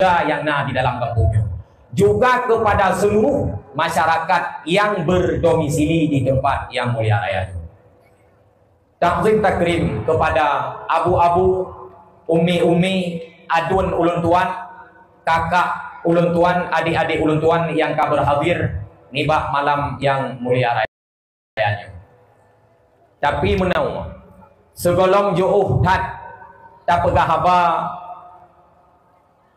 yang ada di dalam kampungnya, juga kepada seluruh masyarakat yang berdomisili di tempat yang mulia raya. Takzim takrim kepada abu-abu, umi-umi, adun ulun tuan, kakak ulun tuan, adik-adik ulun tuan yang berhadir nibah malam yang mulia rayanya. Tapi menau segolong jauh tak pegah haba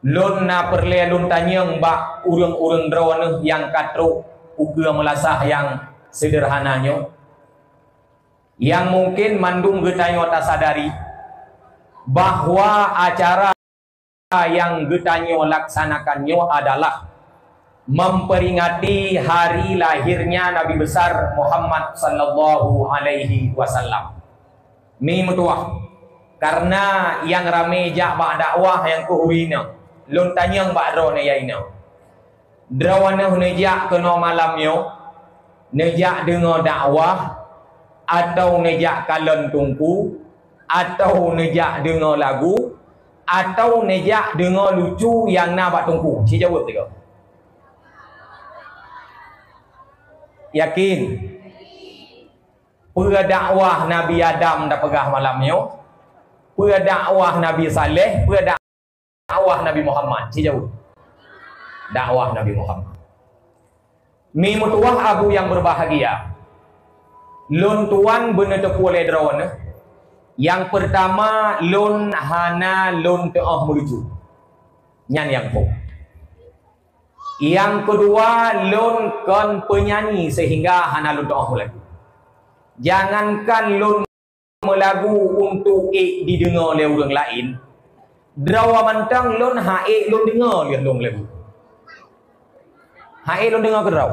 lun na perle lun tanyang ba urang-urang drone yang katru uga melasah yang sederhananya, yang mungkin mandung getanyo tak sadari bahwa acara yang getanyo laksanakannya adalah memperingati hari lahirnya Nabi besar Muhammad sallallahu alaihi wasallam. Mi mutuah karena yang rame jak ba dakwah yang kuhurina lun tanyang ba drone yaina drawana nejak kena malamnya nejak dengar dakwah atau nejak kalen tungku atau nejak dengar lagu atau nejak dengar lucu yang nak bak tungku. Si jawab tiga. Yakin? Pura dakwah Nabi Adam dah pegah malamnya, pura dakwah Nabi Saleh, pura dakwah Nabi Muhammad. Si jawab. Dakwah Nabi Muhammad. Mi mutuah abu yang berbahagia. Lun tuan benar oleh drone. Yang pertama lun hana lun teah melucu. Nyan yang pun. Yang kedua lun kon penyanyi sehingga hana lun teah melagu. Jangankan lun melagu untuk didengar oleh orang lain. Drawa mantang lun hae lun dengar dia lun lagu. Hae lun dengar ke draw.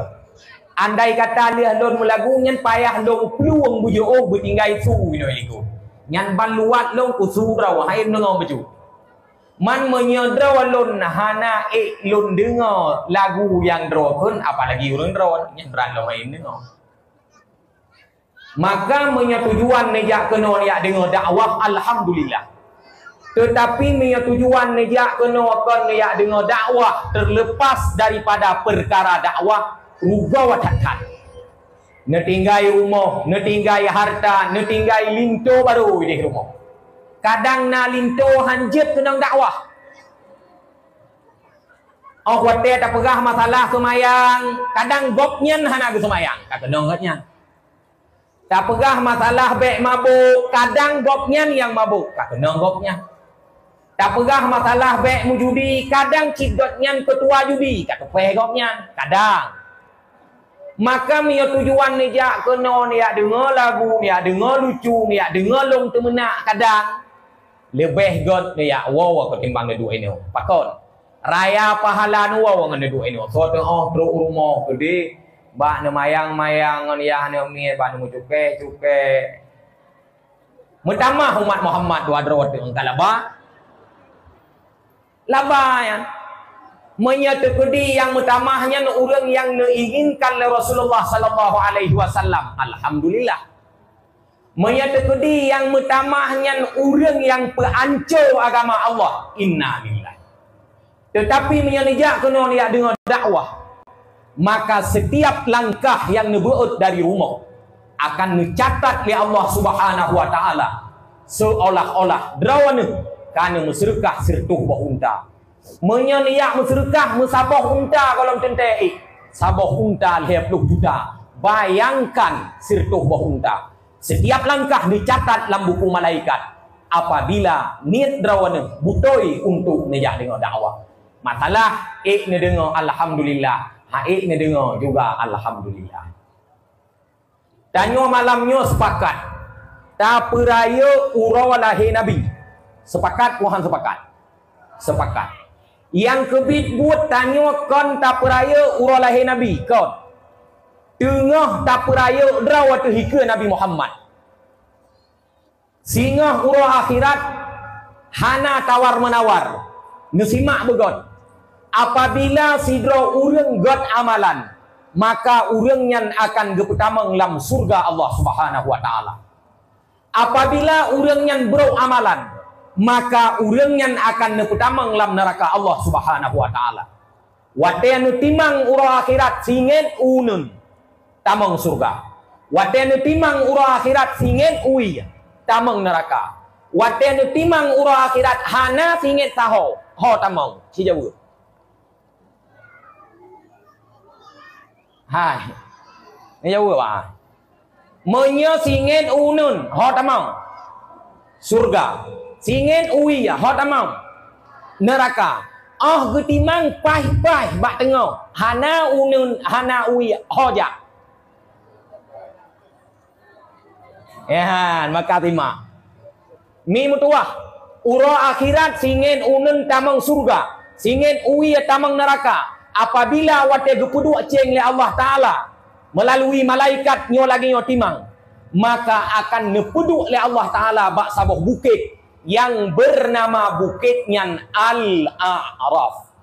Andai kata dia lun melagu nyan payah lun peluang bujo bertinggai su ino iku. Nyan ban luat lun kusu draw hae dengar baju. Man menyedraw lun hana lun dengar lagu yang draw pun apalagi orang draw nyan beran lun hae dengar. Maka menyetujuan nejak kena niat dengar dakwah alhamdulillah. Tetapi menyetujuan nejak kena niat dengar dakwah terlepas daripada perkara dakwah rugaw watakkan. Netinggai rumah, netinggai harta, netinggai linto baru di rumah. Kadang na linto hanjit kena dakwah. Oh wadah tak pegah masalah semayang, kadang gopnyan hana ke semayang, tak kena ngatnya. Tak pegah masalah bek mabuk, kadang gopnyan yang mabuk, tak kena gopnya. Tak pegah masalah bek mujudi, kadang cidotnyan ketua judi, tak kepeh gopnya, kadang. Maka mia tujuan nejak kena niat dengar lagu, niat dengar lucu, niat dengar long temenak kadang lebih god niat wow ketimbang dua ini. Pakon raya pahala nu wow ngan dua ini. So oh teruk rumah gede, bak ne mayang-mayang ngan ya ne mi bak ne cuke. Mutamah umat Muhammad dua drot engkau laba ya. Menyatakan yang utamanya orang yang diinginkan oleh Rasulullah sallallahu alaihi wasallam. Alhamdulillah. Menyatakan yang utamanya orang yang perancur agama Allah. Inna lillahi. Tetapi menyanijak kena niat dengar dakwah. Maka setiap langkah yang dibuat dari rumah akan dicatat oleh Allah Subhanahu wa taala seolah-olah drawana kana musyrikah sirtuh bahunta. Menyaniak musyrikah musabah unta kalau tentei sabah unta 20 juta. Bayangkan sirtuh bahunta. Setiap langkah dicatat dalam buku malaikat apabila niat drawana butoi untuk nejak dengar dakwah. Masalah ne dengar alhamdulillah, haik ne dengar juga alhamdulillah. Tanya malamnya sepakat. Tak peraya urau lahir Nabi. Sepakat Tuhan sepakat. Sepakat. Yang kebit buat tanya kon tak peraya urau lahir Nabi kon. Tengah tak peraya draw tu hika Nabi Muhammad. Singa urau akhirat hana tawar menawar. Nesimak begot. Apabila sidra urang god amalan, maka urang yang akan gepetamang dalam surga Allah Subhanahu wa taala. Apabila urang yang bro amalan, maka urang yang akan neputamang lam neraka Allah Subhanahu wa taala. Wate anu timang ura akhirat singen unun tamang surga. Wate anu timang ura akhirat singen ui tamang neraka. Wate anu timang ura akhirat hana singen taho ho tamang si jauh. Hai. Ni jauh ba? Menyo singen unun ho tamang surga. Singen ui ho tamang neraka. Oh getimang pai-pai bak tengok. Hana unun hana ui ho ja. Ya, maka timah. Mi mutuah. Ura akhirat singen unun tamang surga. Singen ui tamang neraka. Apabila wate gepudu ceng le Allah Ta'ala melalui malaikat nyo lagi nyo timang, maka akan nepudu le Allah Ta'ala bak sabuh bukit yang bernama bukitnya Al-A'raf.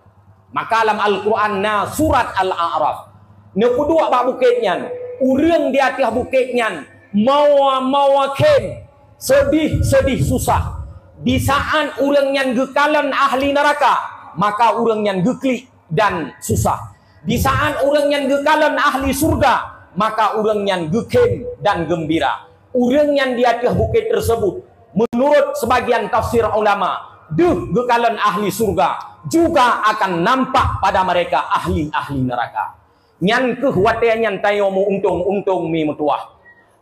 Maka dalam Al-Quran na surat Al-A'raf nepudu bak bukitnya, urang di atas bukitnya mawa kem sedih susah. Di saat urang yang gekalan ahli neraka, maka urang yang geklik dan susah. Di saat urang yang gekalan ahli surga, maka urang yang gekem dan gembira. Urang yang di atas bukit tersebut, menurut sebagian tafsir ulama, gekalan ahli surga juga akan nampak pada mereka ahli-ahli neraka. Nyan kehwatian tayomu untung mi mutuah.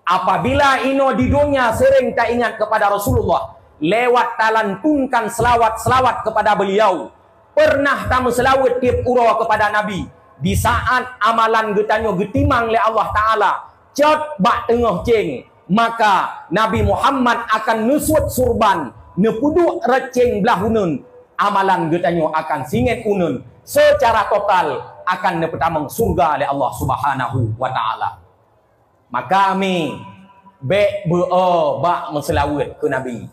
Apabila ino di dunia sering tak ingat kepada Rasulullah, lewat talantunkan selawat kepada beliau, pernah tamu selawat tiap ura kepada Nabi. Di saat amalan getanyo getimang le Allah Ta'ala cot bak tengah ceng, maka Nabi Muhammad akan nusut surban nepuduk receng belahunun. Amalan getanyo akan singen unun secara total akan nepetamang surga le Allah Subhanahu wa Ta'ala. Maka kami bak meselawat ke Nabi.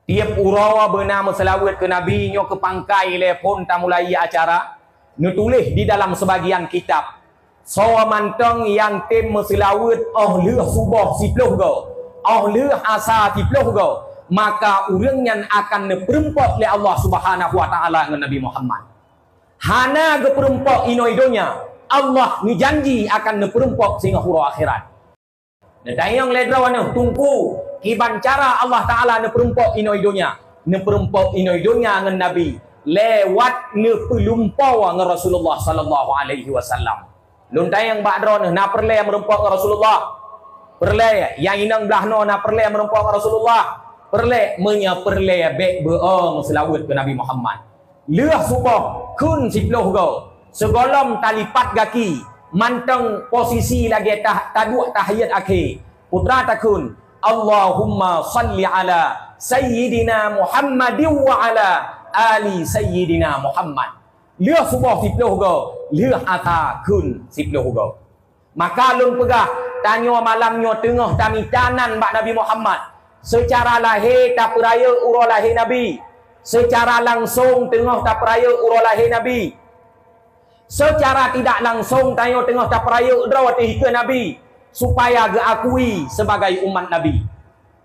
Tiap urawa benar meselawat ke Nabi nyo ke pangkai le pun tak mulai acara. Nutulis di dalam sebagian kitab. So manteng yang tim meselawat leh subuh sipluh go. Leh asa sipluh go. Maka urang yang akan neperempok le Allah Subhanahu wa Ta'ala dengan Nabi Muhammad. Hana ge perempok inoidonya. Allah ni janji akan neperempok sehingga hura akhirat. Datang ledrawana tunggu kiban cara Allah Ta'ala neperempok inoidonya. Neperempok inoidonya dengan Nabi lewat nepelumpau dengan Rasulullah sallallahu alaihi wasallam. Luntai yang bakdron na perle merempok dengan Rasulullah. Perle yang inang belahno na perle merempok dengan Rasulullah. Perle menya perle bek beong selawat ke Nabi Muhammad. Leh subuh kun siploh go. Segolom talipat gaki manteng posisi lagi taduk tahiyat akhir. Putra takun Allahumma salli ala Sayyidina Muhammadin wa ala ali Sayyidina Muhammad. Leh subuh siploh go. Leh ata kun siploh go. Maka lun pegah tanyo malamnyo tengah tamitanan bak Nabi Muhammad. Secara lahir tak peraya ura lahir Nabi. Secara langsung tengah tak peraya ura lahir Nabi. Secara tidak langsung tayo tengah tak peraya drawat ke Nabi supaya diakui sebagai umat Nabi.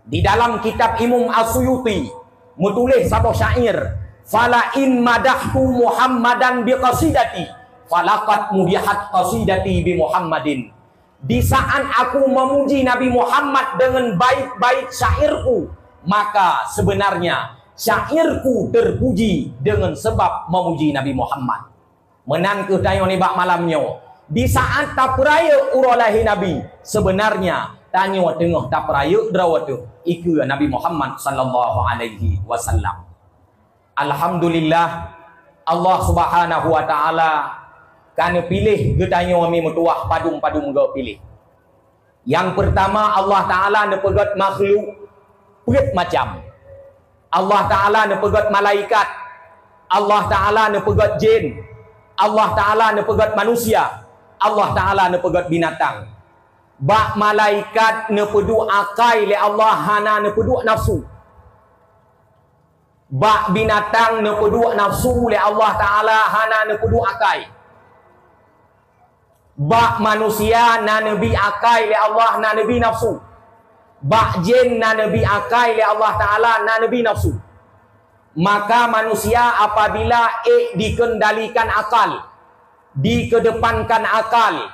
Di dalam kitab Imam As-Suyuti menulis satu syair, fala in madahtu Muhammadan biqasidati falaqad mubihat qasidati bi Muhammadin. Di saat aku memuji Nabi Muhammad dengan baik-baik syairku, maka sebenarnya syairku terpuji dengan sebab memuji Nabi Muhammad. Menan ke tayo ni bak malamnyo. Di saat tak peraya uralahi Nabi, sebenarnya tanyo tengah tak peraya drawat tu iku Nabi Muhammad sallallahu alaihi wasallam. Alhamdulillah Allah Subhanahu wa Ta'ala kan pilih getanyo mi mutuah padum-padum go pilih. Yang pertama Allah Ta'ala nepegat makhluk perit macam. Allah Ta'ala nepegat malaikat. Allah Ta'ala nepegat jin. Allah Ta'ala nepegat manusia. Allah Ta'ala nepegat binatang. Bak malaikat nepedu akai le Allah hana nepedu nafsu. Bak binatang nepedu nafsu le Allah Ta'ala hana nepedu akai. Bak manusia na nabi akai le Allah na nabi nafsu. bak jin na nabi akal le Allah Taala na nabi nafsu. Maka manusia apabila dikendalikan akal, dikedepankan akal,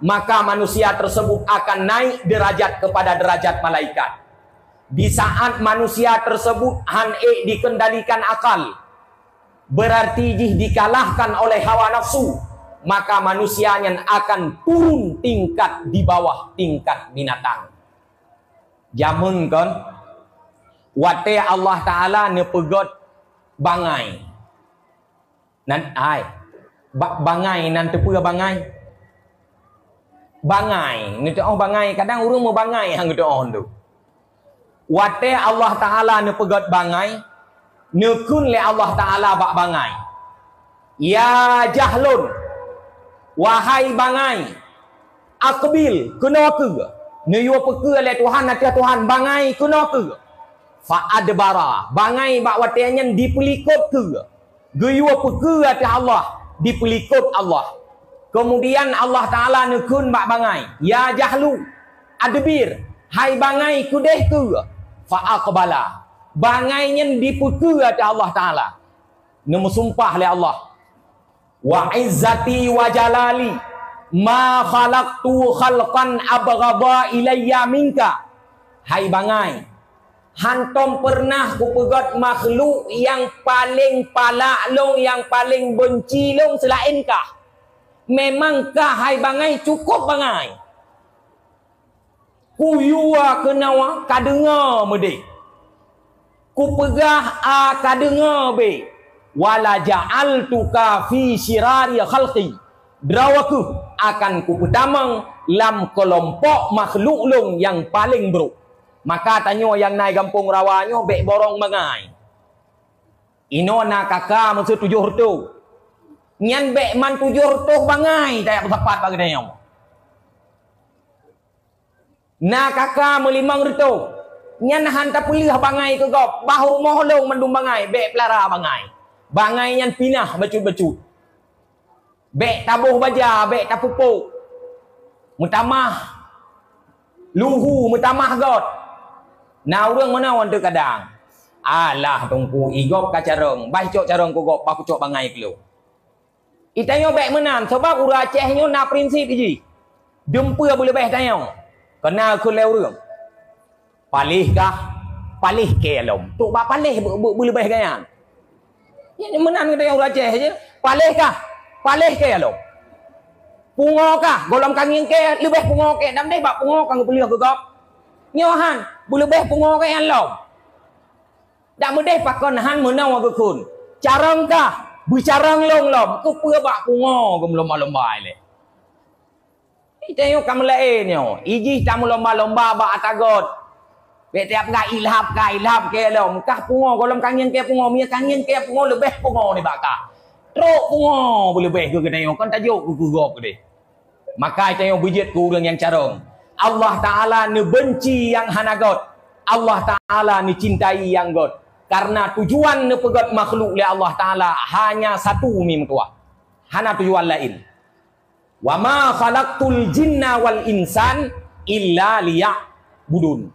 maka manusia tersebut akan naik derajat kepada derajat malaikat. Di saat manusia tersebut dikendalikan akal, berarti dikalahkan oleh hawa nafsu, maka manusianya akan turun tingkat di bawah tingkat binatang. Jamun kan wate Allah Taala ne pegot bangai nan ai bangai nan tepua bangai ngete oh bangai kadang urang mau bangai hang ngete on tu wate Allah Taala ne pegot bangai nekun le Allah Taala bak bangai ya jahlun wahai bangai akbil kena ke ne yo peke le Tuhan ada Tuhan bangai kena ke fa adbara bangai bak watenya dipelikut ke geyo peke ada Allah dipelikut Allah. Kemudian Allah Ta'ala nekun bak bangai ya jahlu adbir hai bangai kudeh ke fa'aqbala bangainya diputu ada Allah Ta'ala nemu sumpah le Allah wa izzati wa jalali ma khalaqtu khalqan abghadha ilayya minka hai bangai hantom pernah kupegot makhluk yang paling palak long yang paling benci long selain kah. Memangkah hai bangai cukup bangai? Ku yua kenawa kadenga mede. Ku pegah kadenga be. Wala ja'altuka fi syirari khalqi. Drawaku akan ku petamang lam kelompok makhluk long yang paling buruk. Maka tanya yang naik kampung rawanyo be borong bangai. Ino na kakak maksud 700. Nyan bek man 700 bangai tak bersepat bagi dia. Na kakak melimang retu. Nyan hantar pulih bangai ke gop. Bahu mohlong mendung bangai. Bek pelara bangai. Bangai nyan pinah becut-becut. Bek tabuh baja. Bek tapupuk. Mutamah. Luhu mutamah got. Na urang mana orang tu kadang. Alah tungku igop ka careng. Baik cok careng ku gop. Baku cok bangai kelu. Itanya baik menan sebab ura Acehnya nak prinsip je. Jumpa boleh baik tanya. Kena ke lewrung. Palih kah? Palih ke lom. Tok bak palih boleh baik gaya. Ini menan kita yang ura Aceh je. Palih kah? Palih ke lom. Pungo kah? Golong kangin ke lebih pungo ke. Dam deh bak pungo kang pelih ke gop. Nyohan boleh baik pungo ke yang lom. Dak mudeh pakon han menang ke kun. Carang kah? Bicara ngelong-long, ku pura bak pungo ke lomba-lomba ile. Kita yo kam lain yo. Iji tamu lomba-lomba bak atagot. Be tiap ga ilhab ke lom. Kah pungo golom kangin ke pungo, mia kangin ke pungo lebih pungo ni baka. Truk pungo boleh beh ke kita yo kan tajuk ku gop ke. Maka kita yo bijit ku urang yang carong. Allah Taala ne benci yang hanagot. Allah Taala ne cintai yang got. Karena tujuan nepegat makhluk oleh Allah Ta'ala hanya satu mim tua. Hana tujuan lain. Wa ma khalaqtul jinna wal insan illa liya'budun.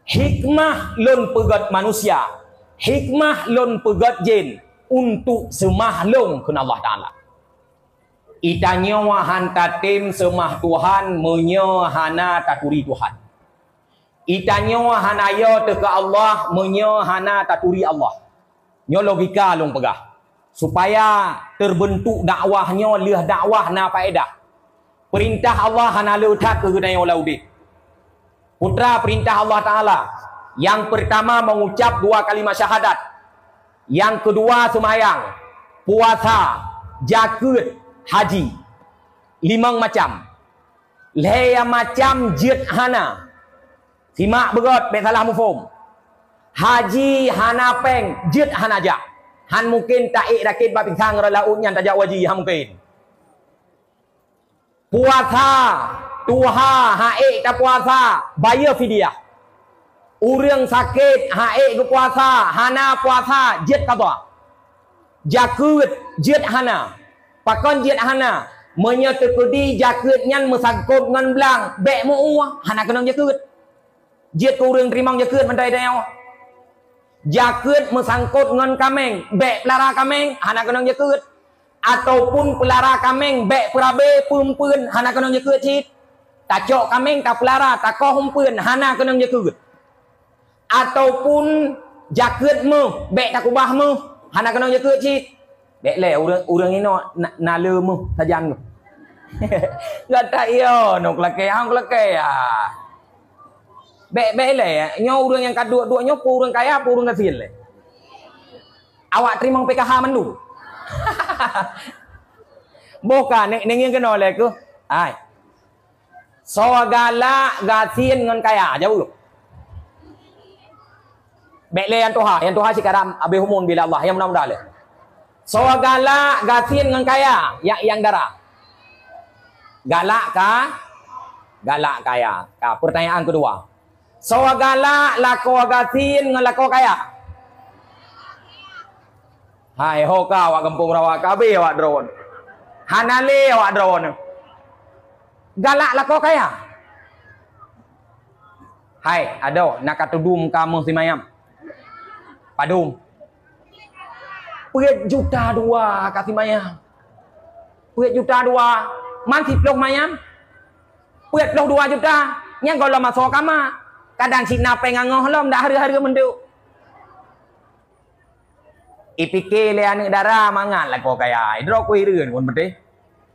Hikmah lon pegat manusia. Hikmah lon pegat jin. Untuk semahlong ke Allah Ta'ala. Itanya wahan tatim semah Tuhan menyahana taturi Tuhan. Itanya hanaya te ke Allah menyahana taturi Allah. Nyo logika long pegah. Supaya terbentuk dakwahnya leh dakwah na faedah. Perintah Allah hana letak ke gedayo laudi. Putra perintah Allah Taala. Yang pertama mengucap 2 kalimat syahadat. Yang kedua semayang, puasa, zakat, haji. 5 macam. Leya macam jid hana. Simak begot, bet salah mufum. Haji hana peng, jid hana jak. Han mungkin taik rakit baping sang relaunnya tajak wajib han mungkin. Puasa, tuha haik tak puasa, bayar fidyah. Urang sakit haik ke puasa, hana puasa, jid qada. Zakat, jid hana. Pakon jid hana, menyertai zakat nyan mesangkut ngan belang, bek mu hana kena zakat. Jiat ku urang terimang jakeut mandai dayau. Jakeut mesangkut ngan kameng, bek pelara kameng, hana kenong jakeut. Ataupun pelara kameng, bek perabe pumpeun, hana kenong jakeut cit. Tacok kameng, tak pelara, tak koh humpeun, hana kenong jakeut. Ataupun jakeut mu, bek tak kubah mu, hana kenong jakeut cit. Bek le urang ino nale mu sajan mu. Gata iyo nok lake hang lake ya. Bek le nyo urang yang kadua nyo urang kaya urang kasian le. Awak terima PKH mandu. Boka nek yang kena le ku. Ai. Sogala gasian ngan kaya jauh. Bek le yang Tuhan sekarang abe humun bila Allah yang mudah-mudah le. Sogala gasian ngan kaya yang darah. Galak kah? Galak kaya. Pertanyaan kedua. Sawagala lako agatin ng lako kaya. Hai hoka wa kampung rawa kabe wa drone. Hanale wa drone. Galak lako kaya. Hai ado nakatudum kamu si mayam. Padum. Puet juta dua kasih mayam. Puet juta dua. Man tiplok mayam. Puet loh 2 juta. Yang kalau masuk kama. Kadang si nape ngangoh lom dah harga-harga menduk. Ipike le ane dara mangan lah kau kaya. Idro ku ireun kon bete.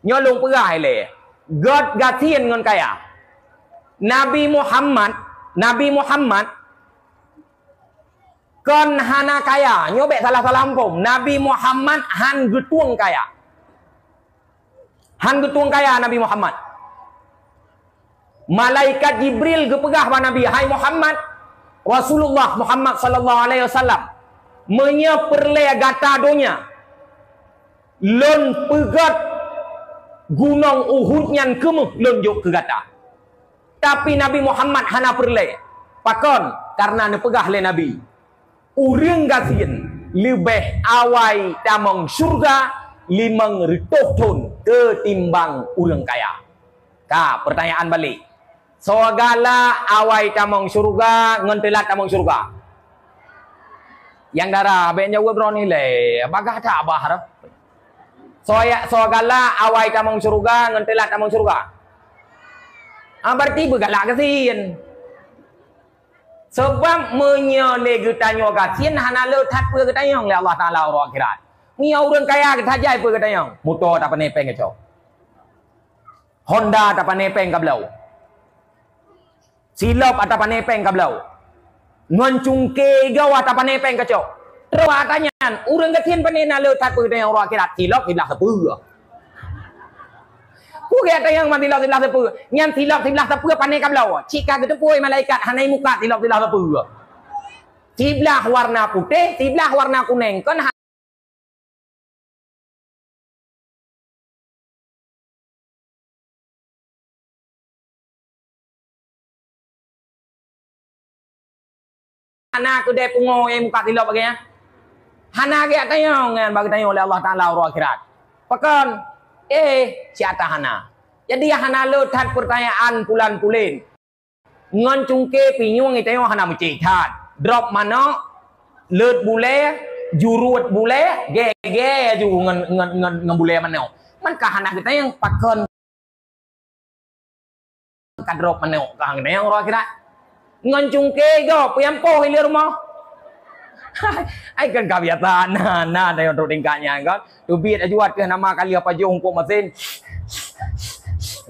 Nyolong perai le. God gatien ngon kaya. Nabi Muhammad kon hana kaya. Nyobek salah-salah ampum. Nabi Muhammad han getuang kaya. Han getuang kaya Nabi Muhammad. Malaikat Jibril gepegah pada Nabi, hai Muhammad, Rasulullah Muhammad sallallahu alaihi wasallam menyeperle gata donya lon pegat gunung Uhud nyan kemuh lon juk ke gata. Tapi Nabi Muhammad hana perle. Pakon karena nepegah le Nabi. Urang gasieun lebih awai tamong surga 500 ton ketimbang urang kaya. Pertanyaan balik. Sogala awai tamong surga ngentelat tamong surga. Yang darah benja webroni le bagah tak bahar. Sogala awai tamong surga ngentelat tamong surga. Berarti begalak kesin. Sebab menyole getanyo gasin hana le tat pe getanyong le Allah Taala ro akhirat. Nya urang kaya getajai pe getanyong. Motor tak panepeng kecok. Honda tak panepeng kablau. Silap atau panepeng kablau. Ngoncungke gawa atau panepeng kacau. Terus tanyaan, urang gatien panena le tak pe yang orang akhirat silap sepuh. Ku kata yang mati silap sepuh. Nyan silap sepuh pane kablau. Cika getepui malaikat hanai muka silap sepuh. Sebelah warna putih, sebelah warna kuning. Kan Hana ku dai pungo yang muka tilap bagainya. Hana ke tayong ngan bagi tayong oleh Allah Taala ro akhirat. Pakon siata hana. Jadi hana le that pertanyaan pulan pulin. Ngon cungke pinyung tayong hana mucitat. Drop mano leut bule jurut bule ge ju ngan bule mano. Man ka hana kita yang pakon ka drop mano ka hang tayong ro akhirat. Ngoncungke go puyampo hilir mo. Ai kan kabiatan nah dayon tingkahnya kan. Dubit ajuat ke nama kali apa jo ungko mesin.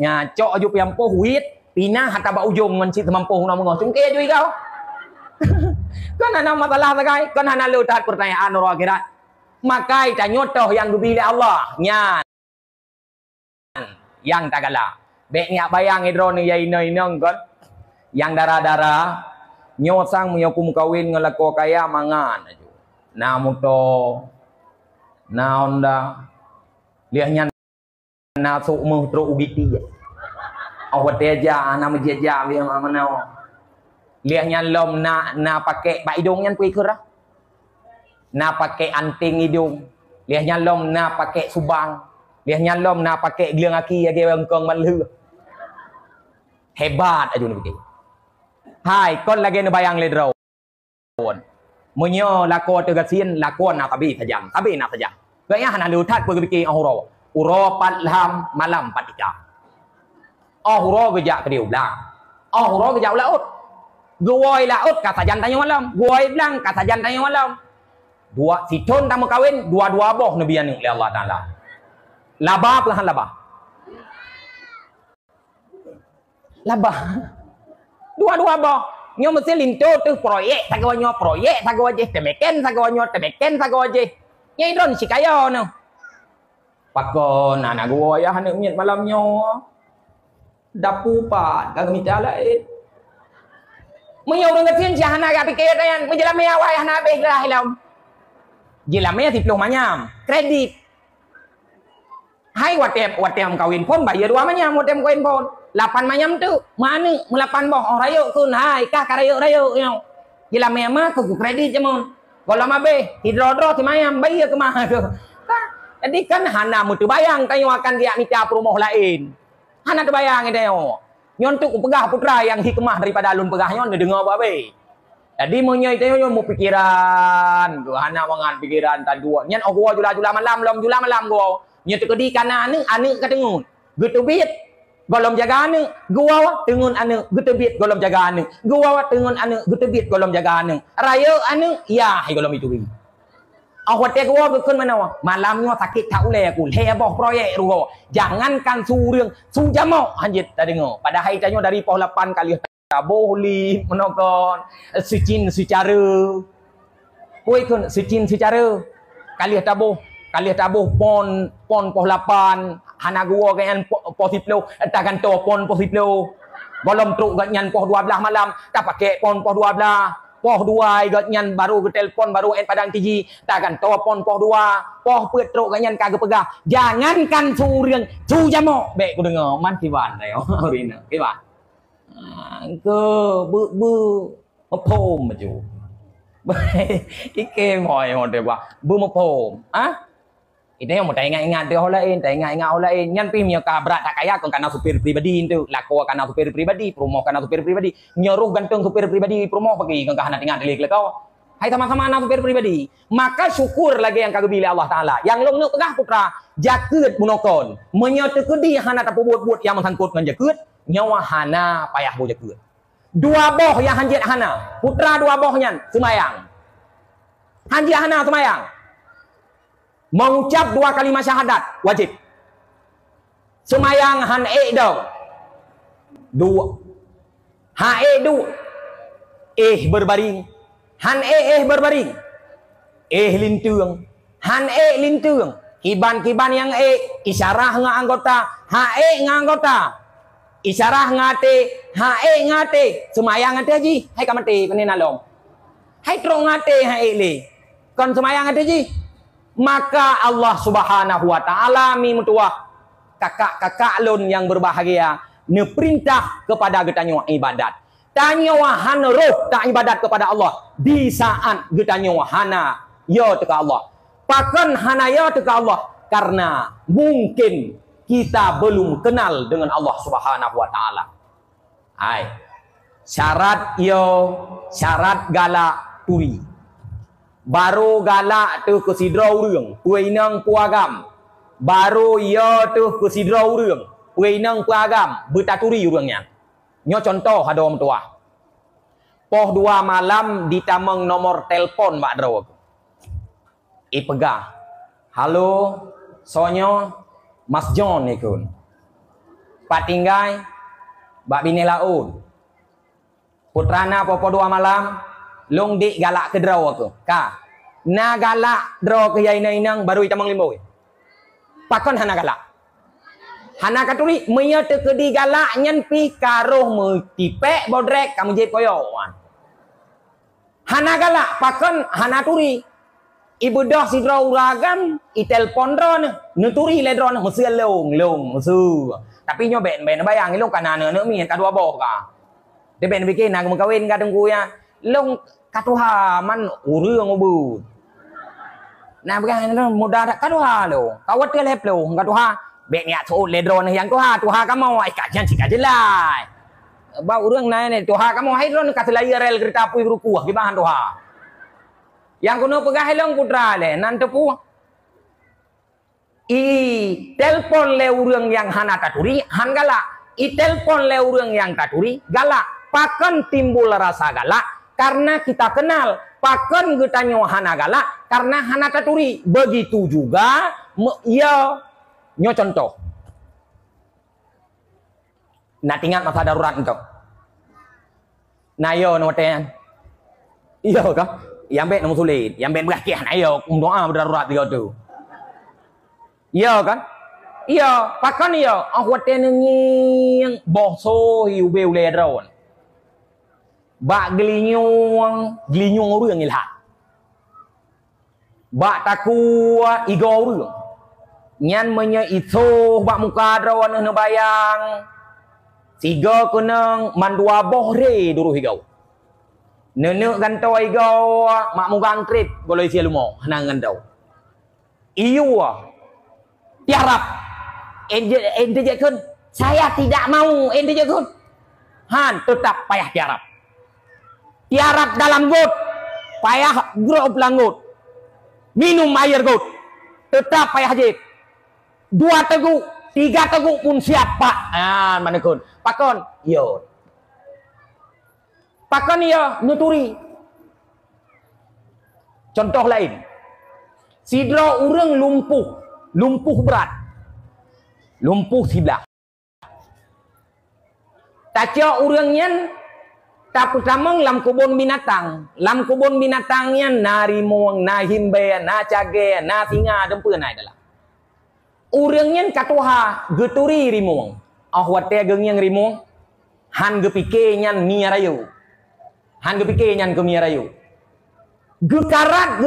Nya cok aju puyampo huit pinah hatta ba ujung ngon si temampo nama ngoncungke aju kau. Kan ana masalah sagai, kan ana leutat pertanyaan ro akhirat. Makai ta nyotoh yang dibili Allah nya. Yang tagala. Bek nya bayang hidro ni yai nong kan. Yang darah-darah nyosang menyokum kawin ngelako kaya mangan aja. Na muto na Honda liahnya na su mu tro ubiti. Awat aja na mejaja liah manao. Liahnya lom na pakai ba hidung nyan kui kerah. Na pakai anting hidung. Liahnya lom na pakai subang. Liahnya lom na pakai gelang aki ya ge engkong malu. Hebat aja ni begitu. Hai kon lagi ne bayang le drone. Menyo lako tegasin lakon nak tabi tajam. Tabi nak tajam. Gaya hana lutat pergi ahuro. Uro patlam malam patika. Ahuro gejak kediu belang. Ahuro gejak laut. Guoi laut kata jan tanya malam. Guoi belang kata jan tanya malam. Dua si con tamu kawin, dua-dua boh Nabi anu oleh Allah Taala. Labah pelahan labah. Labah. Dua-dua boh. Nyo mesti lintu tu proyek tagawanyo proyek tagawaje temeken tagawaje. Nyai dron si kaya no. Pakon anak gua ya hanek miet malam nyo. Dapu pat kagak minta lain. Menyo urang ketin si hana ga pikir dayan menjelam ya wai hana beh lah hilam. Jelamnya 10 manyam kredit. Hai watem kawin pun bayar 2 manyam watem kawin pun. 8 manyam tu mana 8 boh orang rayo kun hai kah rayo yo. Jelamnya mah ku kredit jamun. Kalau mah beh hidro ti manyam bayar ke mah tu. Jadi kan hana mutu bayang kayu akan dia minta promoh lain. Hana tu bayang itu. Nyontuk pegah putra yang hikmah daripada alun pegahnya dengar apa beh. Jadi menyo itu mau pikiran, hana mangan pikiran tadua. Nyan gua jula malam gua. Nyo tu kedi kana anu katengun. Gitu bit golom jaga anu. Gua tengun anu gitu bit golom jaga anu. Gua tengun anu gitu bit golom jaga anu. Raya anu ya hai golom itu bi. Awak teh gua bukan mana malamnya sakit tak boleh aku heboh proyek rugo. Jangankan surang sujamo anjit tadi ngo. Pada hari tanya dari pos 8 kali boleh menokon secin secara koi kun secin secara kali tabuh pon pos 8 hana gua kan pos 10 takkan to pon pos 10 golom truk ganyan pos 12 malam tak pakai pon pos 12 poh 2 ganyan baru ke telefon baru padang tiji takkan to pon poh 2 poh peut truk ganyan kagak pegah jangankan surang sujamo bek ku dengar man kiwan dah rina kiwan ke bu mapom maju ike moy ngode ba bu mapom ah itu yang mau ingat dia lain nyan pi mio kabrak tak kaya kon kana supir pribadi itu lako kana supir pribadi promo kana supir pribadi nyoruh gantung supir pribadi promo pergi kon kana ingat delik kau hai sama-sama anak supir pribadi maka syukur lagi yang kagak bila Allah Taala yang long pegah putra jakeut munokon menyo teu keudi hana ta buat yang mensangkut ngan jakeut nyawa hana payah bo jakeut dua boh yang hanjit hana putra dua boh nyan semayang hanjit hana semayang mengucap 2 kalimat syahadat wajib semayang han dong 2 ha berbaring han berbaring lintung han lintung kiban yang isyarah nga anggota ha anggota isyarah ngate ha ngate semayang ngate ji hai kamate penena long hai trong ngate ha le kon semayang ngate ji maka Allah Subhanahu wa taala mi mutua kakak-kakak lun yang berbahagia ne perintah kepada getanyo ibadat. Tanyo wahana roh tak ibadat kepada Allah di saat getanyo wahana yo teka Allah. Pakan hana yo teka Allah karena mungkin kita belum kenal dengan Allah Subhanahu wa taala. Hai. Syarat galak turi. Baru galak tu ke sidrau reung puinang puagam baru yo tu ke sidrau reung puinang puagam betaturi reungnya nyo contoh hadom tua poh 2 malam ditameng nomor telpon mak draw pegah halo sonyo Mas John ikun patinggai bak bini laun putrana popo 2 malam long dik galak ke draw aku ka na galak draw ke yai inang baru itamang limbo pakon hana galak hana katuli meya te ke di galak nyen pi karoh me tipek bodrek kamu jep koyo hana galak pakon hana turi ibu dah si draw ragam i telpon dron nuturi le dron mesia long mesu tapi nyo ben bayang ilung kana ne mi ka 2 boh ka de ben bikin nak kawin ka tunggu ya long katuha man urang ubud nah begang mudah katuha lo kawat ke lep lo katuha bek nya tu ledron yang tuha ka mau ai kajian sika jelai ba urang nai ne toha kamu haidron katlai rel kereta api rukuah di bahan toha. Yang kuno pegah helong putra le nan tepu. I telpon le urang yang hana taturi han galak. I telpon le urang yang taturi galak. Pakan timbul rasa galak karena kita kenal. Pakan getanyo hana galak karena hana taturi. Begitu juga ya nyo contoh. Nah tinggal masa darurat untuk. Nah yo noten. Iyo kan? Yang bet nomor sulit, yang bet berakhir. Nah yo doa darurat dia tu. Iyo kan? Iyo, pakan iyo. Awak tenengin boso hiu beu ledron. Bak gelinyung urang ilhat. Bak takua igo urang. Nyan menya itu bak muka drawan ne bayang. Tiga kenang mandua bohre duru higau. Nenek gantau higau mak mugang trip boleh sia lumo hanang gantau. Iyu tiarap. Ente jekun. Saya tidak mau ente jekun. Han tetap payah tiarap. Tiarap dalam got. Payah grup langgut. Minum air got. Tetap payah jek. 2 teguk, 3 teguk pun siap pak. Ah, mana kun? Pakon, yo. Pakon yo nuturi. Contoh lain. Sidra urang lumpuh berat. Lumpuh sebelah. Taca urangnya tak pertama lam kebun binatang. Lam kebun binatangnya na rimong, na himbe, na cage, na singa dempeun na adalah. Urangnya katuha geturi rimong. Ahwate geng yang rimong. Han gepike nyan mia rayu. Han gepike nyan ke mia rayu. Gekarat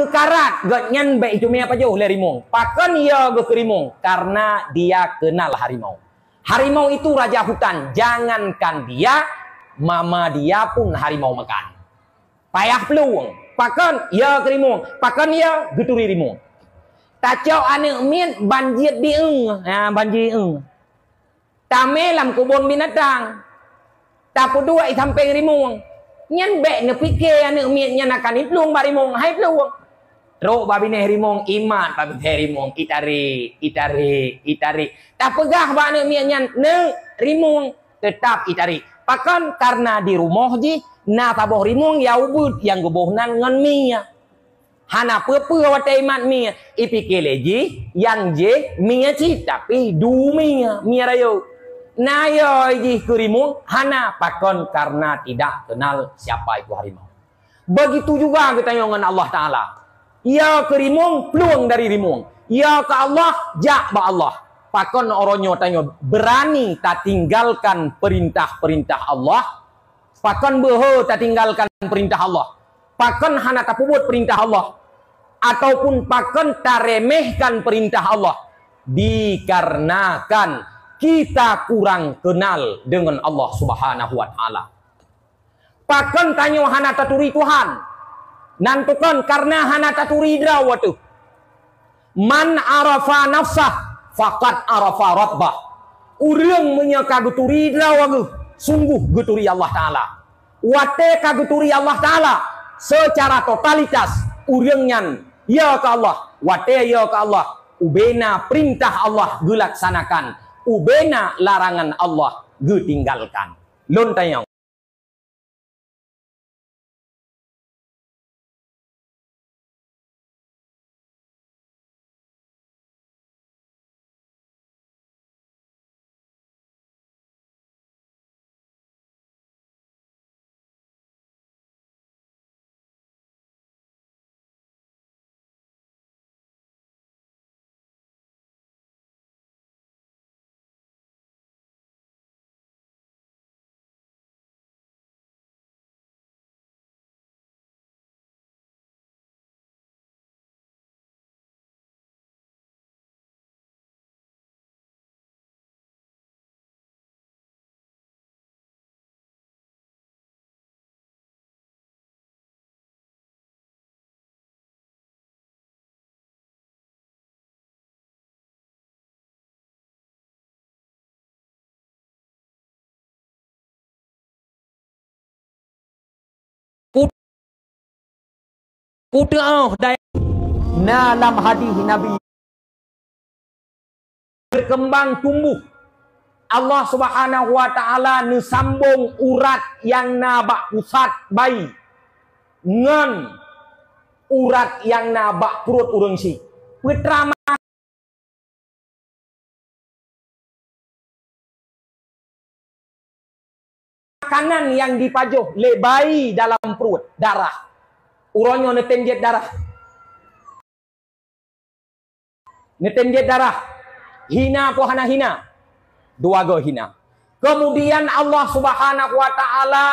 genyan baik itu apa jauh le rimong. Pakan ia ge rimong karena dia kenal harimau. Harimau itu raja hutan. Jangankan dia, mama dia pun harimau makan. Payah peluang. Pakan ia ke rimong. Pakan ia geturi rimong. Tacau anak mian banjir di banjir tame lam kebun binatang tapu dua sampai rimung nyan bek ne pikir anak mian nyan akan iplung barimung hai plung ro babine rimung iman babine rimung itari tak pegah ba anak mian nyan ne rimung tetap itari pakan karena di rumah ji na taboh rimung ya ubud yang gebohnan ngan mia hana pura wate iman mia ipikele ji yang je mia ci tapi du mia rayo na yo ji kurimu hana pakon karena tidak kenal siapa itu harimau. Begitu juga kita dengan Allah Taala. Ya kerimung peluang dari rimung. Ya ke Allah jak ba Allah. Pakon oronyo tanyo berani tak tinggalkan perintah-perintah Allah. Pakon beho tak tinggalkan perintah Allah. Pakon hana tak puput perintah Allah. Ataupun pakan taremehkan perintah Allah dikarenakan kita kurang kenal dengan Allah Subhanahu wa taala. Pakan tanyo hana taturi Tuhan. Nantukan karena hana taturi drawatu. Man arafa nafsah faqad arafa rabbah. Urang menyaka geturi drawagu sungguh geturi Allah taala. Wate kaguturi Allah taala secara totalitas urangnya ya ke Allah, wate ya ke Allah, ubena perintah Allah gelaksanakan, ubena larangan Allah getinggalkan. Lontayong. Utau daya dalam hadis Nabi berkembang tumbuh. Allah Subhanahu wa taala nu sambung urat yang nabak pusat bayi ngan urat yang nabak perut urang si. Putra makanan yang dipajuh le bayi dalam perut darah. Uronyo netenjet darah. Netenjet darah. Hina po hana hina. Dua go hina. Kemudian Allah Subhanahu wa taala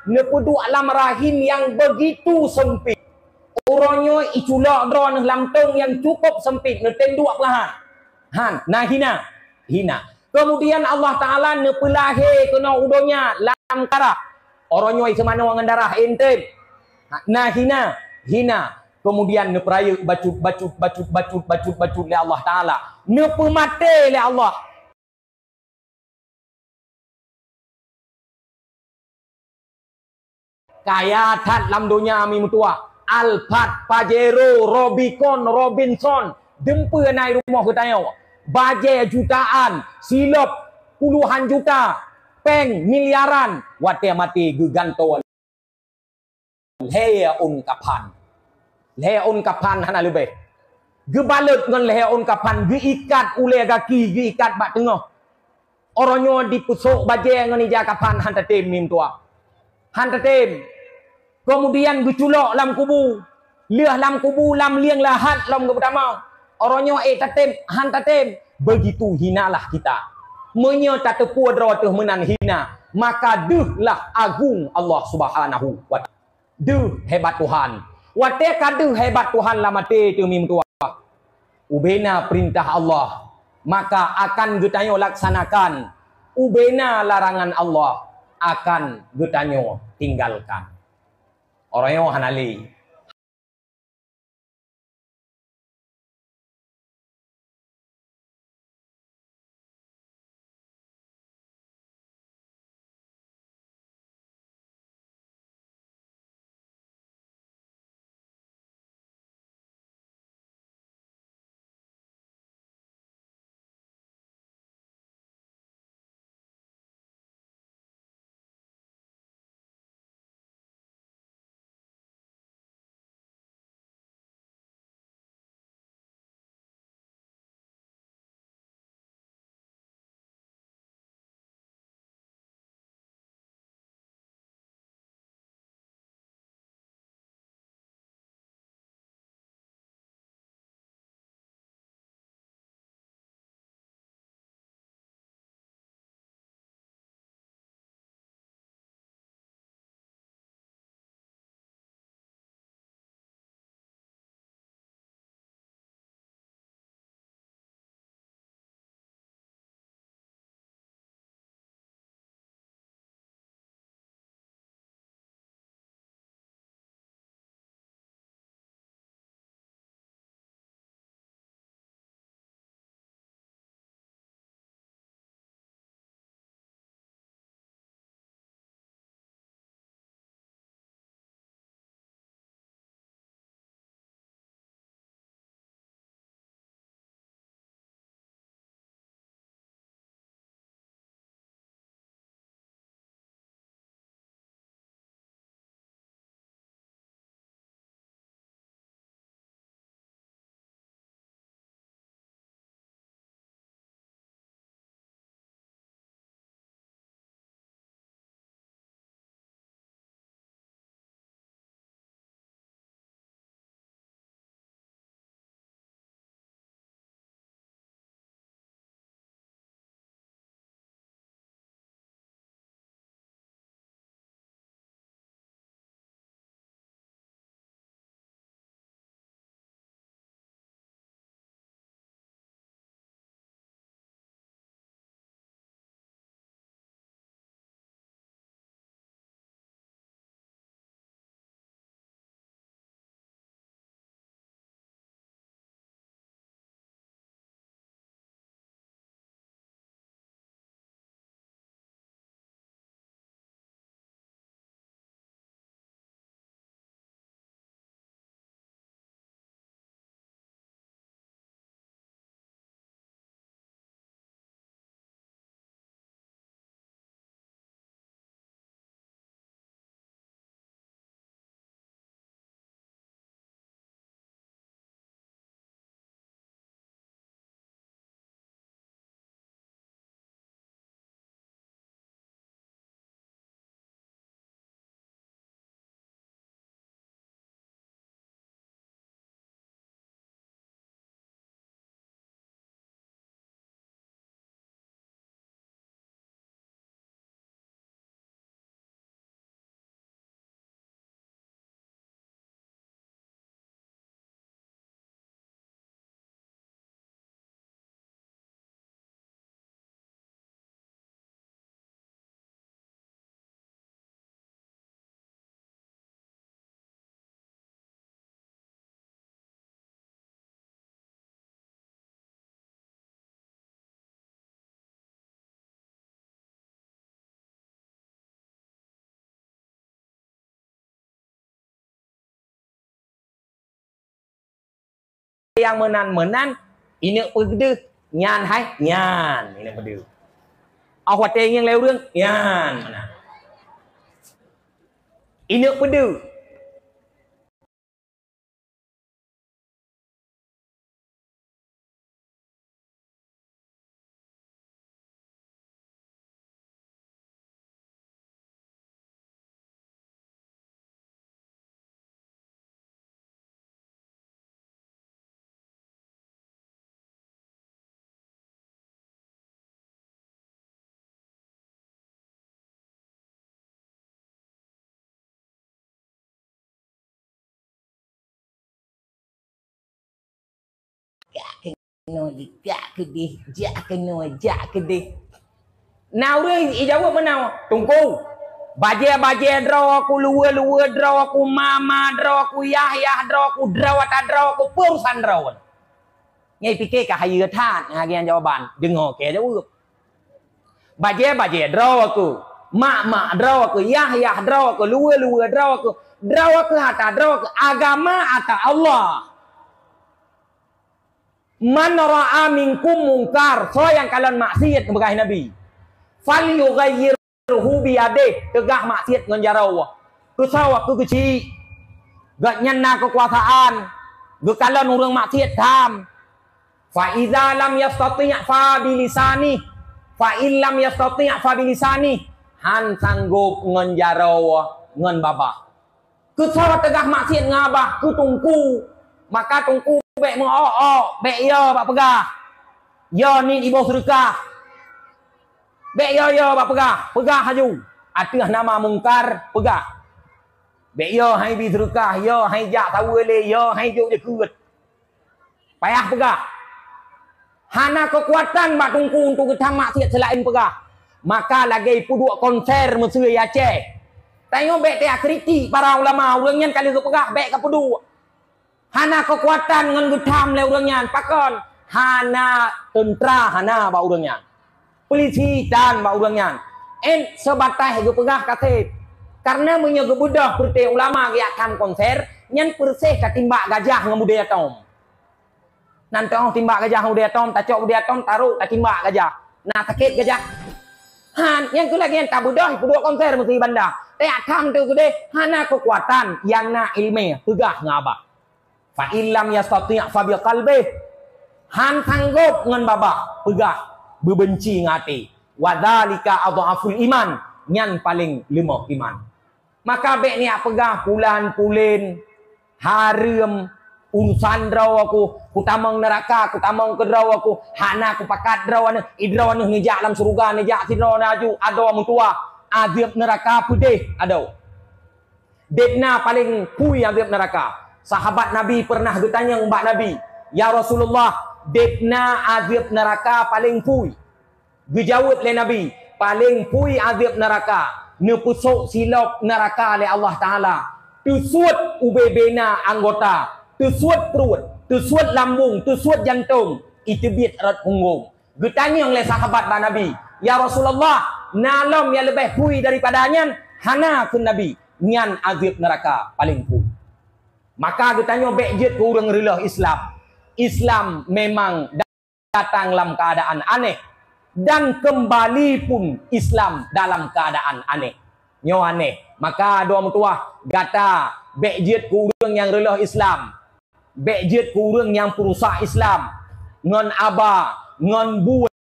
nepudu alam rahim yang begitu sempit. Uronyo iculak dron langtung yang cukup sempit neten dua pelahan. Han, nah hina. Hina. Kemudian Allah taala nepelahe kena udonya lam darah. Oronyo i semana wangan darah enten. Nah hina. Hina. Kemudian neperaya bacut le Allah taala. Nepemate le Allah. Kaya tat lam dunia mi mutua. Alphard, Pajero, Robicon, Robinson, dempa naik rumah ke tanya. Bajet jutaan, silap puluhan juta, peng miliaran, wate mati geganto. Leun kapan. Leun kapan hana lebih. Gebalut dengan leun kapan, geikat ule kaki, geikat bak tengah. Orangnya dipusuk bajet dengan ija kapan hantar tim mim tua. Hantar tim. Kemudian geculok lam kubu. Liah lam kubu, lam liang lahat, lam ke pertama. Orangnya tatem, han tatem. Begitu hinalah kita. Menyata tepu adrawatuh menan hina. Maka dehlah agung Allah Subhanahu wa ta'ala. Deh hebat Tuhan. Wate kadu hebat Tuhan lamate tu mim tua. Ubena perintah Allah. Maka akan getanyo laksanakan. Ubena larangan Allah. Akan getanyo tinggalkan. Orang yang hanali yang menan ini pegede nyan hai nyan ini pegedeเอาหัวเตียงยังเร็วเรื่องนานอีเนื้อปดื้อNoi jak ke deh. Nào đi, ý cháu bữa nào? Tunggu. Baje draw aku luwe draw aku mama draw aku yah draw aku perusan draw. Nyai pikir kah hayu than ngagian jawaban. Dengar ke jauh. Baje draw aku. Mak draw aku yah draw aku luwe draw aku hata draw aku agama atau Allah. Man ra'a minkum mungkar, so yang kalian maksiat kepada Nabi. Fal yughayyirhu bi yadihi, tegah maksiat dengan jarau. Ku sawa ku kecil. Gak nyana kekuasaan. Gak kalian urang maksiat tham. Fa idza lam yastati' fa bilisani. Fa in lam yastati' fa bilisani. Han sanggup ngan jarau ngan babah. Ku sawa tegah maksiat ngabah ku tungku. Maka tungku bek mo bek yo bak pegah yo ni ibu surga bek yo bak pegah haju atih nama mungkar pegah bek yo hai bi surga yo hai jak tahu le yo hai juk je kuat payah pegah hana kekuatan bak tungku untuk kita maksiat selain pegah maka lagi puduk konser mesue Aceh tengok bek dia kritik para ulama urangnya kali ke pegah bek ke puduk hana kekuatan ngan gutam le urangnya pakon hana tentara hana ba urangnya polisi dan ba urangnya sebatai ge pegah kate karena menyo ge budah perte ulama ge akan konser nyan persih katimbak gajah ngam budaya tom nanti orang timbak gajah budaya tom ta cok budaya tom taruh ta timbak gajah nah sakit gajah han yang tu lagi yang tak budah puduk konser mesti banda te akan tu gede hana kekuatan yang na ilmu pegah ngabah fa illam yastati' fa bi qalbi han sanggup ngan babak pegah bebenci ngati wa dzalika adhaful iman nyan paling lemah iman maka bek ni pegah pulan harum urusan draw aku kutamang neraka kutamang ke draw aku hana aku pakat draw ane idraw ane ngejak dalam surga ngejak si draw naju ada mutua azab neraka putih ada debna paling pui azab neraka. Sahabat Nabi pernah bertanya mbak Nabi, ya Rasulullah, debna azab neraka paling pui. Dijawab oleh Nabi, paling pui azab neraka, nepusuk silap neraka oleh Allah Taala. Tusut ubebena anggota, tusut perut, tusut lambung, tusut jantung, itu biat erat punggung. Bertanya oleh sahabat mbak Nabi, ya Rasulullah, nalam yang lebih pui daripadanya, hana ke Nabi, nyan azab neraka paling pui. Maka ditanya bejit ke orang relah Islam. Islam memang datang dalam keadaan aneh. Dan kembali pun Islam dalam keadaan aneh. Nyo aneh. Maka dua mutua gata bejit ke orang yang relah Islam. Bejit ke orang yang perusak Islam. Ngan aba, ngan buat,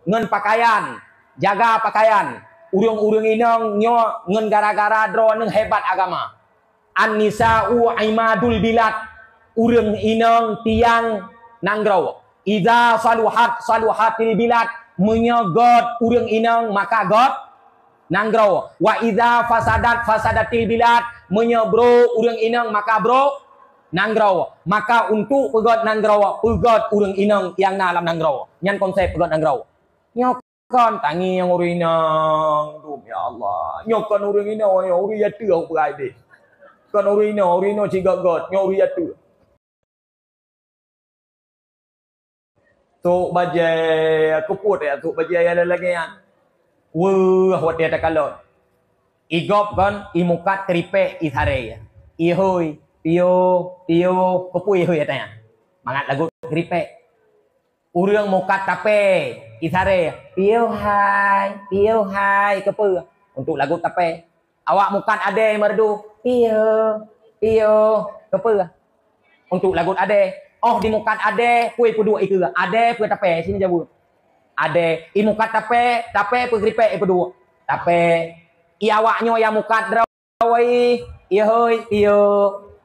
ngan pakaian. Jaga pakaian. Urang-urang inang nyo ngan gara-gara drone hebat agama. An-nisa'u imadul bilad urang inang tiang nanggrau idza saluhatil bilad menyogot urang inang maka got nanggrau wa idza fasadatil bilad menyobro urang inang maka bro nanggrau maka untuk pegot nanggrau pegot urang inang yang dalam nanggrau nyan konsep pegot nanggrau nyokon tangi yang urinang dum ya Allah nyokon urang inang ya uri ya teu perai deh kan orino ciga god nyori atu tu bajai aku put ya tu bajai ada lagi ya wah dia tak kalau igop kan imukat tripe ithare ya ihoi Pio kepui hui katanya. Mangat lagu keripek. Urang mokat tape isare. Pio hai kepu. Untuk lagu tape. Awak mokat ade merdu. Pio kepu. Untuk lagu ade. Oh di mokat ade pui pedua iku. Ade pu tape sini jabu. Ade i mokat tape pu keripek pedua. Tape i awaknyo yang mokat drawai. Iya hoi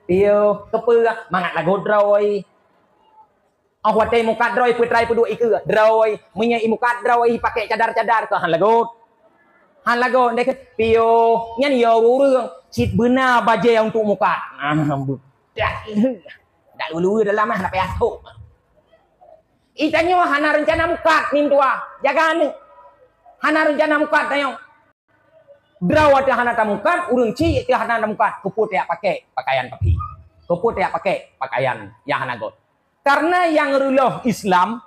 Pio kepu mangat lagu drawai. Oh wate mukat drawai putrai pedua iku drawai munya i mukat drawai pakai cadar-cadar ke han lagu dek Pio nyan yo urang cit beuna baje untuk mukat. Dak ulu dalam mah nape asuk. Itanyo hana rencana mukat nin tua jaga ni. Hana rencana mukat tayo. Drawat hana tamukat urang ci hana tamukat kuput ya pakai pakaian papi. Kuput ya pakai pakaian yang hana got. Karena yang ruluh Islam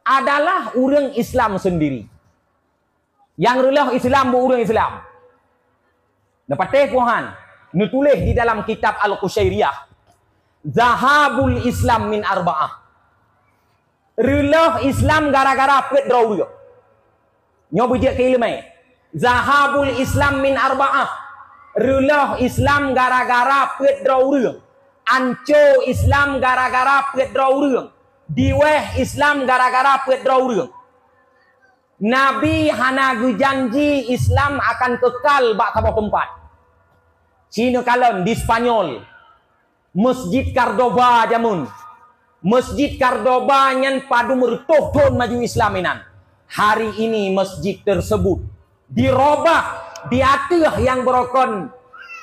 adalah urang Islam sendiri. Yang ruluh Islam bu urang Islam. Nepateh puhan nutulis di dalam kitab Al-Qusyairiyah Zahabul Islam min arba'ah. Ruluh Islam gara-gara pet draw dia. Nyo bujek ke ilmu. Zahabul Islam min arba'ah. Ruluh Islam gara-gara pet draw dia. Anco Islam gara-gara pet draw dia. Diweh Islam gara-gara pet draw dia. Nabi hana janji Islam akan kekal bak kabah tempat. Cina kalon di Spanyol. Masjid Cordoba jamun. Masjid Cordoba nyan padu mertuh don maju Islaminan. Hari ini masjid tersebut dirobah diatur yang berokon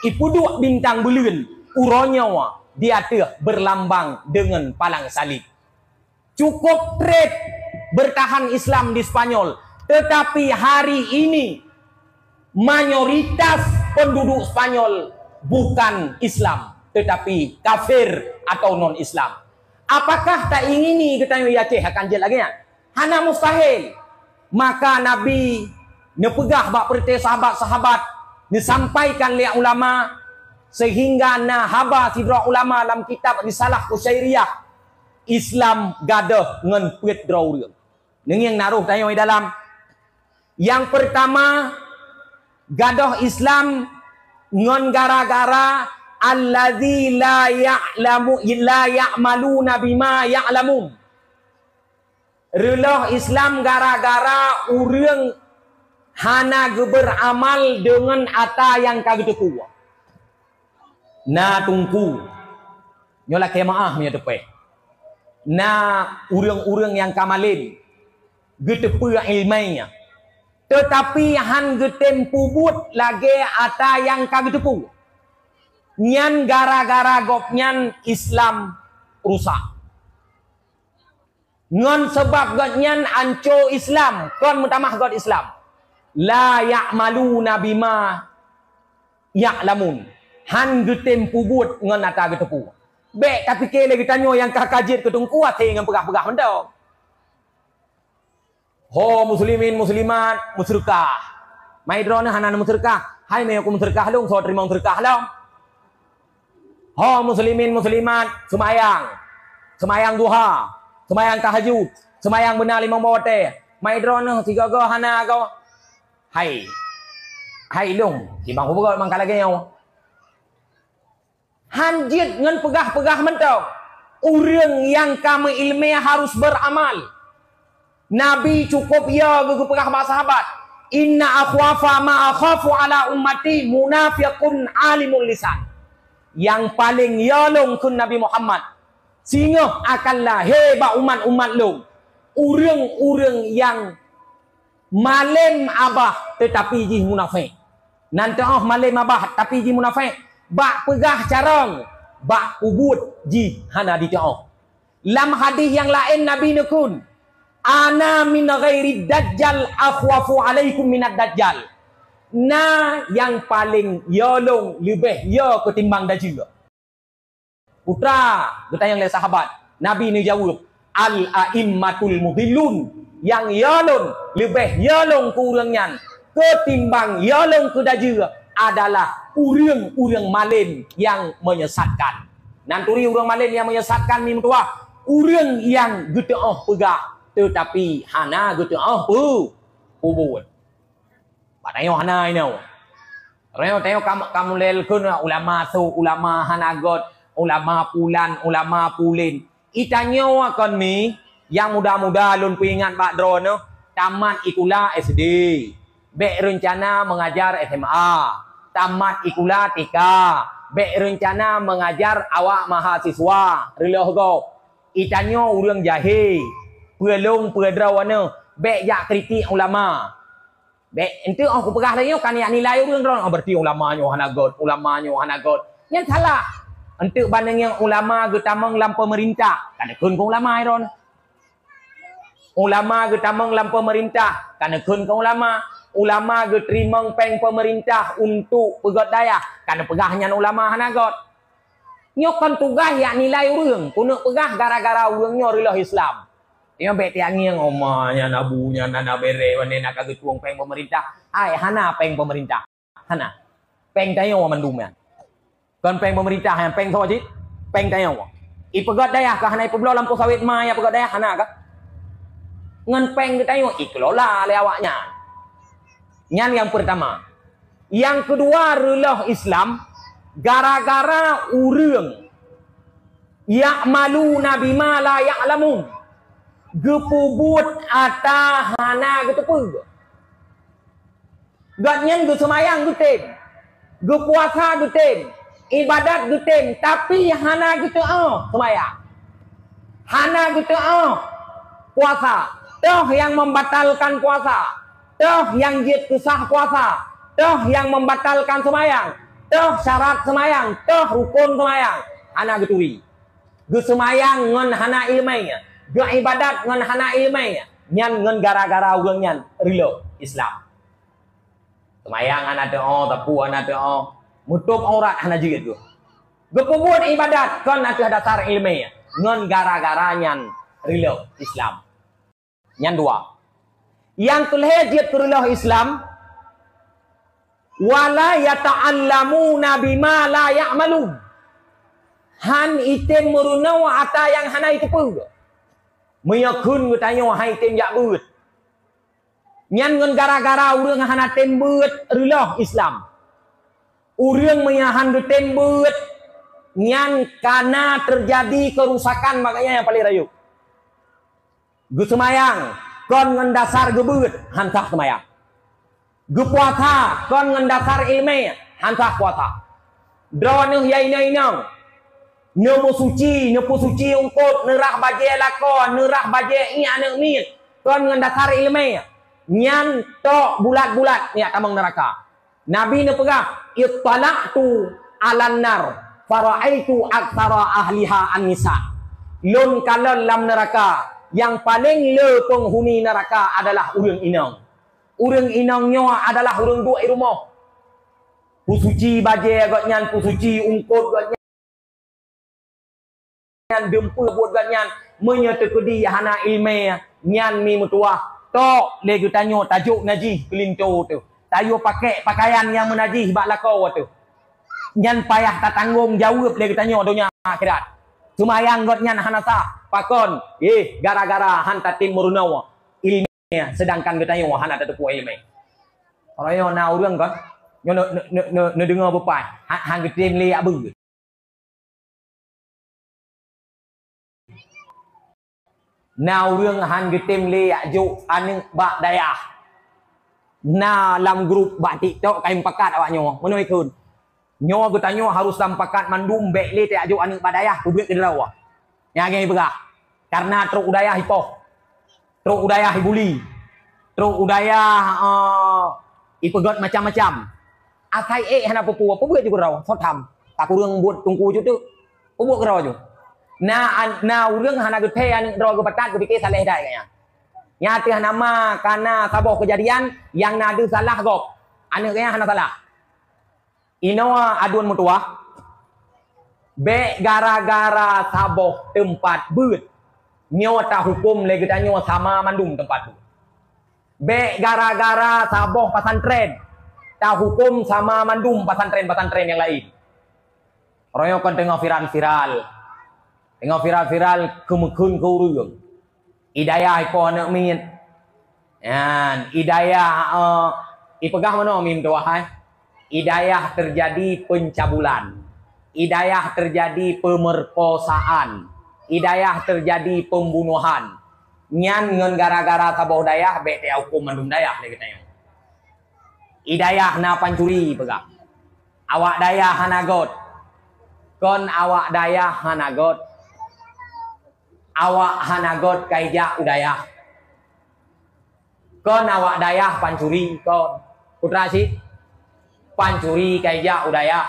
ipuduk bintang belun uronyawa diatur berlambang dengan palang salib. Cukup trade bertahan Islam di Spanyol, tetapi hari ini mayoritas penduduk Spanyol bukan Islam tetapi kafir atau non Islam. Apakah tak ingini kita Aceh akan jelas lagi? Hana mustahil. Maka Nabi nepegah bak perintah sahabat-sahabat disampaikan oleh ulama sehingga na haba sidra ulama dalam kitab Risalah Qusyairiyah Islam gadah ngan puit draw dia. Ning yang naruh tanya dalam yang pertama gadah Islam ngan gara-gara allazi la ya'maluna bima ya'lamun. Ruluh Islam gara-gara urang hana beramal dengan ata yang kagak kuat. Na tungku. Nyola kemaah nya tepe. Na urang-urang yang kamalin getepe ilmainya. Tetapi han getempu but lagi ata yang kagak tepu. Nyan gara-gara gopnyan Islam rusak. Ngan sebab gotnyan anco Islam, kon mutamah got Islam. La ya'maluna bima ya'lamun. Han getem pubut ngan ata getepu. Bek tapi ke lagi tanyo yang kakajit kedung kuat ngan pegah-pegah mendok. Ho muslimin muslimat musyrikah. Mai drone hanan musyrikah. Hai me aku musyrikah long so terima musyrikah long. Ho muslimin muslimat semayang duha. Semayang tahajud, semayang benar 5 waktu. Mai drone 3 go hana go. Hai dong, timbang ko mang kalagay nyaw. Hanjit ngan pegah-pegah mentau. Urang yang kami ilmiah harus beramal. Nabi cukup ya gugu pegah ba sahabat. Inna akhwafa ma akhafu ala ummati munafiqun alimul lisan. Yang paling yalong kun Nabi Muhammad. Sehingga akanlah hebat umat-umat lu. Urang-urang yang malim abah tetapi ji munafik. Nanti malim abah tapi ji munafik. Bak pegah carang. Bak ubud ji hana di ta'ah. Lam hadis yang lain Nabi nekun. Ana min ghairi dajjal akhwafu alaikum minad dajjal. Na yang paling yolong lebih ya ketimbang dajjal. Putra, bertanya oleh sahabat. Nabi ini jawab, al-a'immatul mudhillun. Yang yalun, lebih yalun kurangnya. Ketimbang yalun kedajira adalah urang-urang malin yang menyesatkan. Nanturi orang malin yang menyesatkan mi tua. Orang yang getah pegah tetapi hana getah buat. Patayong hana ini. Reo tengok kamu lelkun ulama su ulama hanagot ulama pulan ulama pulin. Itanyo akan mi yang muda-muda lun pingat Pak Drone tamat ikula SD. Bek rencana mengajar SMA. Tamat ikula TK. Bek rencana mengajar awak mahasiswa. Reloh go. Itanyo urang jahe. Pelong pedrawana. Bek jak kritik ulama. Bek ente aku pegah lagi kan yang nilai urang drone. Berarti ulamanya hanagot. Yang salah. Ente banding yang ulama getamang lam pemerintah. Kan kun ko ulama iron. Ulama getamang lam pemerintah. Kan kun ko ulama. Ulama geterimang peng pemerintah untuk pegot daya. Kan pegahnya ulama hanagot. Nyokan tugas yang nilai urang. Kuno pegah gara-gara urangnya rilah Islam. Yang beti angin omanya nabunya nana bere wane nak ketuang peng pemerintah. Ai hana peng pemerintah. Hana. Peng tayo mandumnya. Kan peng pemerintah yang peng sawa cik. Peng tayo. I pegot daya ka hana ipeblo lampu sawit maya pegot daya hana ka. Ngan peng tayo ikelola le awaknya. Yang yang pertama. Yang kedua rilah Islam gara-gara urang ya'maluna bima la ya'lamun. Gepubut ata hana getepug. Gatnyen ge semayang getem. Gepuasa getem. Ibadat getem, tapi hana geteu semayang. Hana geteu puasa. Toh yang membatalkan puasa. Toh yang jid kesah puasa. Toh yang membatalkan semayang. Toh syarat semayang. Toh rukun semayang. Hana getui. Ge semayang ngan hana ilmainya. Ge ibadat ngan hana ilmainya. Nyan ngan gara-gara urang nyan rilo Islam. Semayang ana teu tapu ana teu mutup aurat hana jigit go. Ge pebut ibadat kan atuh dasar ilmainya. Ngan gara-gara nyan rilo Islam. Nyan dua. Yang kelihajit kerulah Islam wala yata'allamuna bima la ya'malun. Han item merunau ata yang hana itu pun. Meyakun bertanya hai item jak beut. Nyan ngan gara-gara urang hana tem beut rulah Islam. Urang menyahan tem beut nyan karena terjadi kerusakan makanya yang paling rayu. Ge semayang kon ngan dasar gebeut hantah semayang. Ge puasa kon ngan dasar ilmu hantah puasa. Droneuh yaina-inang. Neumo suci, neupo suci ungkut, nerah baje lakon, nerah baje iya neuk mit. Kon ngan dasar ilmu. Nyan tok bulat-bulat ni tamang neraka. Nabi ne pegah ittala'tu 'alan nar fara'aitu aktsara ahliha an-nisa. Lun kalon lam neraka yang paling le penghuni neraka adalah urang inang. Urang inangnya adalah urang dua rumah. Pusuci baje agaknya, pusuci ungkut agaknya. Nyan dempul buat agaknya. Menyetekedi hana ilmu. Nyan mi mutuah. Tok lagi tanya tajuk najih kelinto tu. Tayo pakai pakaian yang menajih bak lakau tu. Nyan payah tak tanggung jawab lagi tanya dunia akhirat. Semayang gotnya hanasa pakon gara-gara hanta tim merunau ilmiah sedangkan getanya hana tak tepu ilmu. Orang yo na urang kan yo ne dengar bepai hang getim le abu. Na urang hang getim le aju aning bak dayah. Na lam grup bak TikTok kaim pakat awaknya menoi kun. Nyo getanyo harus tampakat mandum bek le te aju aning badayah publik kedrawa. Yang ngai begah. Karena truk udayah hipoh. Truk udayah hibuli. Truk udayah ipegot macam-macam. Akai hana pupu juga raw so tham. Tak urang buat tungku ju tu. Pupu raw ju. Na urang hana gethe aning draw ge patat ge pikir saleh dai kayaknya. Nyati hana ma karena saboh kejadian yang nadu salah gop. Ane kayaknya hana salah. Inoa aduan mutuah be gara-gara saboh tempat beut nyo ta hukum lagi tanyo sama mandum tempat beut. Be gara-gara saboh pesantren ta hukum sama mandum pesantren yang lain. Royo kan tengah viral-viral. Tengah viral-viral kemekun ke urung. Hidayah ipo anak min. Yan, hidayah ipegah mana min tu wahai? Hidayah terjadi pencabulan. Hidayah terjadi pemerkosaan. Hidayah terjadi pembunuhan. Nyan ngen gara-gara taboh dayah be te hukum mandum dayah le katanya. Hidayah na pancuri pegah. Awak dayah hanagot. Kon awak dayah hanagot. Awak hanagot kaija udayah. Kon awak dayah pancuri kon. Putra si pancuri kaija udayah.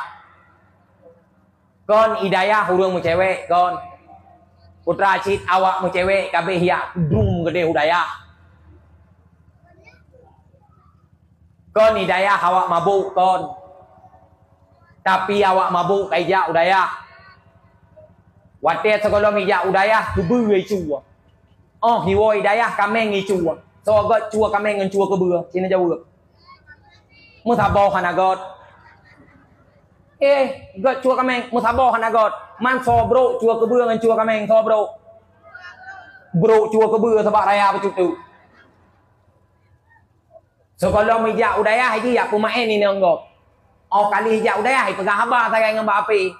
Kon hidayah hurung mu cewek kon. Putra cit awak mu cewek kabeh ya dum gede udayah. Kon hidayah awak mabuk kon. Tapi awak mabuk kaija udayah. Wate sekolah hija udayah kebeu chua. Oh hiwo hidayah kameng chua. So got chua kameng ngan chua kebeu. Sini jauh. Musabo hanagot. Got chua kameng musabo hanagot. Man so bro chua kebeu ngan chua kameng so bro. Bro chua kebeu sebab raya becutu. Sekolah hija udayah haji ya kumain ini enggak. Oh kali hija udayah pegah haba saya dengan api.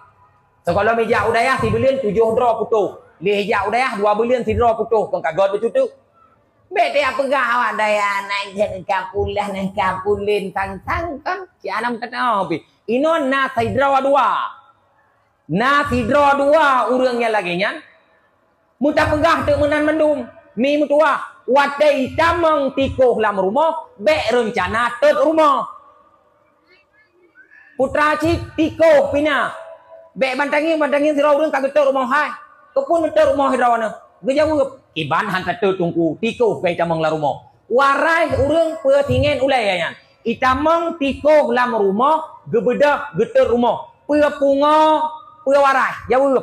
Sekolah hija udayah si belian 7 draw putuh. Li hija udayah 2 belian si draw putuh. Kong kagot becutu. Bete apa pegah awak daya naik ke kampung lah naik kampung lin tang-tang kan. Si anam kata api. Inon na si draw 2. Na si draw 2 urangnya lagi nyan. Muta pegah tu menan mendung. Mi mutua. Wadai tamang tikoh lam rumah. Bek rencana tet rumah. Putra cik tikoh pina. Bek bantangin si orang kagak tet rumah hai. Kepun tet rumah hidrowana. Gejauh. Iban hantar tet tungku. Tikoh bek tamang lam rumah. Warai urang pertingen ulai yan. Itamang tikoh lam rumah. Gebedah geter rumah. Punga. Warai. Jauh.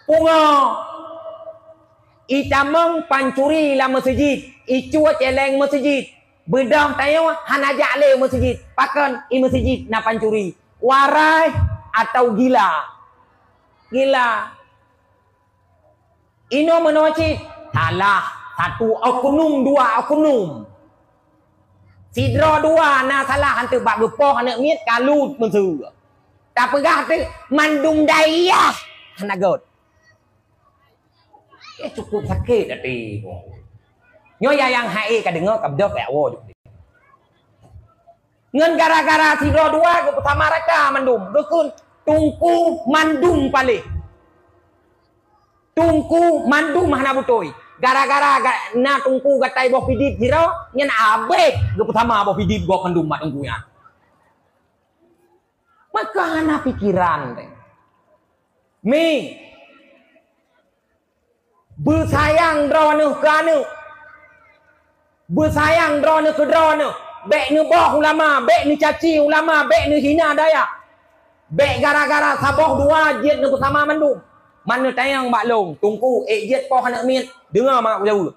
Punga. Itamang pancuri lam masjid. Icua celeng masjid. Bedang tayo hanajak le masjid. Pakan i masjid na pancuri. Warai atau gila. Gila. Ino menoci. Salah. 1 oknum 2 oknum. Sidro 2 na salah hantu bak gepoh anak miet kalut mensu. Tak pegah tu mandum dayah. Hanagot. Cukup sakit tadi. Nyo yang hai ka dengar ka dok ya wo. Ngan gara-gara sidro 2 ke pertama raka mandum. Dukun tungku mandum pale. Tungku mandum hana butoi. Gara-gara na tungku gatai boh pidit hiro nyen abe ke pertama boh pidit go mandum mak tungkunya. Maka hana pikiran. Mi bersayang drone kanu. Bersayang drone ke drone. Bek ni boh ulama, bek ni caci ulama, bek ni hina daya. Bek gara-gara saboh 2 jet ni bersama mandum. Mana tayang bak long, tungku jet poh anak miet. Dengar mak jauh.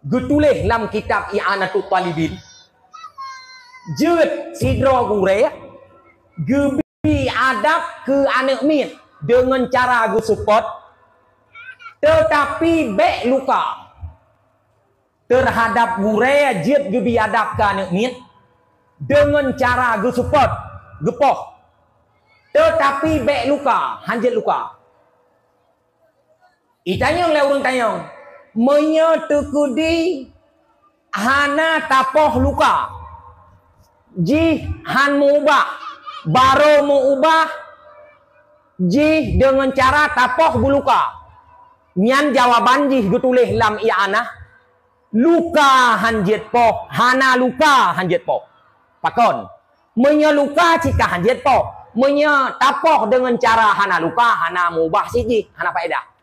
Getulih dalam kitab I'anatul Talibin. Jet sidro gure gebi adab ke anak miet dengan cara gu support. Tetapi bek luka terhadap gure jet gebi adab ke anak miet dengan cara gu support gepoh. Tetapi bek luka hanjet luka. Itanyong le urang tanyong menyo tekudi hana tapoh luka ji han mu ubah baro mu ubah ji dengan cara tapoh buluka. Nyan jawaban jih getulih lam i'anah luka hanjet poh hana luka hanjet poh pakon menyo luka cika hanjet poh menyo tapoh dengan cara hana luka hana mubah siji hana faedah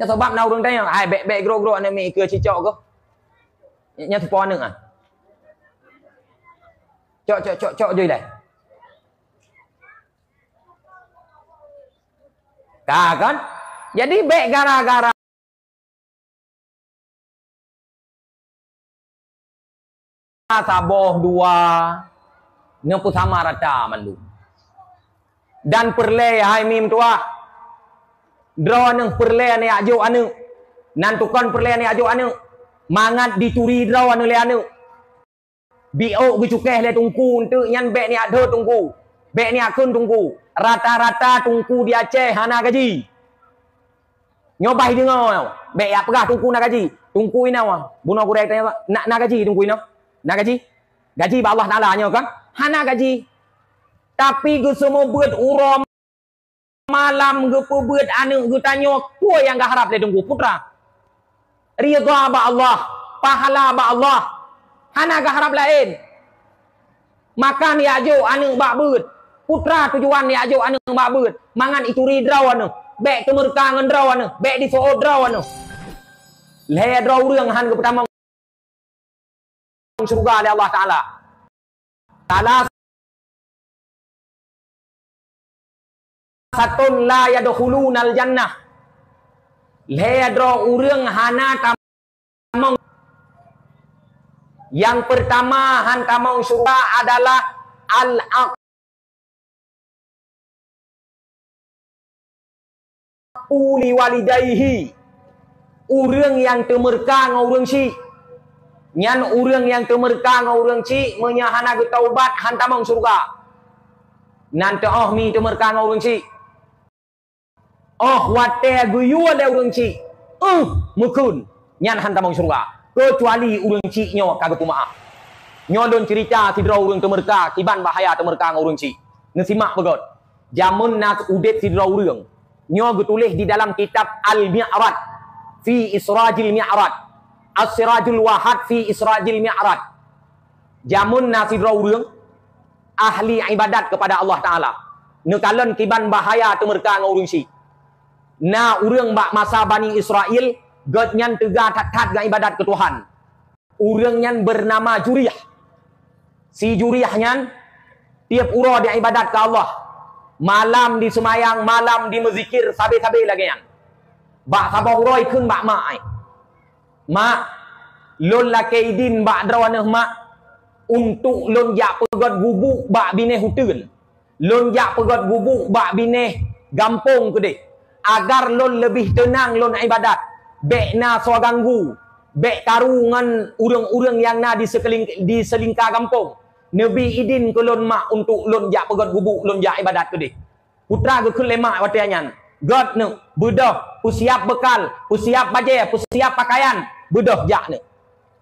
ya sebab na urang tanya ai bek gro ane mi ke cicok ke nya tepo ane ah cok joi dai kan jadi bek gara-gara saboh 2 ngepu sama rata mandum. Dan perle hai mim tua. Draw neng perle ne ajo anu. Nan tukon perle ne ajo anu. Mangat dituri draw anu le anu. Bio gu cukeh le tungku untuk nyan bek ni ada tungku. Bek ni akun tungku. Rata-rata tungku di Aceh hana gaji. Nyobai dengar. Bek ya pegah tungku nak gaji. Tungku ini awak. Bunuh kurek tanya nak gaji tungku ini. Nak gaji? Gaji ba Allah Taala nya kan? Hana gaji. Tapi gue semua buat uram malam gue buat anu gue tanya ku yang gak harap le tunggu putra. Ridha ba Allah, pahala ba Allah. Hana gak harap lain. Makan ya ajo anu ba buat. Putra tujuan ya ajo anu ba buat. Mangan itu ridraw anu. Bek kemerka ngendraw anu, bek di soo draw anu. Le draw urang han ke pertama surga oleh Allah Taala. Taala satun la yadkhulunal jannah. Ledro urang hana tamong. Yang pertama han tamong surga adalah uli walidayhi. Urang yang temerka ngurang si. Nyan urang yang temerka ngurang si menyahana ge taubat han tamong surga. Nanti oh mi temerka ngurang si. Oh wate guyu le urang ci. Mukun nyan han tamong surga. Kecuali urang ci nyo kagak kumaah. Nyo don cerita sidra urang temerka kiban bahaya temerka ngurang ci. Ngesimak begot. Jamun nak udet sidra urang. Nyo getulis di dalam kitab Al-Mi'raj fi Israjil Mi'raj. As-Sirajul Wahad fi Israjil Mi'raj. Jamun nak sidra urang ahli ibadat kepada Allah Taala. Nekalan kiban bahaya temerka ngurang ci. Na urang bak masa Bani Israel god nyan tega tat-tat ga ibadat ke Tuhan. Urang nyan bernama Juriyah. Si Juriyah nyan tiap uro dia ibadat ke Allah. Malam di semayang, malam di mezikir, sabe-sabe lagi nyan. Bak sabah uroi kun bak mak ai. Mak lon la keidin bak drawaneh mak untuk lon jak pegot gubuk bak bineh huteun. Lon jak pegot gubuk bak bineh gampong kedeh. Agar lon lebih tenang lon ibadat. Bek na so ganggu. Bek karungan urang-urang yang na di selingkar kampung. Nabi idin ke lon mak untuk lon jak pegot gubuk lon jak ibadat ke deh. Putra ke lemak watianyan. God ne bedah pusiap bekal, pusiap baju, pusiap pakaian, bedah jak ne.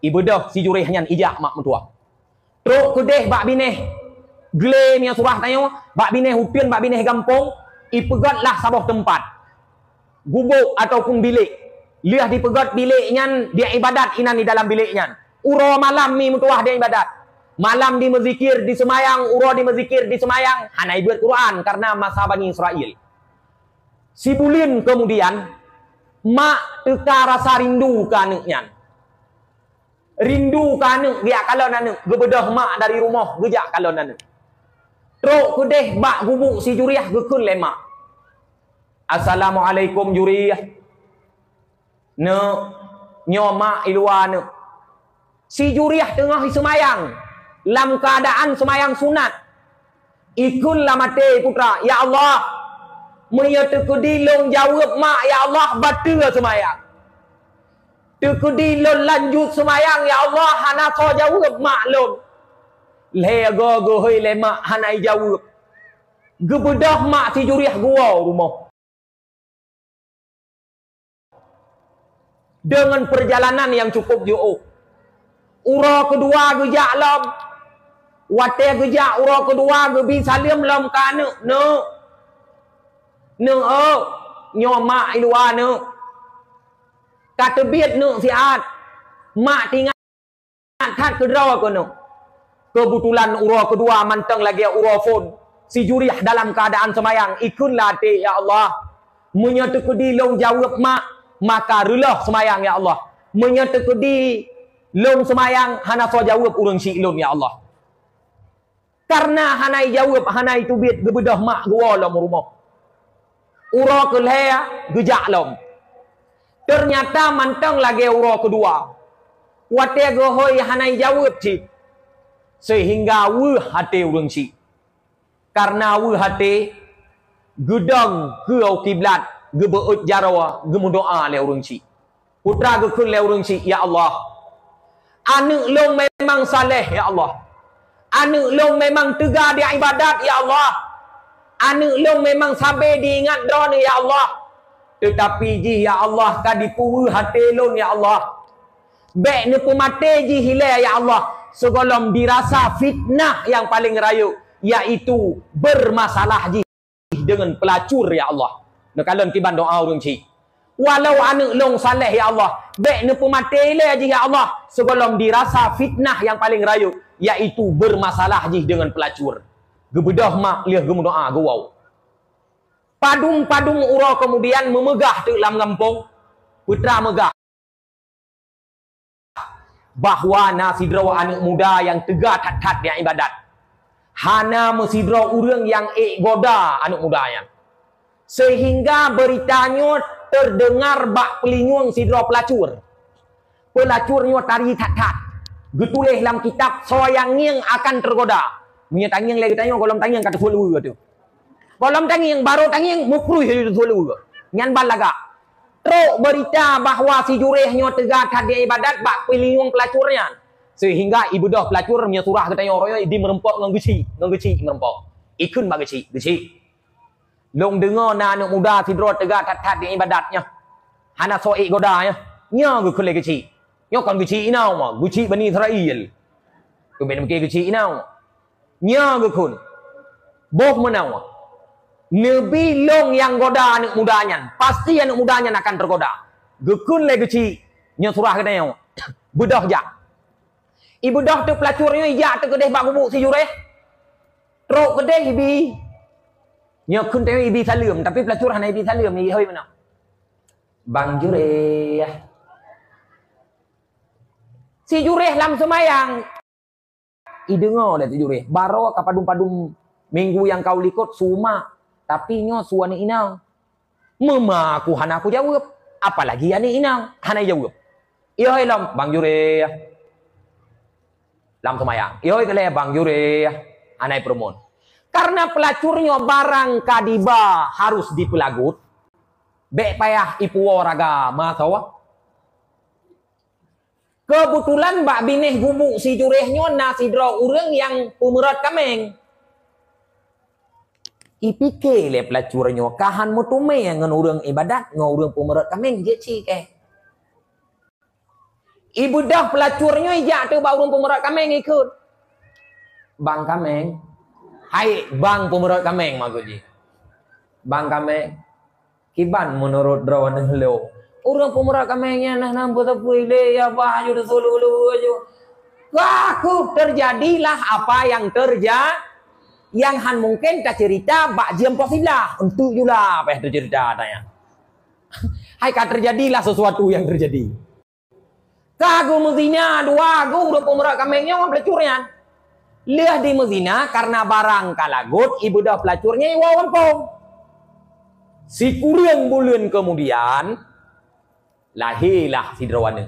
Ibedah si jurih nyan ijak mak mentua. Truk ke deh bak bineh gle yang surah tanya bak bineh hupian bak bineh kampung, ipegatlah sabah tempat. Gubuk ataupun bilik. Liah dipegat biliknya, dia ibadat inan di dalam biliknya. Uro malam mi mutuah dia ibadat. Malam di mezikir, di semayang, uro di mezikir, di semayang. Hana ibadat Quran karena masa Bani Israel. Si bulin kemudian, mak teka rasa rindu ke anaknya. Rindu ke anak, dia kalau anak. Gebedah mak dari rumah, gejak kalau anak. Truk kudeh bak gubuk si Juriyah gekun lemak. Assalamualaikum Juriyah. Ne nyoma iluan. Si Juriyah tengah semayang. Dalam keadaan semayang sunat. Ikun lah mati putra. Ya Allah. Maya tekudi long jawab mak. Ya Allah batu semayang. Tekudi long lanjut semayang. Ya Allah hana so jawab mak long. Lega gohoi le mak hana jawab. Gebedah mak si Juriyah gua rumah. Dengan perjalanan yang cukup jauh. Ura kedua gejak lam. Wate gejak ura kedua gebi salim lam kana. No. No nyoma ilua no. Kata biat no siat. Mak tinggal kat kedraw ko no. Kebetulan ura kedua manteng lagi ura phone. Si Juriyah dalam keadaan semayang. Ikunlah te ya Allah. Menyatu dilong jawab mak. Maka relah semayang ya Allah. Menyatakan di lom semayang hana so jawab urang si lom ya Allah. Karena hanai jawab hanai tubit gebedah mak gua lom rumah. Ura kelaya gejak lom. Ternyata mantang lagi ura kedua. Wate gohoi hanai jawab si. Sehingga wuh hati urang si. Karena wuh hati gedang ke kiblat ge beut jarawa ge doa le urang cik putra ge kun le urang cik ya Allah anak long memang saleh ya Allah anak long memang tegar di ibadat ya Allah anak long memang sabar diingat doa ya Allah tetapi ji ya Allah kadipu hati long ya Allah baik ni pemate ji hilal ya Allah segolom dirasa fitnah yang paling rayu yaitu bermasalah ji dengan pelacur ya Allah nak kalon tiban doa urang cik walau anak long saleh ya Allah baik ni pemate le ji ya Allah sebelum dirasa fitnah yang paling rayu yaitu bermasalah ji dengan pelacur gebedah mak liah gemu doa gawau padung-padung ura kemudian memegah di dalam kampung putra megah bahwa nasidra anak muda yang tegak tat-tat dia ibadat hana mesidra urang yang goda anak mudanya sehingga beritanya terdengar bak pelinyung sidra pelacurnya tari tat-tat getulis dalam kitab soyanging akan tergoda punya tanging lagi tanya kolom tanging kata sulu tu kolom tanging baru tanging mukruh itu sulu nyan balaga truk berita bahwa si jurehnya tegak di ibadat bak pelinyung pelacurnya sehingga ibu dah pelacur punya surah katanya orangnya di merempok ngegeci merempok ikun bak geci long dengar na anak muda sidra tegak tat di ibadatnya hana soik godanya nya ge kule geci nya kon geci inau ma geci Bani Israel tu ben ke geci inau nya ge kun boh menau Nabi long yang goda anak mudanya pasti anak mudanya akan tergoda gekun le geci nya surah katanya bedah jak ibu dah tu pelacurnya jak tu kedeh bak gubuk si jureh truk kedeh ibi nya kun teh ibi salim tapi pelacur hana ibi salim ni hoi mana bang jureh si jureh lam semayang i dengar dah si jureh baro ka padum-padum minggu yang kau likut suma tapi nyo suami inang mama aku hana aku jawab apalagi ani inang hana jawab iyo lam bang jure lam semayang iyo kele bang jure anai promon karena pelacurnya barang kadiba harus dipelagut bek payah ipu raga masawa kebetulan bak bineh gubuk si jurehnya nasidra urang yang pemerat kameng ipike le pelacurnya kahan mutume yang ngan urang ibadat ngan urang pemerat kameng je cik ibu dah pelacurnya ijak tu ba urang pemerat kameng ikut bang kameng hai bang pemerat kameng maksud je bang kameng kiban menurut drawan hello urang pemerat kamengnya nah nampu tapu ile ya bah ayo sulu ayo aku terjadilah apa yang terjadi yang han mungkin tak cerita bak jam posilah untuk julah apa yang tercerita tanya hai kan terjadilah sesuatu yang terjadi kagu mezina dua gu udah pemerak kamengnya orang pelacurnya liah di mezina karena barang kalagut ibu dah pelacurnya iwa wampung si kurang bulan kemudian lahirlah si drawane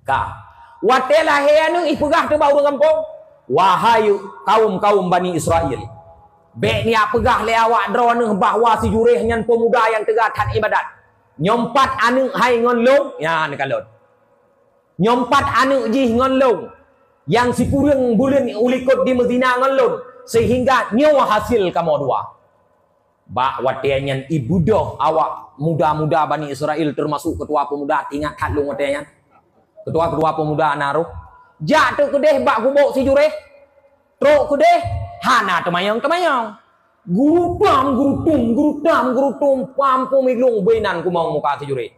ka wate lahir ipegah tu bau kampung wahai kaum-kaum Bani Israel bek ni apegah le awak drone bahwa si jureh nyan pemuda yang tegak tat ibadat nyompat anu hai ngon long ya ni kalon nyompat anu ji ngon long yang si kurang bulan ulikut di Medina ngon long sehingga nyawa hasil kamu dua bak watianyan ibu doh awak muda-muda Bani Israel termasuk ketua pemuda tingkat kat long watianyan ketua pemuda naruh jak tu kedeh bak gubuk si jureh truk kedeh hana temayang guru tum pampu milung benan ku mau muka si jureh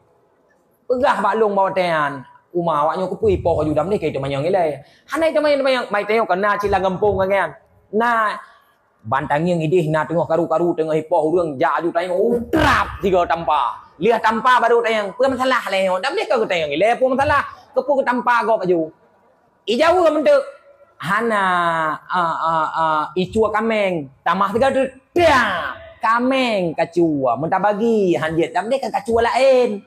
pegah bak long bawa tean umah awaknya kupui poh judam ni kai temayang ile hanai temayang mai teo kena cila gempung kan na bantang yang idih na tengah karu-karu tengah hipoh urang jak aju tayang utrap tiga tanpa lihat tanpa baru tayang apa masalah le dam ni kau tayang ile apa masalah kepu tanpa gok baju ijau ka mentu hana icua kameng tamah tiga tu kameng kacua minta bagi hanjet dam ni kan kacua lain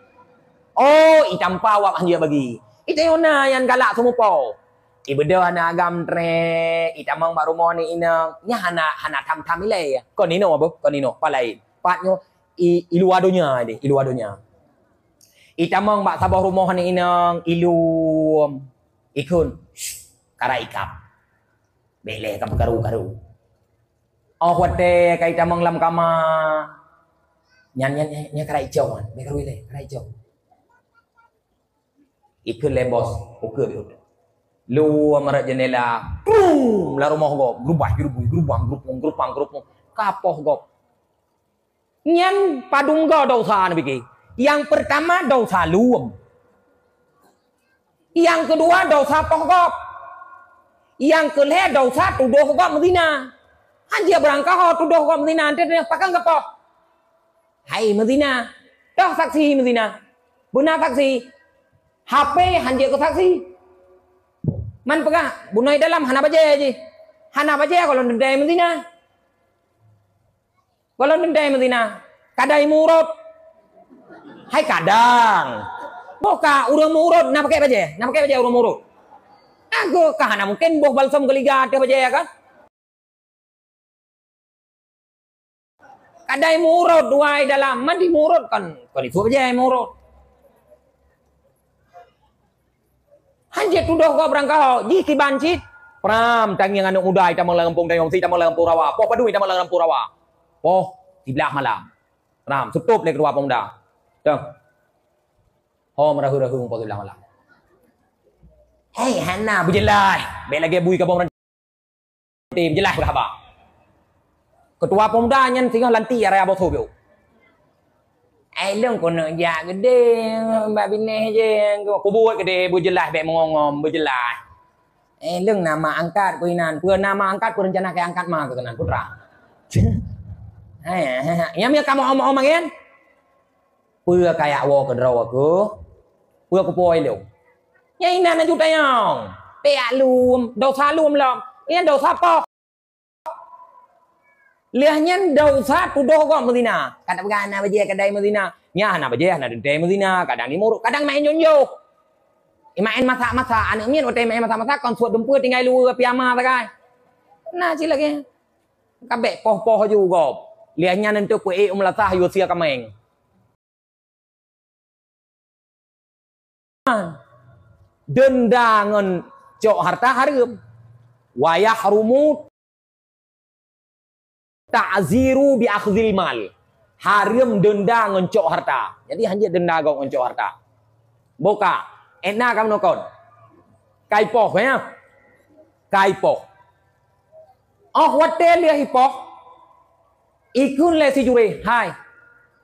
oh itampa wak hanjet bagi itayona yang galak semua po Ibu dah hana agam tre, itamang mak rumah ni inang, nya hana tham ilai ya. Kau nino apa? Kau nino, palai. Patnyo ilu adonya deh, ilu adonya. Itamang mak sabah rumah ni inang, ilu ikun, kara ikap. Bele kap karu. Oh wate kai tamang lam kama. Nyan kara hijau kan, me karu ile, kara hijau. Ikun lembos, ukur biut. Lu amarat jendela, boom, la rumah go, gerubang, kapoh go. Nyan padung go dosa nabiki. Yang pertama dosa luam. Yang kedua dosa pohgop. Yang kelima dosa tuduh gop Medina. Hanja berangkah tuduh gop Medina ante pakang gapoh. Hai Medina, dah saksi Medina. Benar saksi. HP hanja ke saksi. Man pegah, bunai dalam hana baca aja. Hana baca kalau dendai Medina. Kalau dendai Medina, kadai murut. Hai kadang. Boka urang murut, nak pakai baca? Nak pakai baca urang murut. Aku kahana mungkin boh balsam geliga ada baca kan? Kadai murut duai dalam, mandi murut kan? Kalau itu baca murut. Hanjit tuduh kau berangkau, jiki bancit. Pram, tangi yang anak udai, tamang lampung dayong si tamang lampung rawa. Poh padui tamang lampung rawa. Poh, sebelah malam. Pram, tutup lek ruang pengda. Teng. Oh, merahu-rahu poh sebelah malam. Hei, Hana, berjelas. Baik lagi bui ke bawah tim, jelas berapa. Ketua pemuda nyan singgah lanti area botol biu. Long kono ya gede, mbak bini je, aku buat gede, berjelas, baik mengongom, berjelas. Long nama angkat kuinan, pura nama angkat, pura rencana kayak angkat mah kenan putra. Yang kamu omong kan? Pura kayak wo kedraw aku, pura aku poin lo. Yang ini nak juta yang, pek lum, dosa lum lom, ini dosa apa? Lihatnya dosa tuduh kok Medina. Kata begana baje kedai Medina. Nya na baje na kedai Medina, kadang ni muruk, kadang main nyonyo. Main masak-masak, anak mian otai main masak-masak kon suat dempur tinggal lu piama ta kai. Nah ci lagi. Kabek poh-poh juga. Lihatnya nanti ku umlatah yo sia kameng. Denda ngan cok harta harum. Wayah rumut ta'ziru bi akhdhil mal. Haram denda ngoncok harta. Jadi hanya denda kau ngoncok harta. Boka, enak kamu nokon. Kaipoh ya. Kaipoh. Oh hotel dia hipoh. Ikun le si jure. Hai.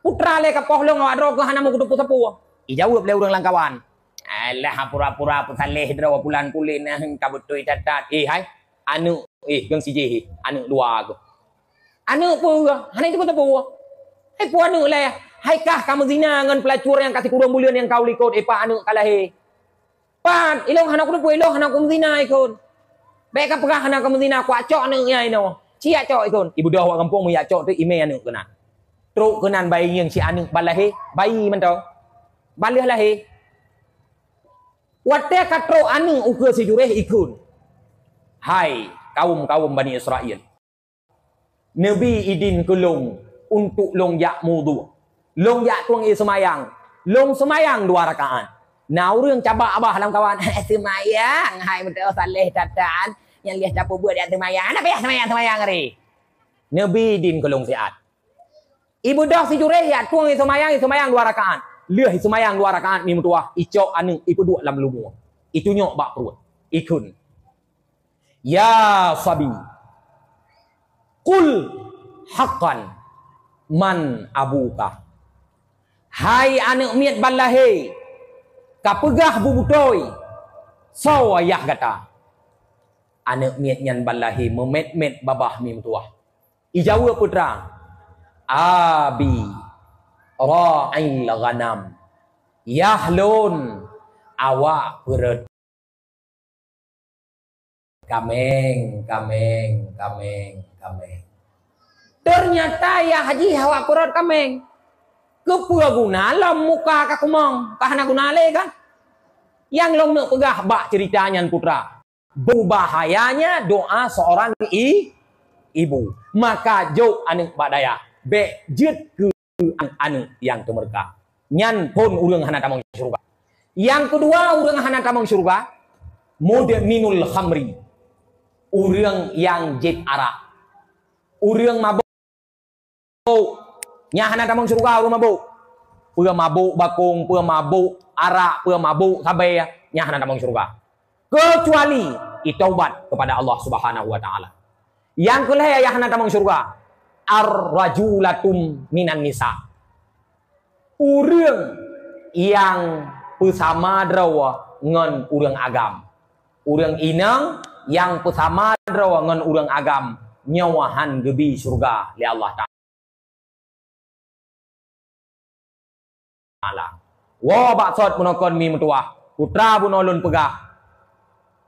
Putra le kapoh lo ngawadro ke hana mu kudu sapu. Ijawab le urang langkawan. Alah pura-pura pesaleh draw bulan kulin kabutui tatat. Hai. Anu gang siji. Anu dua aku. Anu pura, hanya itu kata pura. Hai pura anu lah. Hai kah kamu zina dengan pelacur yang kasih kurang bulan yang kau likut. Pak anu kalah he. Pan, ilong hana kudu pura ilong hana kamu zina ikut. Baik apa kah hana kamu zina kuacok anu nya ino. Cia cok ikut. Ibu dah orang kampung ya cok tu email anu kena. Truk kenan bayi yang si anu balah he. Bayi mentau. Balah lah he. Wate katro anu ukur si jureh ikut. Hai kaum Bani Israel. Nabi idin ke long untuk long yak mudu. Long yak tuang semayang. Long semayang 2 rakaat. Nah orang cabak abah dalam kawan. Semayang. Hai betul saleh tatan. Yang lihat dapur buat dia semayang. Apa ya semayang hari. Nabi idin ke long siat. Ibu dah si jureh ya tuang semayang 2 rakaat. Lihat semayang 2 rakaat ni mutuah. Icok anu iku 2 lam lumu. Itu nyok bak perut. Ikun. Ya sabi. Qul haqqan man abuka. Hai anak miat balahe. Kapegah bubutoi. Sawayah kata. Anak miat nyan balahe memet-met babah mi mutuah. Ijawa putra. Abi ra'il ghanam. Yahlun awak perut. Kameng. Ternyata ya haji hawa perut kameng. Kepua guna lam muka kakumong. Kahana guna le kan. Yang long nak pegah bak ceritanya putra. Berbahayanya doa seorang ibu. Maka jo anu badaya be jet ke anu yang kemerkah. Nyan pun urang hana tamang surga. Yang kedua urang hana tamang surga mudminul khamri. Urang yang jeb arak. Urang mabuk. Nya hana tamang surga urang mabuk. Pura mabuk bakung, pura mabuk arak, pura mabuk sabai nya hana tamang surga. Kecuali itaubat kepada Allah Subhanahu wa taala. Yang kelih yang hana tamang surga ar-rajulatum minan nisa. Urang yang bersama drawa ngan urang agam. Urang inang yang bersama drawa ngan urang agam nyawahan gebi surga li Allah taala. Wa baksud punakon mi metuah putra bunolon pegah.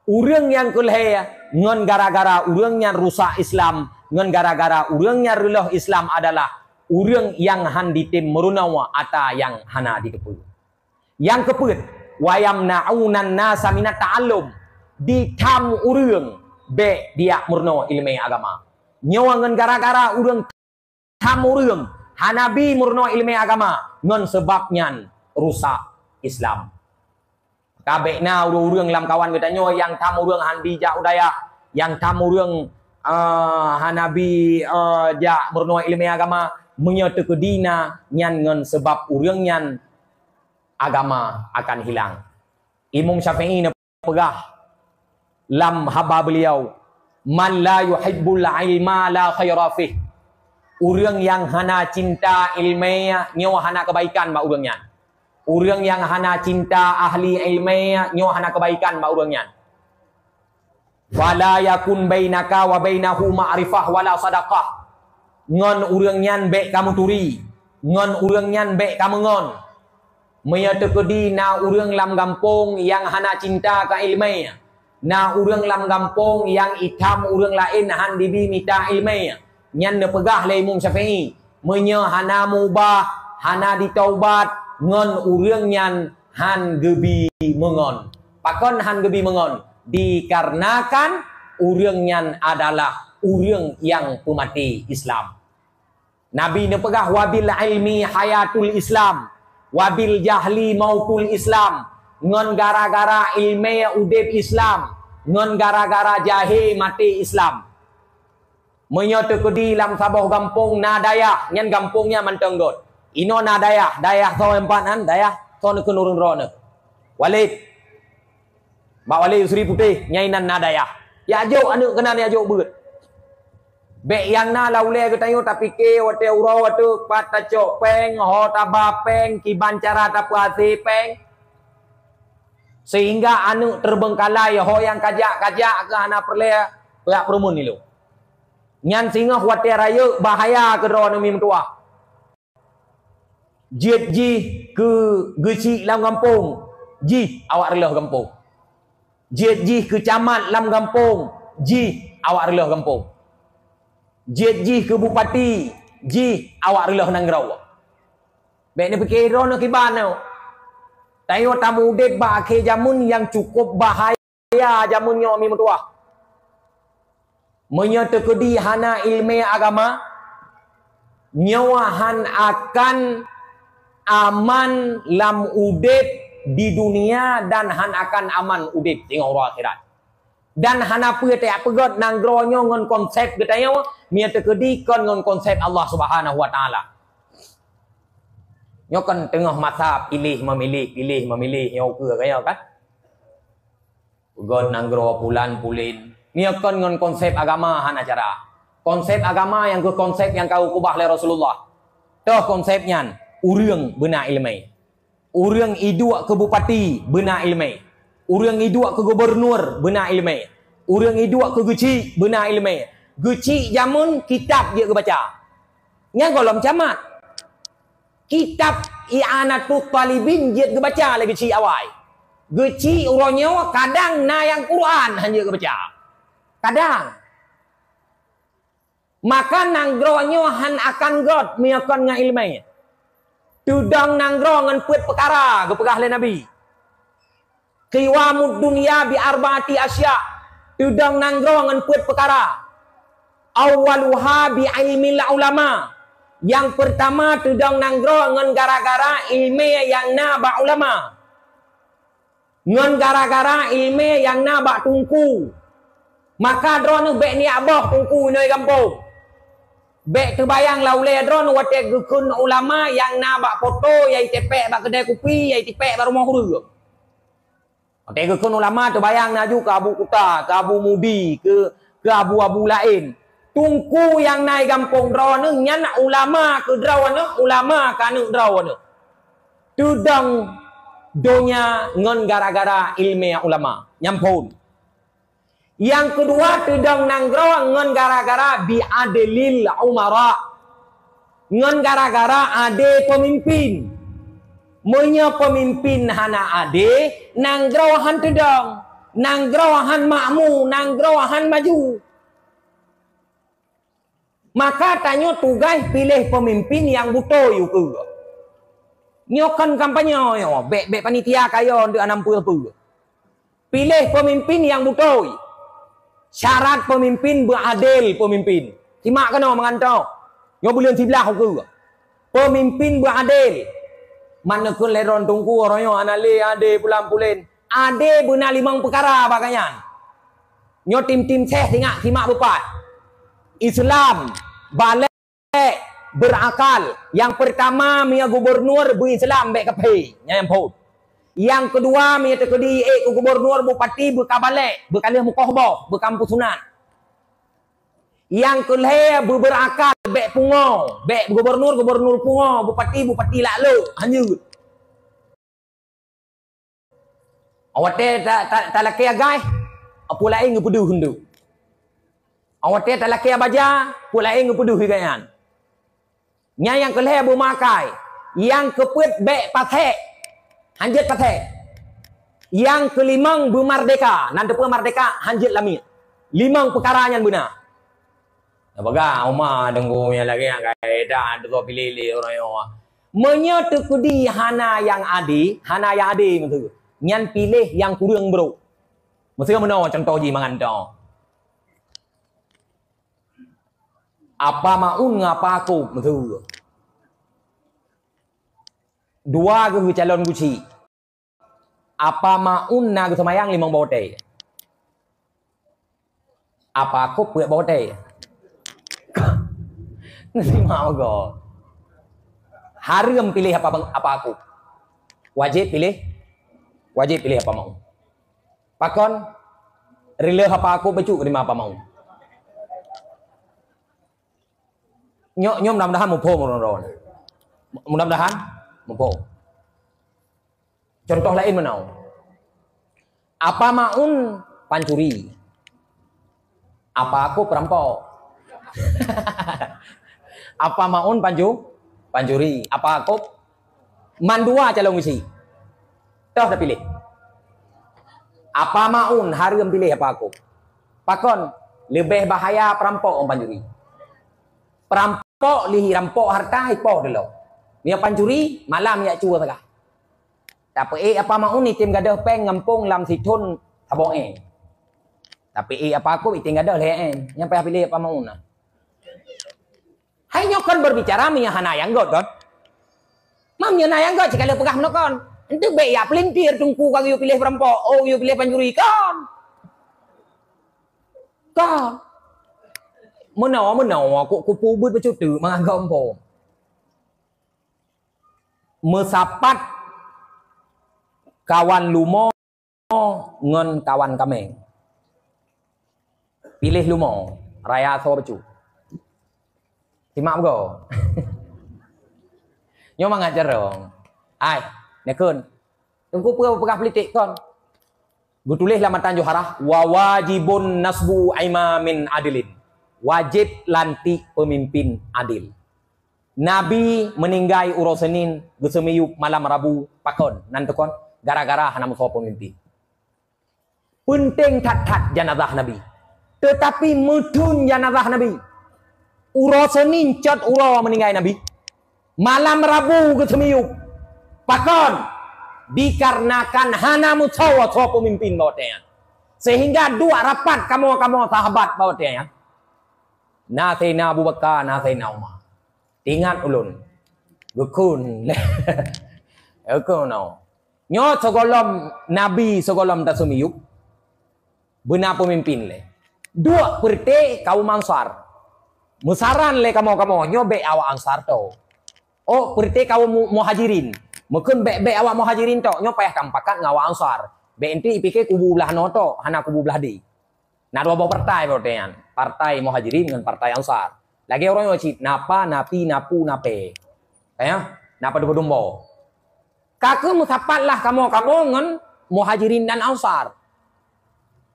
Urang yang kelih ngan gara-gara urangnya rusak Islam, ngan gara-gara urangnya relah Islam adalah urang yang han ditim merunawa ata yang hana dikepul. Yang keput wayam na'unan nasa minat ta'allum ditam urang be dia murno ilmu agama. Nyawa ngan gara-gara urang tam urang hanabi murno ilmu agama ngan sebabnya rusak Islam. Kabekna urang lam kawan kita nyo yang tam urang han bijak udaya, yang tam urang hanabi ja murno ilmu agama menyatu kedina nyan ngan sebab urang nyan agama akan hilang. Imam Syafi'i na pegah lam haba beliau man la yuhibbul ilma la khaira fih. Urang yang hana cinta ilmiah nyawa hana kebaikan ba urangnya. Urang yang hana cinta ahli ilmiah nyawa hana kebaikan ba urangnya. Wala yakun bainaka wa bainahu ma'rifah wala sadaqah. Ngon urang nyan be kamu turi, ngon urang nyan be kamu ngon. Menyatu kedi na urang lam gampung yang hana cinta ka ilmiah. Na urang lam gampung yang itam urang lain han dibi mita ilmiah. Nyan ne pegah le Imam Syafi'i. Menya hana mubah, hana ditaubat, ngon urang nyan han gebi mengon. Pakon han gebi mengon? Dikarenakan urang nyan adalah urang yang pemati Islam. Nabi ne pegah wabil ilmi hayatul Islam, wabil jahli mautul Islam. Ngon gara-gara ilmu udip Islam, ngon gara-gara jahil mati Islam. Menyatu kedi lam saboh gampung na dayah, nyan gampungnya mantenggot. Ino na dayah, dayah so empanan, dayah so ne kenurun rone. Walid. Mbak Walid Sri Putih nyainan na dayah. Ya jo anu kena ya jo beut. Be yang na laule ke tayo tapi ke wate uro wate pata cok peng ho taba peng kiban cara tapuati peng. Sehingga anu terbengkalai ho yang kajak-kajak ke anak perle pihak perumun ni lo. Nyan sehingga wate raya bahaya ke ro mi mentua. Jiet ji ke geci lam kampung. Ji awak relah kampung. Jiet ji ke camat lam kampung. Ji awak relah kampung. Jiet ji ke bupati. Ji awak relah nangrau. Baik ni fikir rono kiban. Tayo tamu udip ba akhir jamun yang cukup bahaya jamunnya mi mentua. Menyatu kedi hana ilmu agama nyawahan akan aman lam udip di dunia dan han akan aman udip di akhirat. Dan hana pue te apegot nanggronyo ngon konsep getayo miatu kedi kon ngon konsep Allah Subhanahu wa taala. Nyo kan tengah masa pilih memilih nyo ke kaya kan. Gon nanggro pulan pulin. Nyo kan ngon konsep agama han acara. Konsep agama yang ke konsep yang kau kubah le Rasulullah. Toh konsepnya urang beuna ilmu. Urang idua ke bupati beuna ilmu. Urang idua ke gubernur beuna ilmu. Urang idua ke geci beuna ilmu. Geci jamun kitab dia ke baca. Nya golom camat. Kitab i'anatut talibin dia ke baca lagi geci awai. Geci uronyo kadang na yang Quran hanya ke baca. Kadang. Maka nanggronyo han akan god miakon nga ilmu. Tudang nanggro ngan puet perkara ke pegah le Nabi. Qiwamud dunia bi arba'ati asya. tudang nanggro ngan puat perkara. Awaluha bi ilmil ulama. Yang pertama tudang nanggro ngan gara-gara ilmu yang naba ulama. Ngan gara-gara ilmu yang naba tungku. Maka drone bek ni abah tungku noi kampung. Bek terbayang laule drone wate gukun ulama yang naba foto yai tepek bak kedai kopi yai tepek bak rumah huru. Wate gukun ulama terbayang naju ke Abu Kuta, ke Abu Mudi, ke abu-abu lain. Tungku yang naik kampung drone nyan ulama ke drone ulama kanu drone. Tudang donya ngon gara-gara ilmu ulama nyampun. Yang kedua tudang nanggro ngon gara-gara bi adilil umara. Ngon gara-gara ade pemimpin. Monya pemimpin hana ade, nanggro han tudang, nanggro han makmu, nanggro han maju. Maka tanya tugas pilih pemimpin yang buto yuku. Nyokan kampanye yo, bek panitia kaya untuk 60. Pilih pemimpin yang buto. Syarat pemimpin beradil pemimpin. Simak kena mengantau. Yo bulan 11 aku. Pemimpin beradil. Mana kun leron tungku orangnya anale ade pulang-pulen. Ade benar 5 perkara bagayan. Nyo tim-tim seh simak bepat. Islam balik berakal. Yang pertama mia gubernur berislam bek kape. Yang pun. Yang kedua mia tekedi gubernur bupati berkabalek, berkalih mukohbah, berkampus sunat. Yang kelih berakal bek pungo, bek gubernur pungo, bupati lalu hanyut. Awate tak laki agai, apa lain ngepeduh hendu. Awate tak laki abaja, apa lain ngepeduh higayan. Nya yang kelih bermakai, yang keput bek patek. Hanjit patek. Yang kelimang bermerdeka. Nanti pun merdeka hanjit lamit. 5 perkara yang benar. Baga Umar dengku yang lagi yang kaidah tu pilih orang yang menyetukudi hana yang adi, betul. Nyan pilih yang kurang bro. Mesti mana contoh ji mangan tau. Apa maun ngapa aku betul. Dua ke calon guci. Apa maun na ke semayang 5 bote. Apa aku punya bote. Nanti mau go. Haram pilih apa aku. Wajib pilih apa mau. Pakon rela apa aku becu terima apa mau. Nyok mudah-mudahan mupo moron. Mudah-mudahan mupo. Contoh lain menau. Apa maun pancuri? Apa aku perampok? Apa maun pancuri? Apa aku mandua calon isi? Dah pilih. Apa maun haram pilih apa aku? Pakon lebih bahaya perampok om pancuri. Perampok lihi rampok harta hipoh dulu. Dia pancuri malam ya cua sagah. Tapi apa mau ni tim gadah peng ngampung lam situn tabong Tapi apa aku iting gadah lehen. Yang payah pilih apa mau na. Hai nyokon berbicara minya hana yang god god. Mam nya yang god jika le pegah nokon. Itu be ya pelintir tungku kag you pilih perampok, oh you pilih pancuri kan. Kan. Menau aku pubut becutu menganggap po. Mesapat kawan lumo ngon kawan kameng. Pilih lumo raya so becu. Simak go. Nyo mengajar dong. Ai, nekun. Tunggu pegah politik kon. Gue tulis lamatan Johara wa wajibun nasbu imamin adilin. Wajib lantik pemimpin adil. Nabi meninggai urosenin gesemiyuk malam Rabu pakon nantekon gara-gara hana musuh pemimpin. Penting tat jenazah Nabi. Tetapi mudun jenazah Nabi. Urosenin cat uro meninggai Nabi. Malam Rabu gesemiyuk pakon dikarenakan hana musuh pemimpin bawatnya. Sehingga dua rapat kamu sahabat bawa dia ya. Na Sayyidina Abu Bakar, na Sayyidina Umar. Ingat ulun. Gukun. Gukun no. Nyo segolom Nabi segolom tasumiyuk. Benar pemimpin le. Dua perti kaum Ansar. Musaran le kamu nyo be awak Ansar to. Oh perti kaum Muhajirin. Mungkin be awak Muhajirin to nyo payah kampakat ngawak Ansar. Be enti ipike kubu belah no to, hana kubu belah di. Nah dua partai botean. Partai Muhajirin dengan partai Ansar. Lagi orang yang cip napa napi napu nape. Ya, napa dombo. Kakek musapatlah kamu ngan Muhajirin dan Ansar.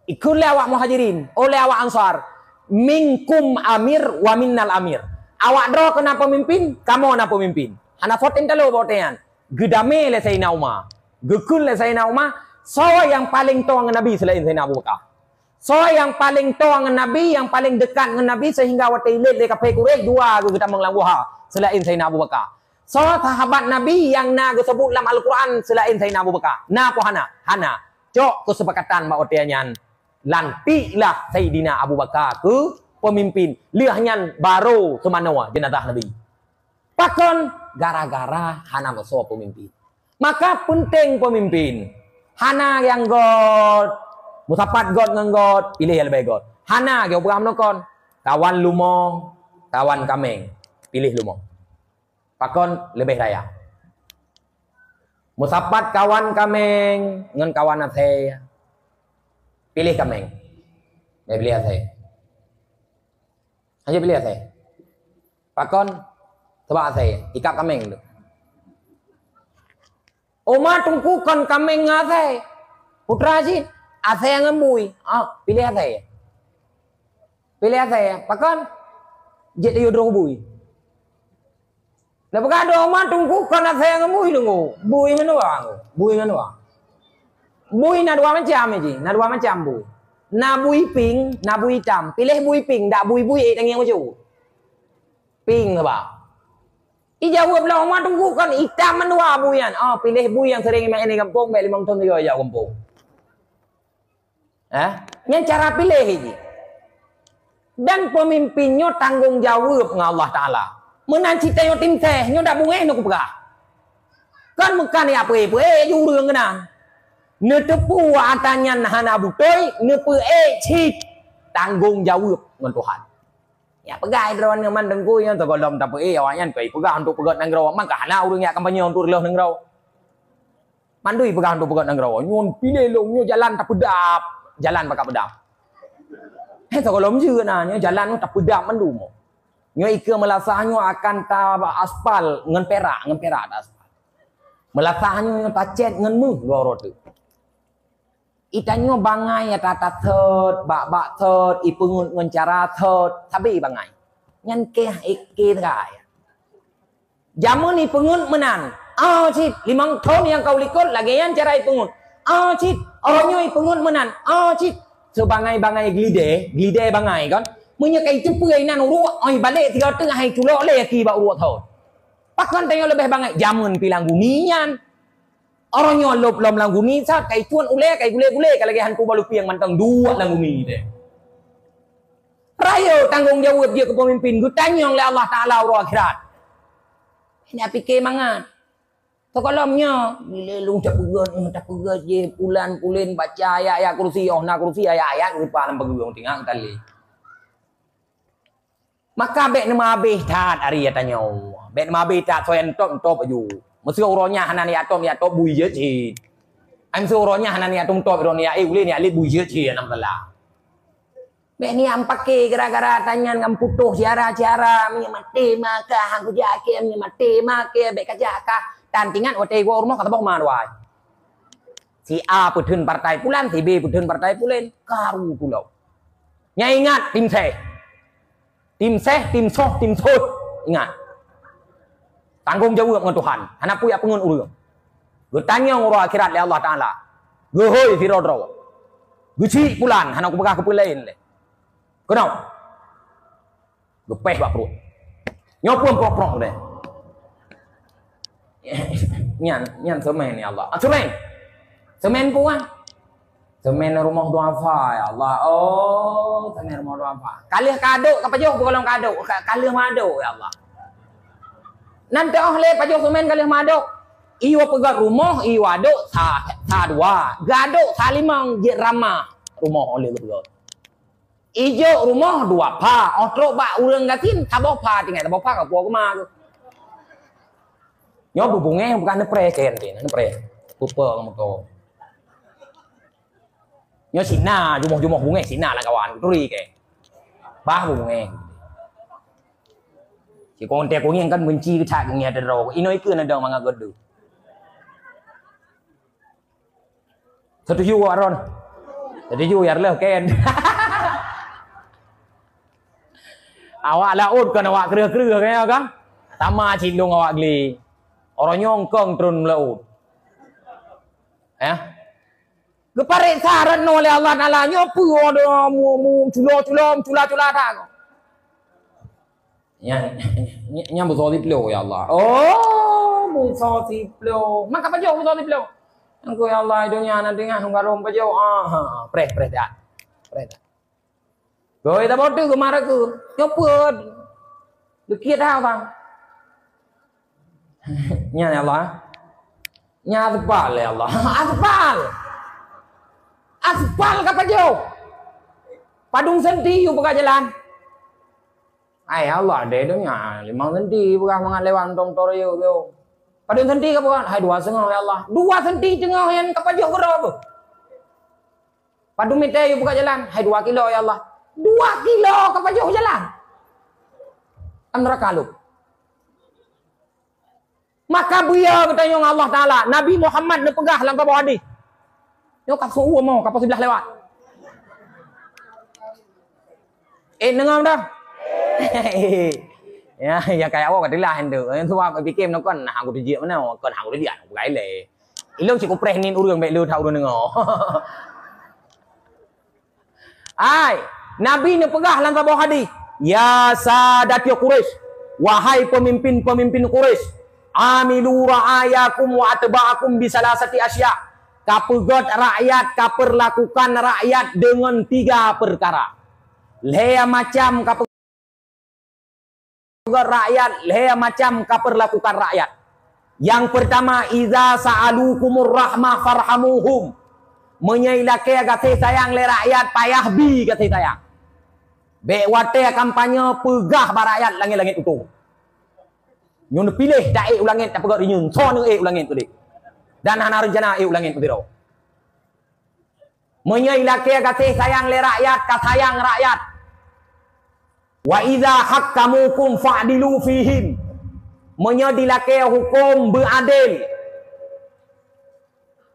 Ikut lewat Muhajirin, oleh awak Ansar. Minkum amir wa minnal amir. Awak dro kena pemimpin, kamu na pemimpin. Hana fotin talo botean. Gedame le Sayyidina Umar. Gekul le Sayyidina Umar. So yang paling tua dengan Nabi selain Sayyidina Abu Bakar. So yang paling tua dengan Nabi, yang paling dekat dengan Nabi sehingga waktu ilit le kapai Quraisy dua kita menglangguha selain Sayyidina Abu Bakar. So sahabat Nabi yang na disebut dalam Al-Quran selain Sayyidina Abu Bakar. Na apa hana? Cok kesepakatan mak otianyan. Lantiklah Sayyidina Abu Bakar ke pemimpin. Liahnya baru semanawa jenazah Nabi. Pakon gara-gara hana masuk pemimpin. Maka penting pemimpin. Hana yang God. Musapat God dengan God. Pilih yang lebih God. Hana yang berapa nokon. Kawan lumo. Kawan kameng. Pilih lumo. Pakon lebih raya. Musapat kawan kameng. Dengan kawan saya. Pilih kameng. Dia pilih saya. Hanya pilih saya. Pakon. Sebab saya. Ikat kameng dulu. Oma tungku kon kameng ngase. Putra sih, ase yang ngembui. Pilih ase. Pilih ase. Pakon jet yodro bui. Lepas ada oma tungku kon ase yang ngembui dulu. Bui mana bang? Bui mana bang? Bui na dua macam je. Na dua macam bui. Na bui pink, na bui hitam. Pilih bui pink, dak bui yang macam. Pink ke bang? Ijawab lah orang tunggu kan hitam menua buian. Pilih bui yang sering main di kampung, baik 5 tahun 3 jauh kampung. Yang cara pilih ini. Dan pemimpinnya tanggung jawab dengan Allah Ta'ala. Menanci tayo tim teh, nyo dak bungeh no kupegah. Kan bukan ya apa yu reung kena. Ne tepu atanya hana butoi, ne pe cik tanggung jawab dengan Tuhan. Ya pegai drone yang mandeng ku yang tergolong tak awaknya kai pegang untuk pegat nang raw man ka hana urang ya kampanye untuk leuh nang raw. Mandui pegang untuk pegat nang raw. Nyun pilih lo nyo jalan tak pedap, jalan bakal pedap. Tergolong juga nanya jalan tak pedap mandu mo. Nyo ike melasahnya akan ta aspal ngan perak ta aspal. Melasahnya tacet ngan muh loro tu. Itanyo bangai ya tata third, bak third, ipungun ngencara third, tapi bangai. Nyan ke gaya. Jamun ipungun menan. Cip, 5 tahun yang kau likut lagi yang cara ipungun. Cip, orangnya ipungun menan. Cip, sebangai-bangai glide bangai kan. Menyekai cepui nan urut, balik 3 tengah hai culok le ki ba urut third. Pakan tanya lebih bangai jamun pilang gunian. Orangnya lom langguni saat kai tuan ule kai gule kalau lagi hantu balu piang mantang dua langguni deh. Rayo tanggung jawab dia ke pemimpin. Gue tanya oleh Allah Taala urut akhirat. Ini fikir mangan. Sekolomnya bila lu tak pegat je pulen baca ayat kursi na kursi ayat rupa dalam peguang tinggal kali. Maka bek nama habis tat hari ya tanya. Bek nama habis tat so yang top aju. Mesti orangnya hanani atom ya top bui je ci. Mesti orangnya hanani atom top orangnya boleh ni alih bui je ci alhamdulillah. Bek ni am pakai gara-gara tanya ngam putuh ciara mi mati maka hang ku jake mi mati maka bek kajaka tantingan ote gua rumah kata bok manwai. Si A putun partai pulan, si B putun partai pulen, karu pulau. Nya ingat tim C. Tim soh, ingat. Tanggung jawab dengan Tuhan. Anak punya pengun urang. Gue tanya orang akhirat le Allah Taala. Gue hoi firodro. Gue cik pulan. Anak ku pegah kepulain le. Kenapa? Gue peh bak perut. Nyopun prok deh. Nyan semen ni Allah. Semen puan. Semen rumah duafa ya Allah. Oh, semen rumah duafa. Kalih kaduk apa jauh golong kaduk. Kalih maduk ya Allah. Nanti oleh pajak semen kalih maduk. Iwa pegat rumah, iwa aduk sa dua. Gaduk sa limang je ramah rumah oleh pegat. Ijo rumah dua pa. Otro ba urang gatin tabok pa tinggal tabok pa ka puak ma. Nyo bubunge bukan nepre ken tin, nepre. Pupa kamu to. Nyo sina, jumoh-jumoh bunge sina lah kawan, turi ke. Bah bubunge. Si konte ko ngien kan benci ke cak ngia de ro. Inoi keun ada manga godu. Setuju Aron? Setuju ya leh ken. Awak laut kan awak kera-kera kan kan? Tama cilung awak geli. Orang nyongkong turun laut. Ya. Keparik saran oleh Allah Taala nyopu ada mu cula tak. Nya besar diplo ya Allah. Oh, besar diplo. Maka pajau besar diplo. Engkau ya Allah dunia nanti ngah ngarom pajau. Preh dah. Preh dah. Rồi ta bót tư của mà ra cử nhớ bữa được kia thao vào nhà này Allah nhà asbal ya Allah asbal kapa jauh padung sentiอยู่buka jalan ay Allah deh dunia 5 senti buka mangan lewat tong toro yo padung senti kapa bukan hai 2,5 ya Allah 2 senti tengah yang kapa jauh kero padung meter yo buka jalan hai 2 kilo ya Allah 2 kilo ke jauh jalan. Antara kalub. Maka buya kata yang Allah Ta'ala. Nabi Muhammad ni pegah dalam kabah hadis. Yo kat suhu mau kapal sebelah lewat. Dengar dah. Ya kayak awak kata lah hendak. Yang tu aku fikir nak kan aku dijik mana kan aku dia aku gay le. Ilmu cik kupreh ni urang baik lu tahu dengar. Ai Nabi ni pegah dalam sebuah hadis. Ya sadati Quraisy, wahai pemimpin-pemimpin Quraisy, amilu ra'ayakum wa atba'akum bi salasati asya. Kapegot rakyat, kaperlakukan rakyat dengan 3 perkara. Lea macam kapegot rakyat, lea macam kaperlakukan rakyat. Yang pertama, iza sa'alukumur rahmah farhamuhum. Menyailake kasih sayang le rakyat payah bi kasih sayang. Bek wate kampanye pegah barakyat langit-langit itu. Nyun pilih dak ulangit tak pegah nyun. So nu ulangit tu dik. Dan hana rencana ulangit tu ro. Menyailake kasih sayang le rakyat ka sayang rakyat. Wa idza hakamukum fa'dilu fihim. Menyadilake hukum beradil.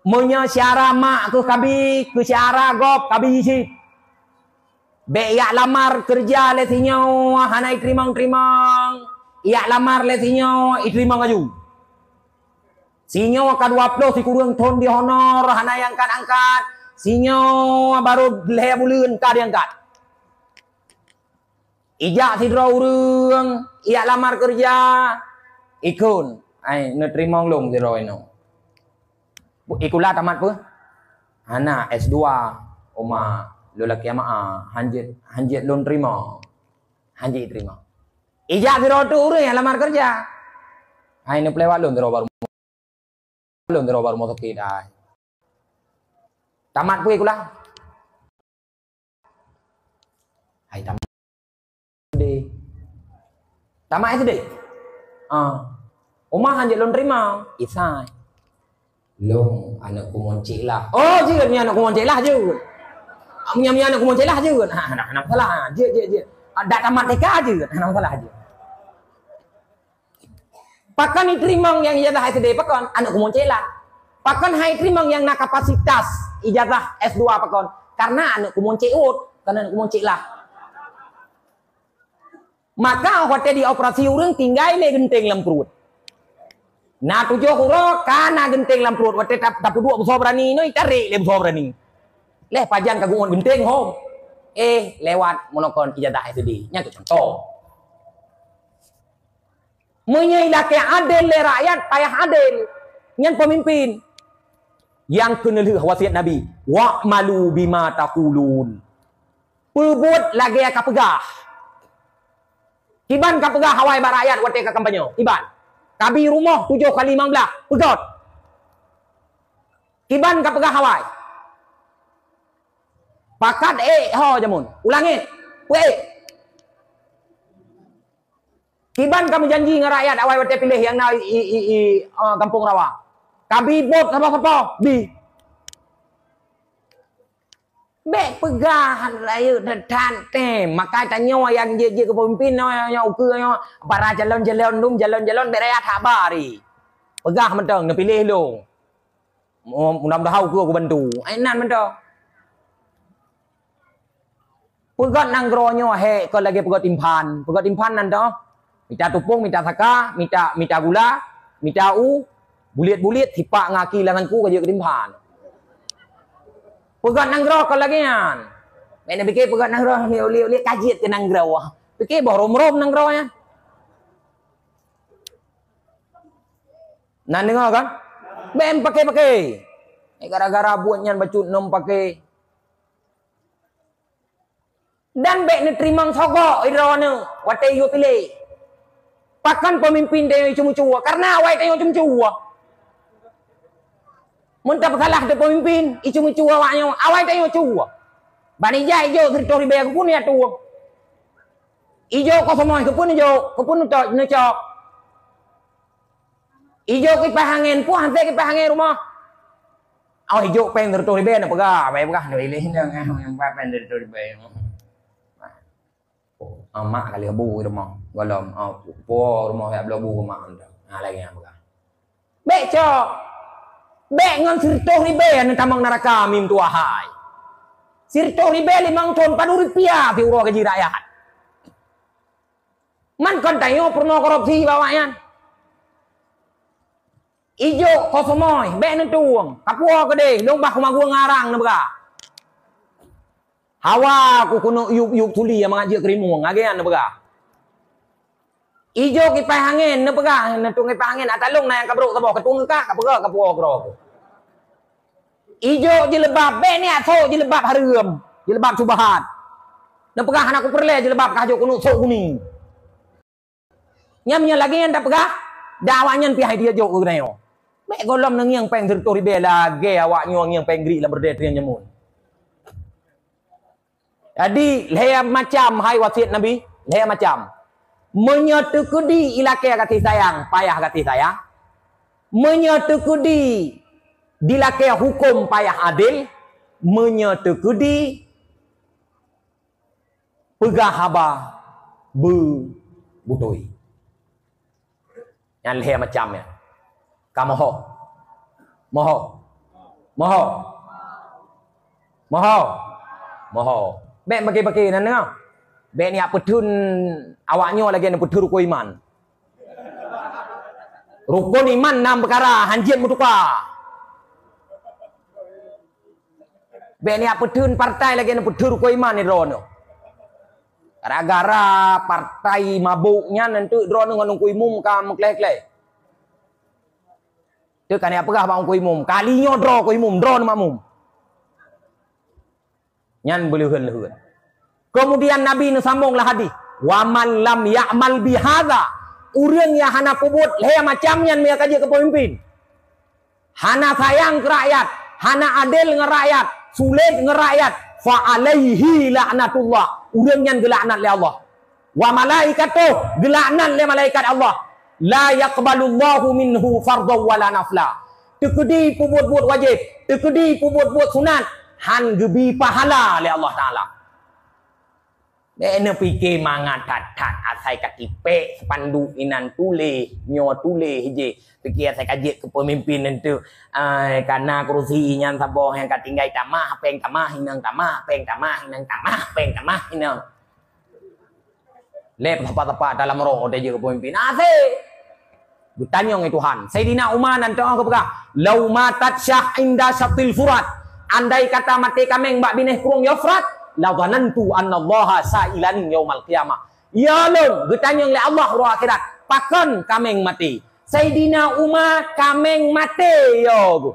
Menya syara mak ke kabi ke syara gop kabi isi. Be yak lamar kerja le sinyo hanai trimang. Yak lamar le sinyo itrimang aju. Sinyo ka 20 si kurang ton di honor hanai angkat. Sinyo baru le buleun ka diangkat. Ijak si urang yak lamar kerja ikun ai ne trimang long si roi no. Ikulah tamat pun. Hana S2 Oma lelaki ama hanjit lon terima. Hanjit terima. Ijak biro tu urang yang lamar kerja. Hai ne pelewat lon baru mau sakit ai. Tamat pun ikulah. Hai tamat. Tamat SD. Oma hanjit lon terima. Isai. Long anakku moncik lah. Oh, je ni anakku moncik lah je. Punya anakku moncik lah je. Nak salah. Je. Dak tamat TK je. Nak salah je. Pakan itrimang yang ijazah SD pakon anakku moncik lah. Pakon hai trimang yang nak kapasitas ijazah S2 pakon. Karena anakku moncik karena anakku moncik lah. Maka hotel di operasi urang tinggal le genteng dalam perut. Nah tujuh huruf karena genteng dalam perut. Waktu tapi 2 besar berani ni tarik le besar berani. Leh pajan kagungan genteng home. Lewat monokon ijazah SD. Nya contoh. Menyailake adil le rakyat payah adil. Nyan pemimpin. Yang kena wasiat Nabi, wa'malu bima taqulun. Perbuat lagi akan pegah. Kiban ka pegah hawai ba rakyat wate ka kampanye. Kiban. Kabi rumah 7 kali 15. Pegot. Kiban ka pegah hawai. Pakat ho jamun. Ulangi. Kiban kami janji dengan rakyat awal wate pilih yang na kampung rawa. Kabi bot apa-apa bi. Bek pegahan raya dan tem. Maka tanya yang je ke pemimpin nya ukur nya para jalan-jalan dum jalan-jalan bek raya tak bari. Pegah mentang nak pilih lu. Mudah-mudahan aku bantu. Ainan mentang. Pegat nanggronyo he ko lagi pegat timpan. Pegat timpan nan dah. Minta tupung, minta saka, minta gula, minta bulit-bulit tipak ngaki langanku kerja ketimpan. Pegat nanggro kalau lagi kan. Mana fikir pegat nanggro lihat kajiat ke nanggro. Fikir bawa rom-rom nanggro nya. Nan dengar kan? Bem pakai. Gara-gara buatnya bacut nom pakai. Dan bek ni terima sogok idrone wate yo pilih. Pakan pemimpin dia cuma-cuma karena awak dia cuma-cuma. Mun tak kalah de pemimpin, cuma-cuma awaknya, awak dia cuma. Bani jai jo teritori be aku pun ya tu. Ijo ko semua ke pun tok necok. Ijo kipas angin pun hantar kipas angin rumah. Au ijo peng teritori be na pegah, pegah ni pilih yang peng teritori be. Mak kali abu rumah golom po rumah ya blobu mak anda lagi yang bukan becok ngan sirtoh ribe yang tamang neraka mim tua hai sirtoh ribe 5 ton Rp4 uro gaji rakyat man kon tayo purno korupsi bawanya ijo kosomoy be nentuang kapua gede lombah kumagua ngarang nebga hawa ku kuno yuk tuli yang mengajak kerimuang agean nebega. Ijo kipas angin nebega netung kipas angin atalung na yang kabruk tabo ketung ka kapega kapuo kro. Ijo jilebab be ni aso jilebab hareum, jilebab subahat. Nebega anak ku perle jilebab kajo kuno sok kuning. Nyamnya lagi yang dapega dawanya pihai dia jok kunayo. Be golom nang yang peng teritori be lagi awak nyong yang penggri la berdetri nyamun. Jadi leher macam hai wasiat Nabi, leher macam menyetukudi ilake kasih sayang, payah kasih sayang. Menyetukudi dilake hukum payah adil, menyetukudi pegah haba butoi. Yang leher macamnya. Kamu moho. Bek pakai nan dengar. Bek ni apa tun awaknya lagi nak putur rukun iman. Rukun iman 6 perkara hanjit mutuka. Bek ni apa tun partai lagi nak putur rukun iman ni rono. Gara-gara partai mabuknya nanti rono ngan rukun umum kam klek-klek. Tu kan apa kah bang rukun umum? Kalinya draw rukun umum, draw makmum. Nyan belehan-lehan. Kemudian Nabi nu sambunglah hadis. Wa man lam ya'mal bihadza. Urang yang hana pebut leher macam nyan mereka kerja ke pemimpin. Hana sayang ke rakyat, hana adil dengan rakyat, sulit dengan rakyat, fa alaihi la'natullah. Urang nyan gelaknat le Allah. Wa malaikatuh gelaknat le malaikat Allah. La yaqbalullahu minhu fardhu wala nafla. Tekedi pebut-buat wajib, tekedi pebut-buat sunat. Han gebi pahala oleh Allah Ta'ala. Bena fikir mangat tat asai katipe sepandu inan tule nyo tule hije fikir asai kajet ke pemimpin nentu karena kursi nyan saboh yang katinggai tamah peng tamah hinang tamah peng tamah hinang tamah peng tamah hinang lep tepat-tepat dalam roh dia ke pemimpin asai bertanya dengan Tuhan Sayyidina Umar nanti orang kepegah lau matat syah inda syatil furat. Andai kata mati kami mbak bineh kurung Yofrat, la dhanantu annallaha sa'ilan yaumal qiyamah. Ya lon, bertanya oleh Allah roh akhirat, pakan kami mati. Sayyidina Umar kami mati yo.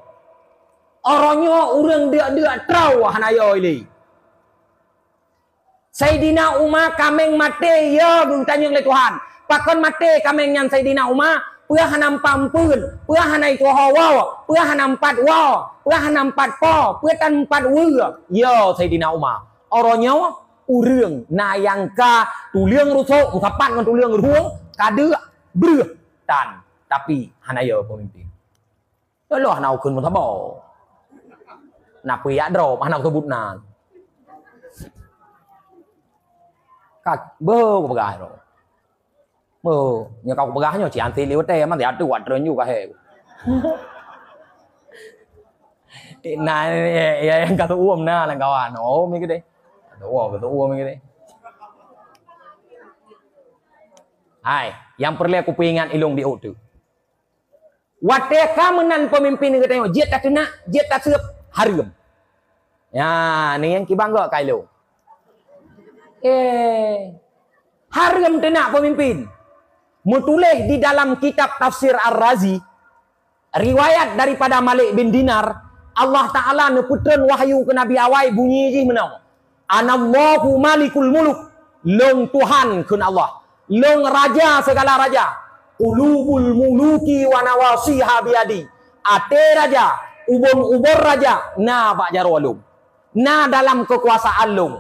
Orangnya orang dia trau hanayo ini. Sayyidina Umar kameng mati ya geng tanya oleh Tuhan. Pakon mati kameng yang Sayyidina Umar พื่อหนำปั๊มปืนเพื่อหนำตัวหอว่าวเพื่อหนำปัดว่าวเพื่อหนำปัดป้อเพื่อตันปัดวือเยอะSayyidina Umar. Orangnya urang nayangka tu liang rusuk kapan kan tu liang ruang kada breh tan tapi hanaya pemimpin. Loh hanau keun mun tabo. Nak piak drop hanau sebut nan. Kak bơ ko bagah ro. Nya kau bagahnya ci anti liwat teh man dia tuat renyu ka he. Nah ya yang kata uam na lang kawan. Oh mi gede. Kata uam mi gede. Hai, yang perlu aku pengen ilung di otu. Wateka menan pemimpin kita tengok, jet tak kena, jet tak siap, harum. Ya, ni yang kibangga kailo. Harum tenak pemimpin. Menulis di dalam kitab tafsir Ar-Razi, riwayat daripada Malik bin Dinar, Allah Ta'ala neputran wahyu ke Nabi Awai bunyi je menang. Anallahu malikul muluk, long Tuhan kun Allah. Long raja segala raja. Ulubul muluki wa nawasiha biadi. Ate raja, ubon raja, na pak jarwalum. Na dalam kekuasaan lum.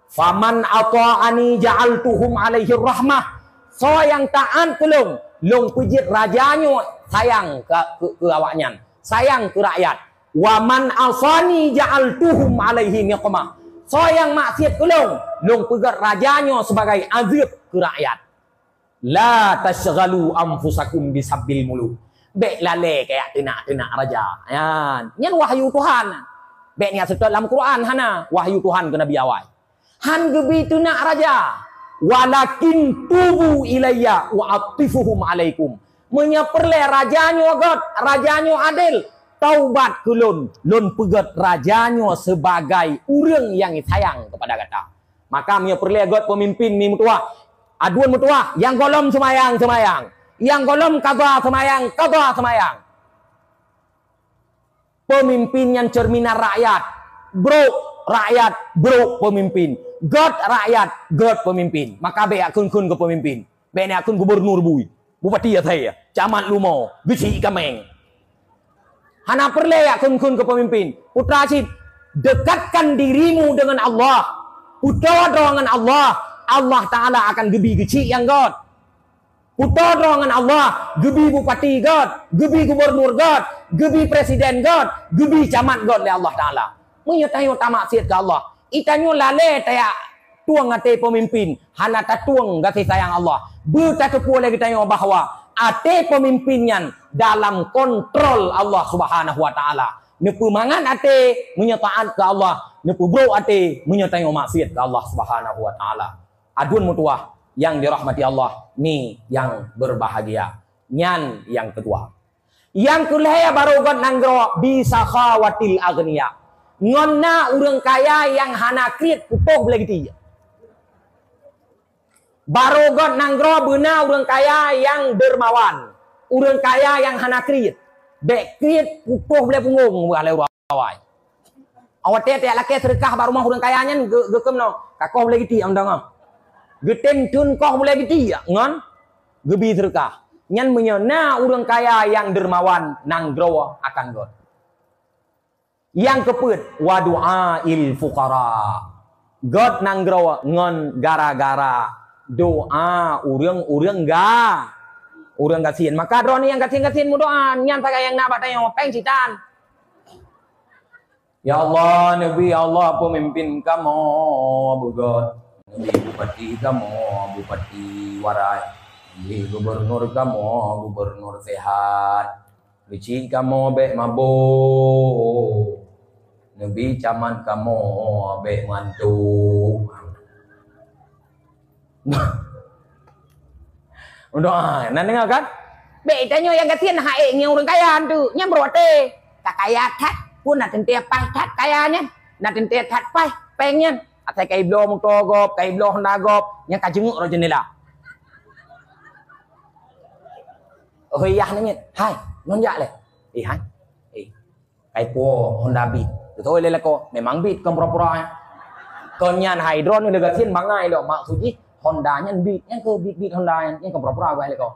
Faman ata'ani ja'altuhum alaihi rahmah. So yang taat ke long pijit rajanya sayang ke awaknya. Sayang ke rakyat. Waman asani ja'altuhum alaihi niqmah. So yang maksiat ke long pijit rajanya sebagai azab ke rakyat. La tashghalu anfusakum bisabbil muluk. Bek lale kayak tenak raja. Yan wahyu Tuhan. Bek ni asal dalam Quran hana wahyu Tuhan ke Nabi Awai. Han gebi tenak raja. Walakin tubu ilayya wa atifuhum alaikum. Menyeperle rajanya God, rajanya adil. Taubat ke lun pegat rajanya sebagai urang yang sayang kepada kata. Maka menyeperle God pemimpin ni mutua. Aduan mutua, yang golom semayang. Yang golom qadha semayang. Pemimpin yang cerminan rakyat. Bro pemimpin. God rakyat, God pemimpin. Maka be akun ke pemimpin. Be ni akun gubernur bupati ya saya. Camat Lumo, Geci Kameng. Hana perle akun ke pemimpin. Putra Cid, dekatkan dirimu dengan Allah. Putra dengan Allah. Allah Ta'ala akan gebi geci yang God. Putra dengan Allah, gebi bupati God, gebi gubernur God, gebi presiden God, gebi camat God oleh Allah Ta'ala. Menyatakan tamak siat ke Allah. Itanyo lale taya tuang ate pemimpin, hana tatuang kasih sayang Allah. Buta kepu lagi tanya bahwa ate pemimpinnya dalam kontrol Allah Subhanahu Wa Ta'ala. Nepu mangan ate menyatakan ke Allah, nepu bro ate menyatakan maksiat ke Allah Subhanahu Wa Ta'ala. Adun mutuah yang dirahmati Allah, ni yang berbahagia. Nyan yang kedua. Yang kelaya baru God nanggro bisa khawatil agniya. Ngonna urang kaya yang hana kriet pupuh boleh gitu. Baru God nanggro beuna urang kaya yang dermawan. Urang kaya yang hana kriet. Bek kriet pupuh boleh punggung boleh urawai. Awak tete laki sedekah baru mah urang kayanya gekem no. Kakoh boleh gitu andang. Geten tun koh boleh gitu ya, ngon? Gebi sedekah. Nyan menyena urang kaya yang dermawan nanggro akan God. Yang keput wa du'ail fuqara. God nanggro ngon gara-gara doa urang ga. Urang kasihan. Maka drone yang kasihan mu doa nyan tak yang nak batang peng citan. Ya Allah, Nabi Allah pemimpin kamu, Bu God. Nabi bupati kamu, bupati warai. Nabi gubernur kamu, gubernur sehat. Bici kamu bek mabuk. Nabi camat kamu bek mantuk. Udah, nanti dengar kan? Bek tanya yang kasihan hae yang orang kaya tu, yang berote. Tak kaya tat pun nak tentu pai tat kayanya, nak tentu tat pai pengen. Atai kai bloh mutogop, kai bloh nagop, yang kajenguk ro jendela. Oh iya nanya, hai, non jak le. Hai. ai po Honda Beat thôi lên là cô memang Beat kan pura-pura kon nyan hydron ni lega thin bangai lo maksudnya Honda nyan Beat nyan ke Beat Honda nyan kan pura-pura gue le ko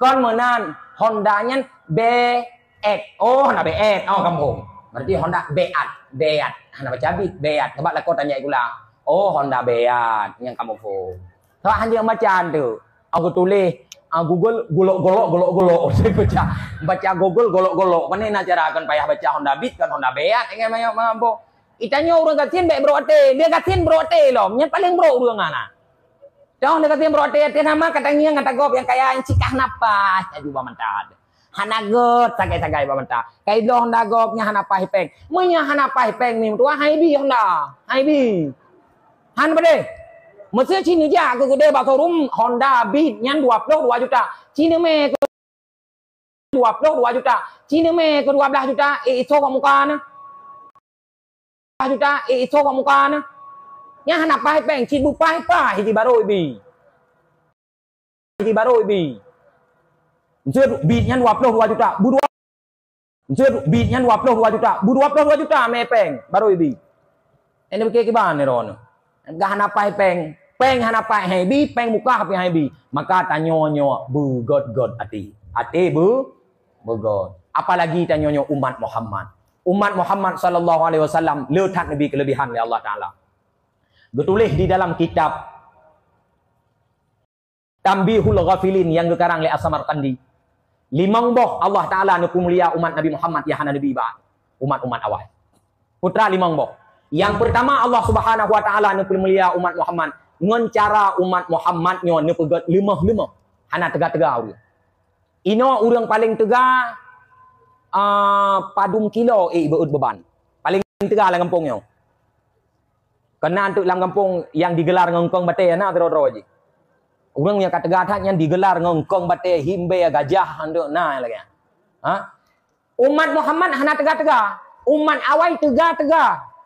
kon menan Honda nyan BX oh Honda BX oh kampung berarti Honda Beat Hana baca Beat sebab lah kau tanya pula oh Honda Beat yang kamu phone sebab hanya macam tu aku tulis Google golok baca Google golok mana nak cara akan payah baca Honda Beat kan Honda Beat ingat mampu itanya orang katin baik berote dia katin berote loh yang paling bro orang ana dah dia katin berote dia nama katanya kata gop yang kaya cikah napas ya juga mantap hanagot sagai-sagai bamanta kai lo Honda gopnya hanapa hipeng munya hanapa hipeng ni tua haibi Honda haibi han bade Mesir Cina je aku gede bakal rum Honda Beat nyan 22 juta. Cina me 22 juta. Cina me ke 12 juta. Iso kat muka na. 12 juta. Iso kat muka na. Nya hana pai peng cin bu pai pa hiji baroi bi. Hiji baroi bi. Mesir Beat nyan 22 juta. Bu 2. Mesir Beat nyan 22 juta. Bu 22 juta me peng baroi bi. Ini ke ban ni ron. Gak hana pai peng hana pai hai bi peng muka hapi hai bi maka tanyo bu god ati bu god apalagi tanyo umat Muhammad sallallahu alaihi wasallam letak nabi kelebihan oleh Allah taala ditulis di dalam kitab Tambihul Ghafilin yang dikarang oleh As-Samarqandi limang boh Allah taala nu mulia umat Nabi Muhammad ya hana nabi ba umat awal putra limang boh. Yang pertama Allah Subhanahu wa taala nu mulia umat Muhammad ngon cara umat Muhammad nyo nu pegat lemah hana tega-tega urang. Ino urang paling tega padum kilo beut beban. Paling tega dalam kampung nyo. Kena untuk dalam kampung yang digelar ngongkong bate na tero-tero je. Urang yang katega yang digelar ngongkong bate himbe gajah anduk na lagi. Ha? Umat Muhammad hana tega-tega. Umat awal tega-tega.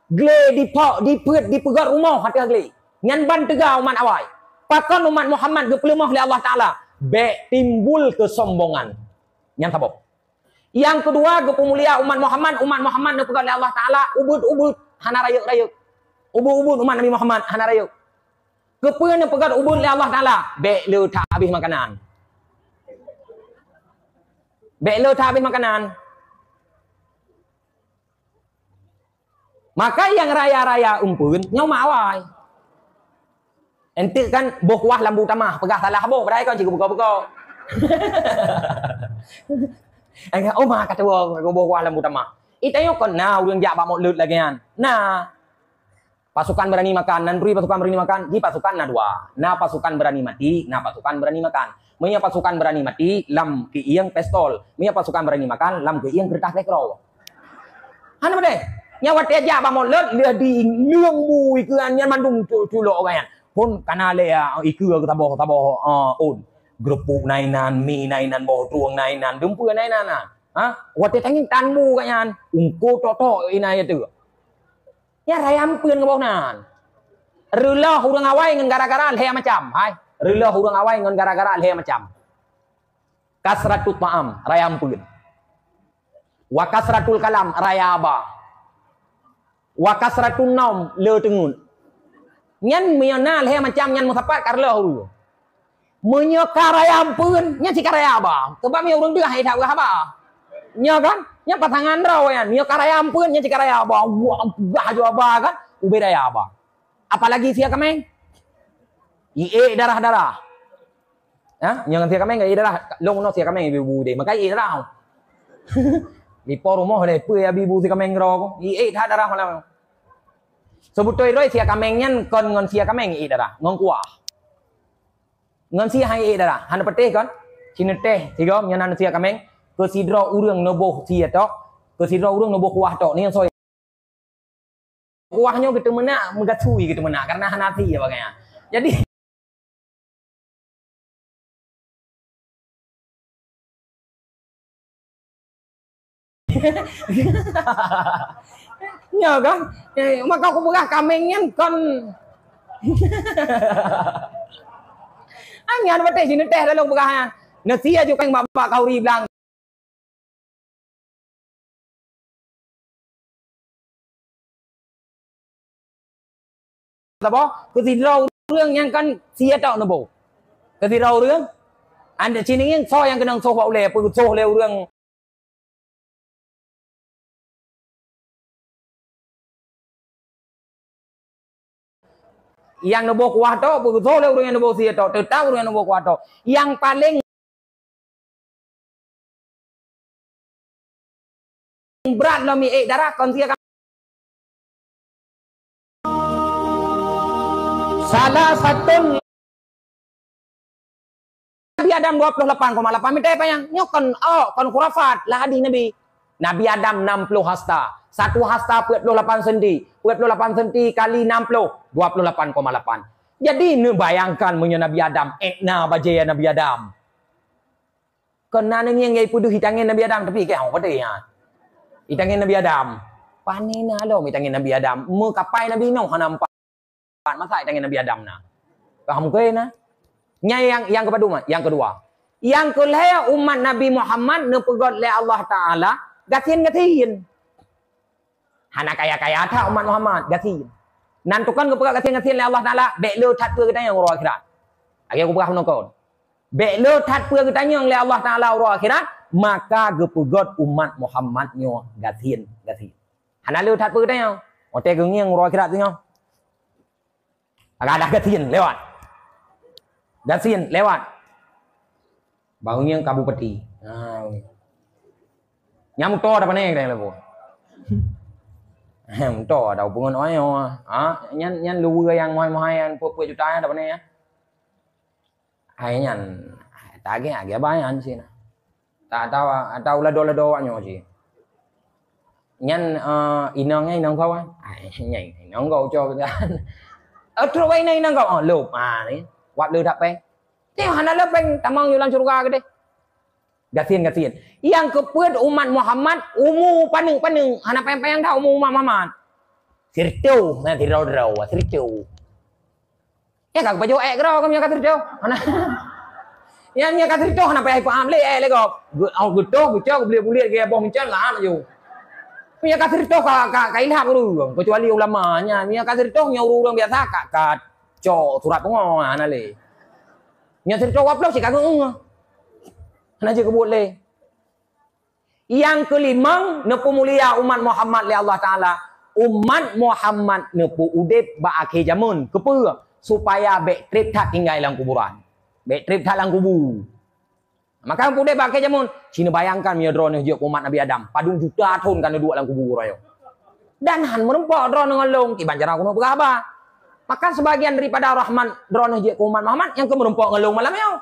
Gle di pegat rumah hati gle. Nyan ban tega umat awal. Pakon umat Muhammad gepelemah oleh Allah Taala. Be timbul kesombongan. Nyan sabab. Yang kedua gepemulia umat Muhammad dipegat oleh Allah Taala ubud hana rayuk. Ubud umat Nabi Muhammad hana rayuk. Kepeun pegat ubud oleh Allah Taala. Be le tak habis makanan. Be le tak habis makanan. Maka yang raya-raya umpun nyau mawai. Ente kan boh kuah lambu tamah pegah salah boh badai kan cikgu buka-buka. Enggak mah kata boh kuah lambu tamah. Itayo kon na urang jak bak mok lut lagi kan. Nah. Pasukan berani makan nan pasukan berani makan, di pasukan na dua. Na pasukan berani mati, na pasukan berani makan. Munya pasukan berani mati lam ke iyang pistol. Munya pasukan berani makan lam ke iyang kertas lekro. Hana bade? Nyawa teja ba molet lia di lương mùi cứ ăn nhân man dung chu lộ vậy pun kana le iku ke taboh on grup này nan mi này nan boh truang này nan dumpu này nan ha wate tangin tan mu ka yan ungko to inai tu ya rayam pieun ke boh nan reulah urang awai ngan gara-gara le macam hai reulah urang awai ngan gara-gara le macam kasratut ma'am rayam pieun wa kasratul kalam rayaba wa kasratun naum le tengun nyan miana le macam nyan musapat karlo hu menyo karayam pun nyan si karaya ba sebab mi urang dia hai thau ba nya kan nya pasangan raw yan nyo karayam pun nyan si karaya ba bah jo ba kan ubedaya ba apalagi sia kameng darah ha nyan sia kameng darah long no sia kameng ibu de makai darah di poromoh le pu ya bibu si kameng ro tha darah mana sebutoi roi sia kameng nyan kon ngon sia kameng darah ngon kuah ngon sia hai darah han pete kon cina teh tiga nyan sia kameng ke sidro urang noboh sia tok ke sidro urang noboh kuah tok ni soi kuahnya gitu mena megatui gitu mena karena hanati ya bagainya jadi nhờ con mà con cũng gác kameng nhân con anh nhà nó teh sini teh dalam begah nasi aja kan bapak kau bilang Sabah ketirauរឿងyang kan sia tak nabo ketirauរឿងanda sini yang so yang kena so oleh apa so oleh orang yang nabo kuat tu apa so oleh orang yang nabo sia tak tahu orang yang nabo kuat tu yang paling berat lah mi darah kon sia salah satu Nabi Adam 28,8 minta apa yang nyokon kon khurafat lah hadis Nabi Nabi Adam 60 hasta satu hasta 48 senti 48 senti kali 60 28,8 jadi ni bayangkan punya Nabi Adam ekna bajaya Nabi Adam kena ni yang ngai puduh hitangin Nabi Adam tapi ke hang pada ya hitangin Nabi Adam panina lo hitangin Nabi Adam mu kapai Nabi Nuh nampak masa hitangin Nabi Adam na paham ke na yang kedua yang kelaya umat Nabi Muhammad ne pegot le Allah Taala gatin hana kaya tha umat Muhammad gatin nan tukan ke pegot gatin le Allah Taala bek le that pe kita yang ro akhirat agi aku berah nongkon bek le that pe kita yang le Allah Taala ro akhirat maka ge pegot umat Muhammad nyo gatin hana le that pe kita yang ote ge yang ro akhirat tu nyo agak ada gatin lewat Gasin lewat. Baunya kabu peti. Nyamuk to ada paneng dah lepo. Nyamuk to ada hubungan oi nyan lu yang mahal an puk juta ada paneng ya. Hai nyan tage agak bayan sih na. Tak tahu atau lado nyo sih. Nyan inong kau kan. Nyai inong kau cho kan. Terus ini inong kau lup ni. Wap le tak peng. Tengok hana le peng tamang yulan surga ke deh. Gatin. Yang kepuat umat Muhammad umu paneng hana peng dah umu umat Muhammad. Sirteu na tirau sirteu. Ya kag baju grau kam ya sirteu. Hana. Yang nya sirteu hana peng pam le le go. Au gutok boleh ke boh mencen lah maju. Punya sirteu ka ilham urang kecuali ulamanya. Nya sirteu nya urang biasa kat cho surat pengo ana le nya cerita waplo si kageng ana je kebut le yang kelima nepu mulia umat Muhammad le Allah Taala umat Muhammad nepu udip ba akhir zaman kepe supaya bek trip tak tinggal dalam kuburan bek trip tak dalam kubur maka udip ba akhir zaman cina bayangkan mia drone je umat Nabi Adam padung juta tahun kan duduk dalam kubur ayo dan han merempok drone ngalong ki banjara kuno berapa maka sebagian daripada rahman drone je umat Muhammad yang kemerempok ngelung malam yo.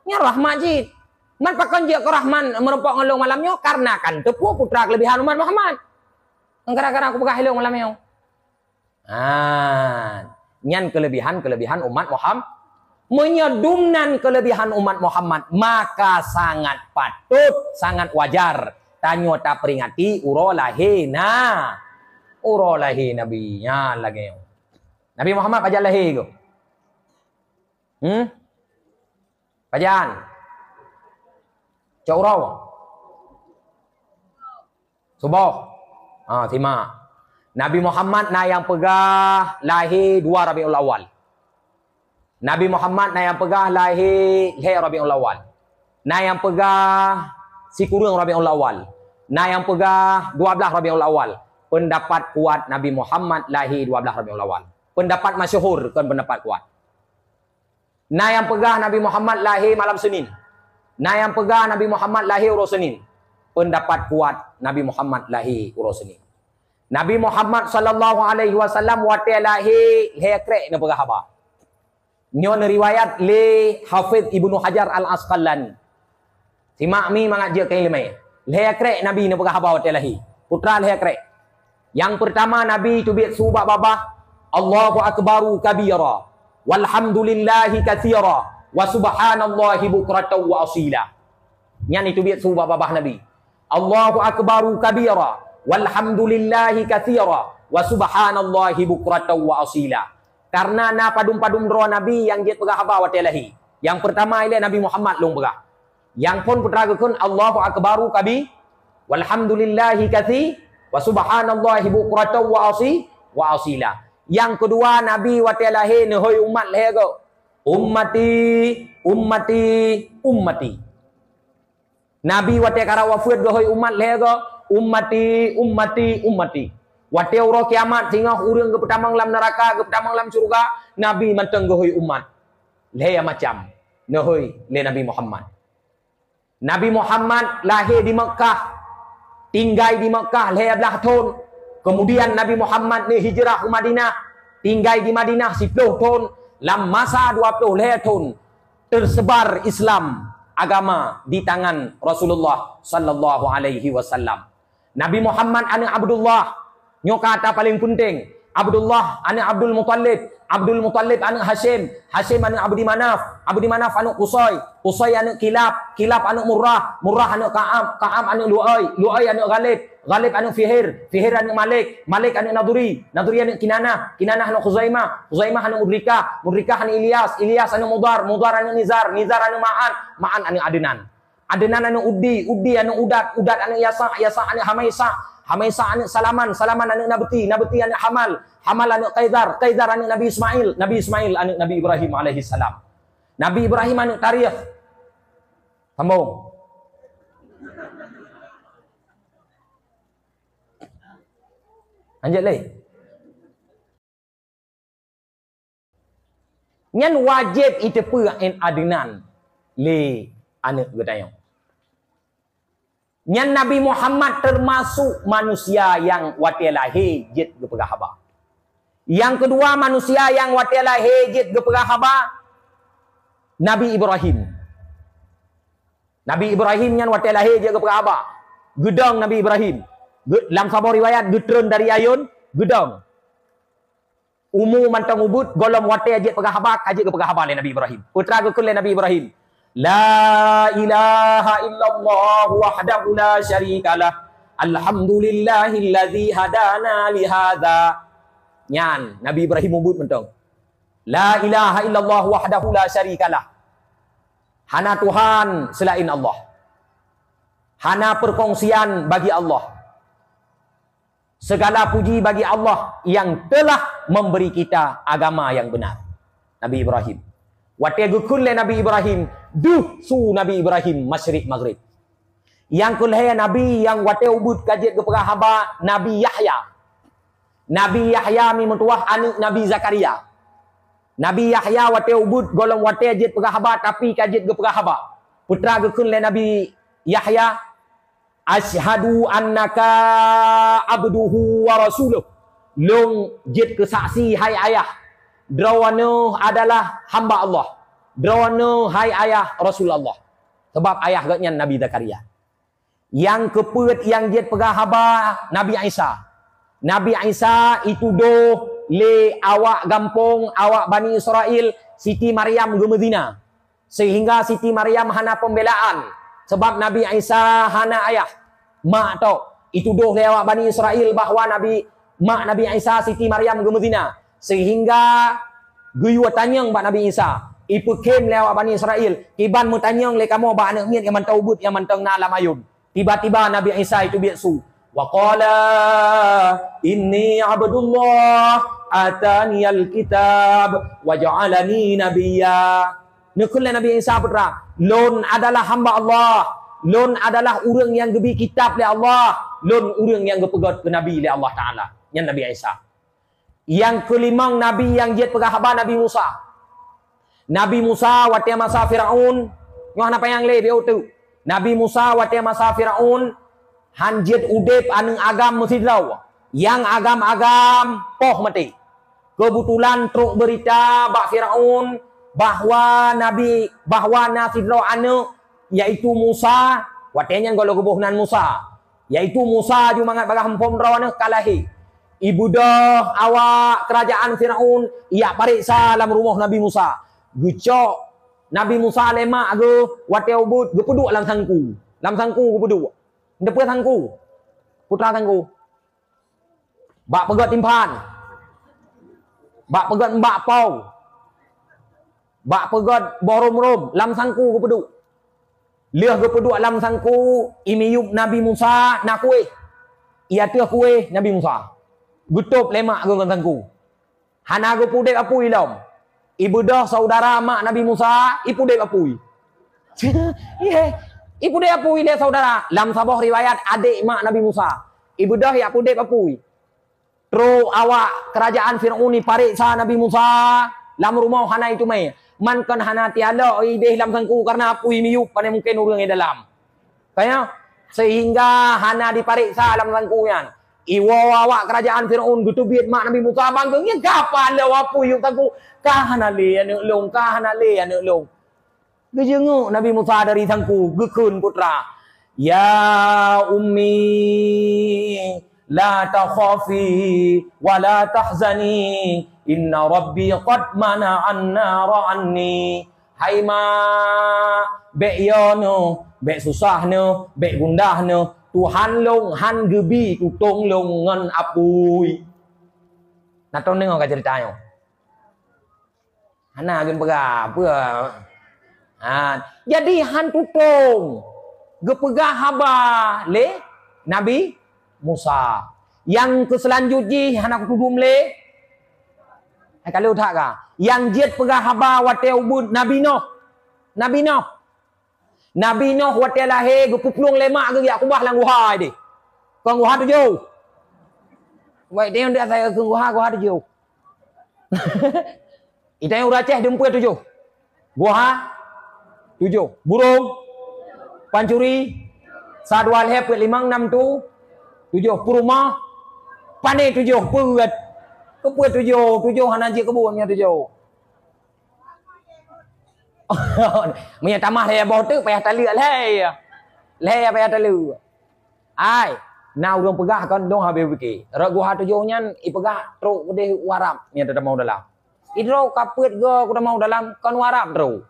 Nya rahmat je. Man pakon je ke rahman merempok ngelung malam yo karena kan tepu putra kelebihan umat Muhammad. Gara-gara aku pegah helung malam yo. Nyan kelebihan umat Muhammad. Menyedumnan kelebihan umat Muhammad maka sangat patut, sangat wajar tanyo ta peringati urolahi nabi nya lagi yo. Nabi Muhammad pajan lahir ke? Pajan. Cok raw. Subuh. Tima. Nabi Muhammad na yang pegah lahir 2 Rabiul Awal. Nabi Muhammad na yang pegah lahir Rabiul Awal. Na yang pegah sikurung Rabiul Awal. Na yang pegah 12 Rabiul Awal. Pendapat kuat Nabi Muhammad lahir 12 Rabiul Awal. Pendapat masyhur kan pendapat kuat. Nah yang pegah Nabi Muhammad lahir malam Senin. Nah yang pegah Nabi Muhammad lahir urus Senin. Pendapat kuat Nabi Muhammad lahir urus Senin. Nabi Muhammad sallallahu alaihi wasallam wate lahir hekrek ne pegah haba. Nyon riwayat le Hafiz Ibnu Hajar Al-Asqalani. Simak mi mangat je kain lemai. Hekrek Nabi ne pegah haba wate lahir. Putra hekrek. Yang pertama Nabi tubit subak babah Allahu akbaru kabira walhamdulillahi katsira wa subhanallahi bukratan wa asila. Yang itu biat subah babah Nabi. Allahu akbaru kabira walhamdulillahi katsira wa subhanallahi bukratan wa asila. Karena na padum-padum roh Nabi yang dia pegah haba watelahi. Yang pertama ile Nabi Muhammad long pegah. Yang pun putra gekun Allahu akbaru kabi walhamdulillahi katsira wa subhanallahi bukratan wa asila. Yang kedua Nabi waktu lahir ni hoi umat lahir ke. Ummati, ummati, ummati. Nabi waktu kara wafat ke hoi umat lahir ke. Ummati, ummati, ummati. Waktu orang kiamat sehingga urang ke pertama dalam neraka, ke pertama dalam surga, Nabi manteng ke hoi umat. Lahir macam ni hoi le Nabi Muhammad. Nabi Muhammad lahir di Mekah, tinggal di Mekah lahir belah tahun. Kemudian Nabi Muhammad ni hijrah ke Madinah, tinggal di Madinah 10 tahun. Dalam masa 20 tahun tersebar Islam agama di tangan Rasulullah sallallahu alaihi wasallam. Nabi Muhammad anak Abdullah, nyo kata paling penting. Abdullah anak Abdul Muttalib, Abdul Muttalib anak Hashim, Hashim anak Abdi Manaf, Abdi Manaf anak Qusay, Qusay anak Kilab, Kilab anak Murrah, Murrah anak Ka'ab, Ka'ab anak Lu'ay, Lu'ay anak Ghalib, Ghalib anak Fihir, Fihir anak Malik, Malik anak Naduri, Naduri anak Kinanah, Kinanah anak Khuzaimah, Khuzaimah anak Mudrikah, Mudrikah anak Ilyas, Ilyas anak Mudar, Mudar anak Nizar, Nizar anak Ma'an, Ma'an anak Adnan. Adnan anak Uddi, Uddi anak Udat, Udat anak Yasa, Yasa anak Hamaisa, Hamaisa anak Salaman, Salaman anak Nabti, Nabti anak Hamal, Hamal anak Qaidar, Qaidar anak Nabi Ismail, Nabi Ismail anak Nabi Ibrahim alaihi salam. Nabi Ibrahim anak Tarikh. Sambung. Lanjut lagi. Nyan wajib itu pun in Adnan le anak gedayang. Nyan Nabi Muhammad termasuk manusia yang wati lahir jid gepegah haba. Yang kedua manusia yang wati lahir jid gepegah haba Nabi Ibrahim. Nabi Ibrahim nyan wati lahir jid gepegah haba. Gedang Nabi Ibrahim. Dalam sebuah riwayat getron dari ayun gedang. Umu mantang ubud golom wati jid pegah haba kajid gepegah haba le Nabi Ibrahim. Putra gekul le Nabi Ibrahim. La ilaha illallah wahdahu la syarikalah. Alhamdulillahilladzi hadana li hadza. Nyan Nabi Ibrahim ubud mentong. La ilaha illallah wahdahu la syarikalah. Hana Tuhan selain Allah. Hana perkongsian bagi Allah. Segala puji bagi Allah yang telah memberi kita agama yang benar. Nabi Ibrahim. Waktu gukul le Nabi Ibrahim, duh su Nabi Ibrahim masyrik maghrib. Yang kulhaya Nabi yang waktu ubud kajit gepegah haba Nabi Yahya. Nabi Yahya mi mentuah anak Nabi Zakaria. Nabi Yahya waktu ubud golong waktu kajit pegah haba tapi kajit gepegah haba. Putra gukul le Nabi Yahya, asyhadu annaka abduhu wa rasuluh. Long jit kesaksi hai ayah. Drawana adalah hamba Allah. Drawana hai ayah Rasulullah. Sebab ayah gatnya Nabi Zakaria. Yang keput yang jit pegah haba Nabi Isa. Nabi Isa itu doh le awak gampung, awak Bani Israel, Siti Maryam ke Medina. Sehingga Siti Maryam hana pembelaan. Sebab Nabi Isa hana ayah. Mak tau. Itu doh le awak Bani Israel bahawa mak Nabi Isa Siti Maryam ke Medina. Sehingga guyua tanyang bak Nabi Isa. Ipu kem lewat Bani Israel. Kiban mu tanyang le kamu bak anak miat yang mantau ubud yang mantang na alam ayun. Tiba-tiba Nabi Isa itu biaksu. Wa qala inni abdullah ataniyal kitab wa ja'alani nabiyya. Nekulah Nabi Isa putra. Lon adalah hamba Allah. Lon adalah orang yang gebi kitab le Allah. Lon orang yang gepegat ke Nabi le Allah Ta'ala. Yang Nabi Isa. Yang kelima Nabi yang jet pegah haba Nabi Musa. Nabi Musa waktu masa Firaun, ngah apa yang le dia tu. Nabi Musa waktu masa Firaun hanjet udep anu agam Mesirau. Yang agam-agam poh mati. Kebetulan truk berita bak Firaun bahwa Nabi Firau anu yaitu Musa, watenya kalau kebuhnan Musa, yaitu Musa juga mangat bagah hempom rawana kalahi. Ibu dah awak kerajaan Firaun ia pariksa dalam rumah Nabi Musa. Gucok Nabi Musa lemak ago wate ubud gepeduk dalam sangku. Dalam sangku gepeduk. Depan sangku. Putra sangku. Bak pegat timpan. Bak pegat mbak pau. Bak pegat borom-rom dalam sangku gepeduk. Liah gepeduk dalam sangku imiyub Nabi Musa nak kuih. Ia tuh kuih Nabi Musa. Gutup lemak ke tangku. Hana go pudek apui lom. Ibu dah saudara mak Nabi Musa, ibu dek apui. Iya, ibu dek apui dia saudara. Lam sabah riwayat adik mak Nabi Musa. Ibu dah ya pudek apui. Tro awak kerajaan Firaun ni pariksa Nabi Musa. Lam rumah hana itu mai. Man kan hana tiada ide lam sangku karena apui miyup pada mungkin orang di dalam. Kaya sehingga hana dipariksa lam sangkuan. Iwa awak kerajaan Firaun gutubit mak Nabi Musa banggungnya kapan le apui yuk sangku kah hana le anu long kah hana le anu long. Gejenguk Nabi Musa dari sangku gekun putra. Ya ummi la takhafi wa la tahzani inna rabbi qad mana'an nara anni. Hai ma bek yono bek susahno bek gundahno Tuhan long han gebi tutong long ngan apui. Nah tong nengok ka ceritanya. Hana gen pegah apa. Jadi han tutong gepegah haba le Nabi Musa. Yang ke selanjutnya anak kudum le. Kalau tak ka. Yang jet pegah haba wate ubud Nabi Nuh. Nabi Nuh. Nabi Nuh wate lahir gepuplung lemak ke ya kubah lang guha dia. Kong guha tu jauh. Baik dia ndak saya ke guha tu jauh. Itai uraceh dempu tu jauh. Guha 7. Burung pancuri sadwal hep 5 6 tu 7 puruma pane 7 puat ke puat 7 hana je kebunnya 7 Maya tamah le bau tu payah tali le payah tali ai na urang pegah kan dong habe biki ragu ha 7 nyan i pegah truk gede warap nya tada mau dalam idro kaput go kuda mau dalam kan warap tru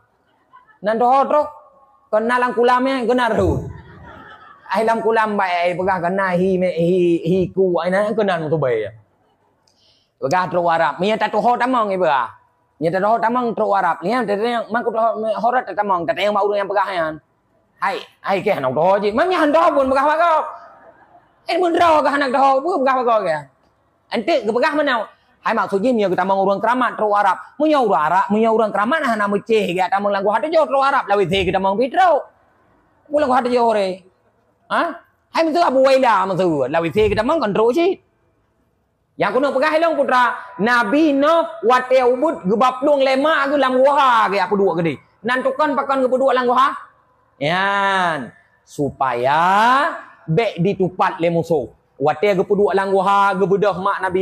nan doh truk kan nalang kulamnya kena ru ai lam kulam bai pegah kena hi ku ai na kena tu bai pegah truk warap nya tatu ho tamang i ba nya tatu ho tamang truk warap nya tete mang ku horat tamang tete yang mau yang pegah yan ai ke nang doh ji mang nya han doh pun pegah ba ko mun doh ka hanak doh pun pegah ba ko ke ante ke pegah manau hai maksudnya nya kita mang urang keramat truk warap munya urang keramat hana meceh ga tamang langgu hatu jo truk warap lawi te kita mang pitro pulang hatu jo re hai mentu abu waila mentu lawi te kita mang kontrol sih yang kuno pegah helong putra Nabi Nuh wate ubud gebaplung lema ke lang guha ke aku dua gede nantukan pakan ke dua lang guha yan supaya bek ditupat le musuh wate ge puduk lang guha ge bedah mak Nabi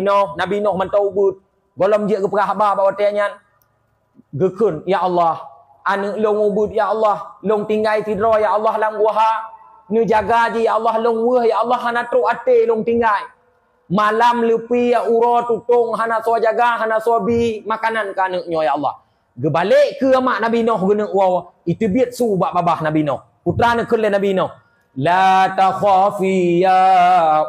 Nuh mantau ubud golom je ge perah ba wate nyan gekun ya Allah anu long ubud ya Allah long tinggai tidro ya Allah lang guha nu jaga ji ya Allah long weh ya Allah hana tru ate long tinggai malam lepi ya uro tutong hana so jaga hana so bi makanan ka nyo ya Allah ge balik ke mak Nabi Nuh gene wow itu biat su bak babah Nabi Nuh putra ne kele Nabi Nuh la takhafi ya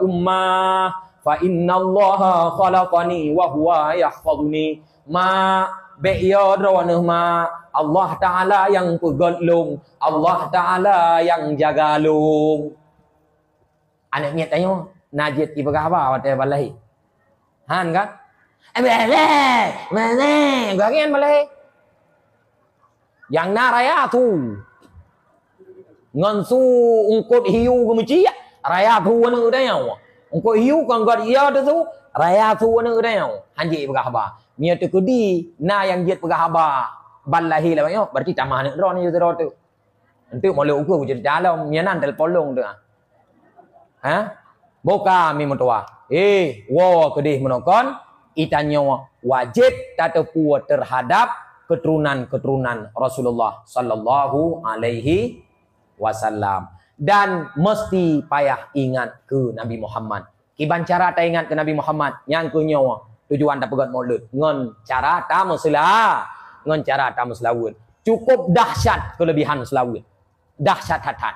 ummah fa innallaha khalaqani wa huwa yahfazuni ma be'ya drawanah ma Allah taala yang pegot long Allah taala yang jaga long anaknya tanya najit ibagah apa wate balai han kan balai bagian balai yang naraya tu ngan su ungkot hiu ke meci raya thu anu dayau ungkot hiu kan god ia tu raya thu anu dayau hanji pegah ba mia tu kudi na yang jet pegah ba ballahi la yo berarti tamah ni ron yo tu nanti mau le ukur jadi dalam mia nan telpon long tu boka mi motoa wo kedi menokon itanyo wajib tatapu terhadap keturunan Rasulullah sallallahu alaihi wasallam dan mesti payah ingat ke Nabi Muhammad. Kiban cara ta ingat ke Nabi Muhammad yang ke nyawa tujuan ta pegat maulid ngon cara ta mesela ngon cara ta meselawun cukup dahsyat kelebihan selawun dahsyat hatan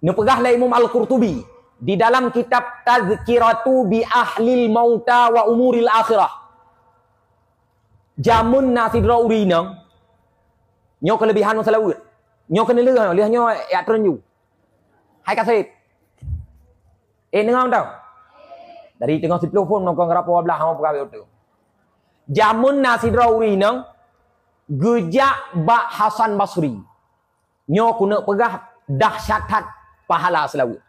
nu pegah la Imam Al-Qurtubi di dalam kitab Tazkiratu bi Ahlil Mauta wa Umuril Akhirah jamun nasidra urinang nyo kelebihan selawun nyo kena lihat nyo ya terenju hai kasih dengar tau dari tengah 10 pun nongkong rapo belah hang pegawai tu Jamun nasidrawri nang gejak Bak Hasan Basri. Nyo kuna pegah dahsyatat pahala selawat.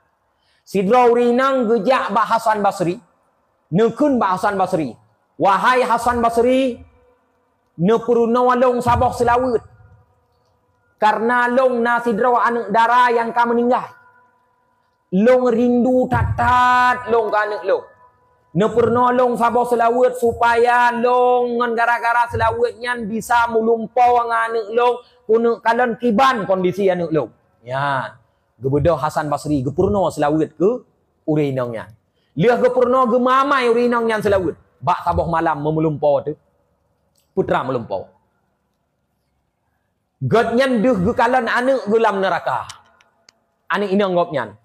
Sidrawri nang gejak Bak Hasan Basri. Nekun Bak Hasan Basri. Wahai Hasan Basri, ne perlu nawalong sabah selawat. Karena long nasidraw anak dara yang kamu meninggal. Long rindu tatat long ke anak long. Ne pernah long sabah selawat supaya long ngan gara-gara selawatnya bisa mulumpau anak long kuna kalon kiban kondisi anak long. Ya, gebedah Hasan Basri gepurno selawat ke urinangnya. Liah gepurno gemamai urinangnya selawat. Bak sabah malam memelumpau tu. Putra melumpau. Godnyan duh gekalan anak gulam neraka. Anak inang gopnyan.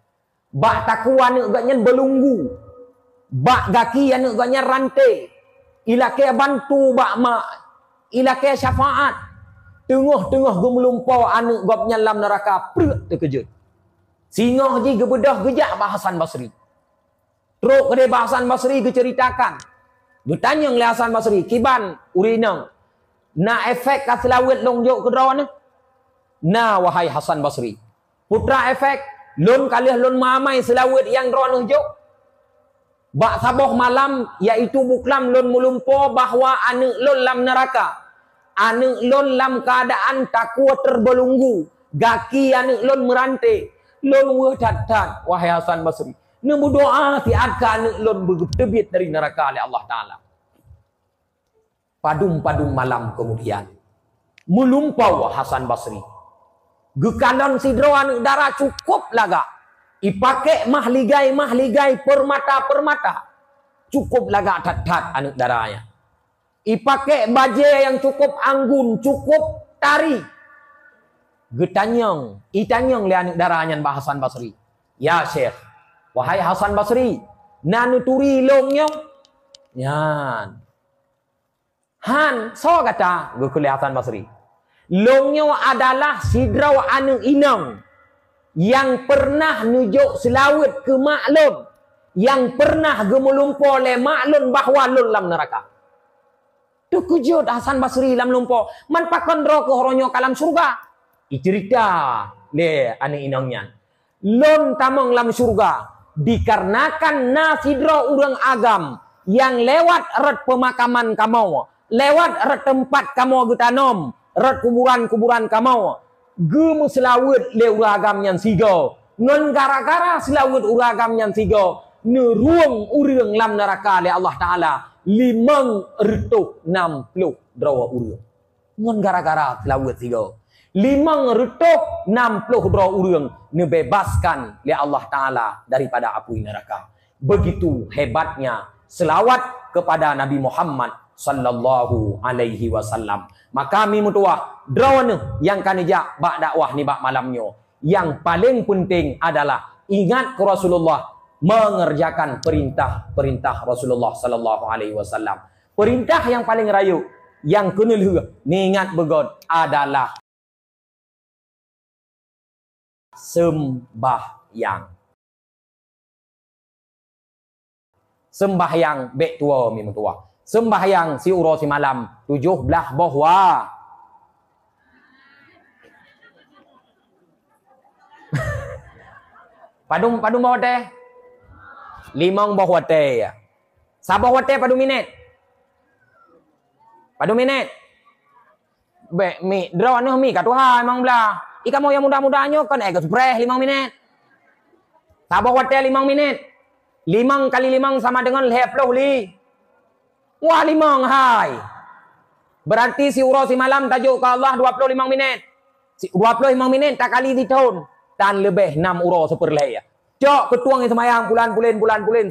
Bak taku anak godnyan belunggu. Bak gaki anak godnyan rantai. Ilake bantu bak mak. Ilake syafaat. Tengah-tengah gemelumpau anak gopnyan lam neraka. Perut terkejut. Singoh ji gebedah gejak Bak Hasan Basri. Teruk kedai Bak Hasan Basri keceritakan. Bertanya oleh Hasan Basri. Kiban urinang. Na efek kaselawat long jok ke drawan. Na wahai Hasan Basri. Putra efek lon kalih lon mamai selawat yang drawan jok. Bak saboh malam iaitu buklam lon mulumpo bahwa anak lon lam neraka. Anak lon lam keadaan takwa terbelunggu. Gaki anak lon merantai. Lon wadadat wahai Hasan Basri. Nemu doa tiada anak lon bertebit dari neraka oleh Allah Ta'ala. Padum-padum malam kemudian melumpau Hasan Basri. Gekalon sidroan darah cukup laga. Ipake mahligai permata-permata. Cukup laga tat-tat anak darahnya. Ipake baje yang cukup anggun, cukup tari. Getanyang, itanyang le anak darahnya Mbah Hasan Basri. Ya Syekh, wahai Hasan Basri, nanuturi longnya. Yan. Han, so kata Gukuli Hasan Basri. Longnya adalah sidraw anu inang yang pernah nujuk selawat ke maklum, yang pernah gemulumpo le maklum bahwa lun lam neraka. Tu kujud Hasan Basri lam lumpo. Man pakon ro ke horonyo kalam surga. Icerita le anu inangnya. Lun tamong lam surga dikarenakan nasidra urang agam yang lewat rat pemakaman kamu. Lewat rat tempat kamu getanom, rat kuburan-kuburan kamu, gemu selawat le uragam yang sigo. Ngon gara-gara selawat uragam yang sigo, neruang urang lam neraka le Allah Ta'ala, 560 drawa urang. Ngon gara-gara selawat sigo. 560 drawa urang nebebaskan le Allah Ta'ala daripada api neraka. Begitu hebatnya selawat kepada Nabi Muhammad sallallahu alaihi wasallam. Maka kami mutua drawana yang kanija bak dakwah ni bak malamnya. Yang paling penting adalah ingat ke Rasulullah, mengerjakan perintah Rasulullah sallallahu alaihi wasallam. Perintah yang paling rayu yang kena ni ingat begod adalah sembahyang. Sembahyang bek tua mi mutua. Sembahyang si uro si malam 17 bahwa padum bawa teh 5 bahwa teh ya. Sabah wate padu minit. Padu minit. Be mi draw anu mi katuha emang belah. Ika mau yang mudah-mudahnya kan spreh 5 minit. Sabah wate 5 minit. 5 kali 5 sama dengan 50 li. Wah 5 hai. Berarti si uro si malam tajuk ke Allah 25 minit. 25 minit tak kali di tahun. Dan lebih 6 uro seperleh ya. Cok ketuang semayang bulan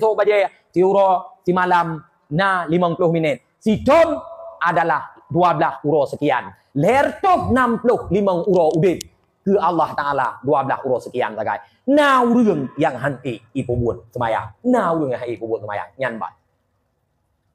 so baje si uro si malam na 50 menit. Si tahun adalah 12 uro sekian. Lertok 65 uro udit ke Allah Ta'ala 12 uro sekian sagai. Nah urang yang hanti ipu buat semayang. Nah urang yang ipu buat semayang. Nyan bat.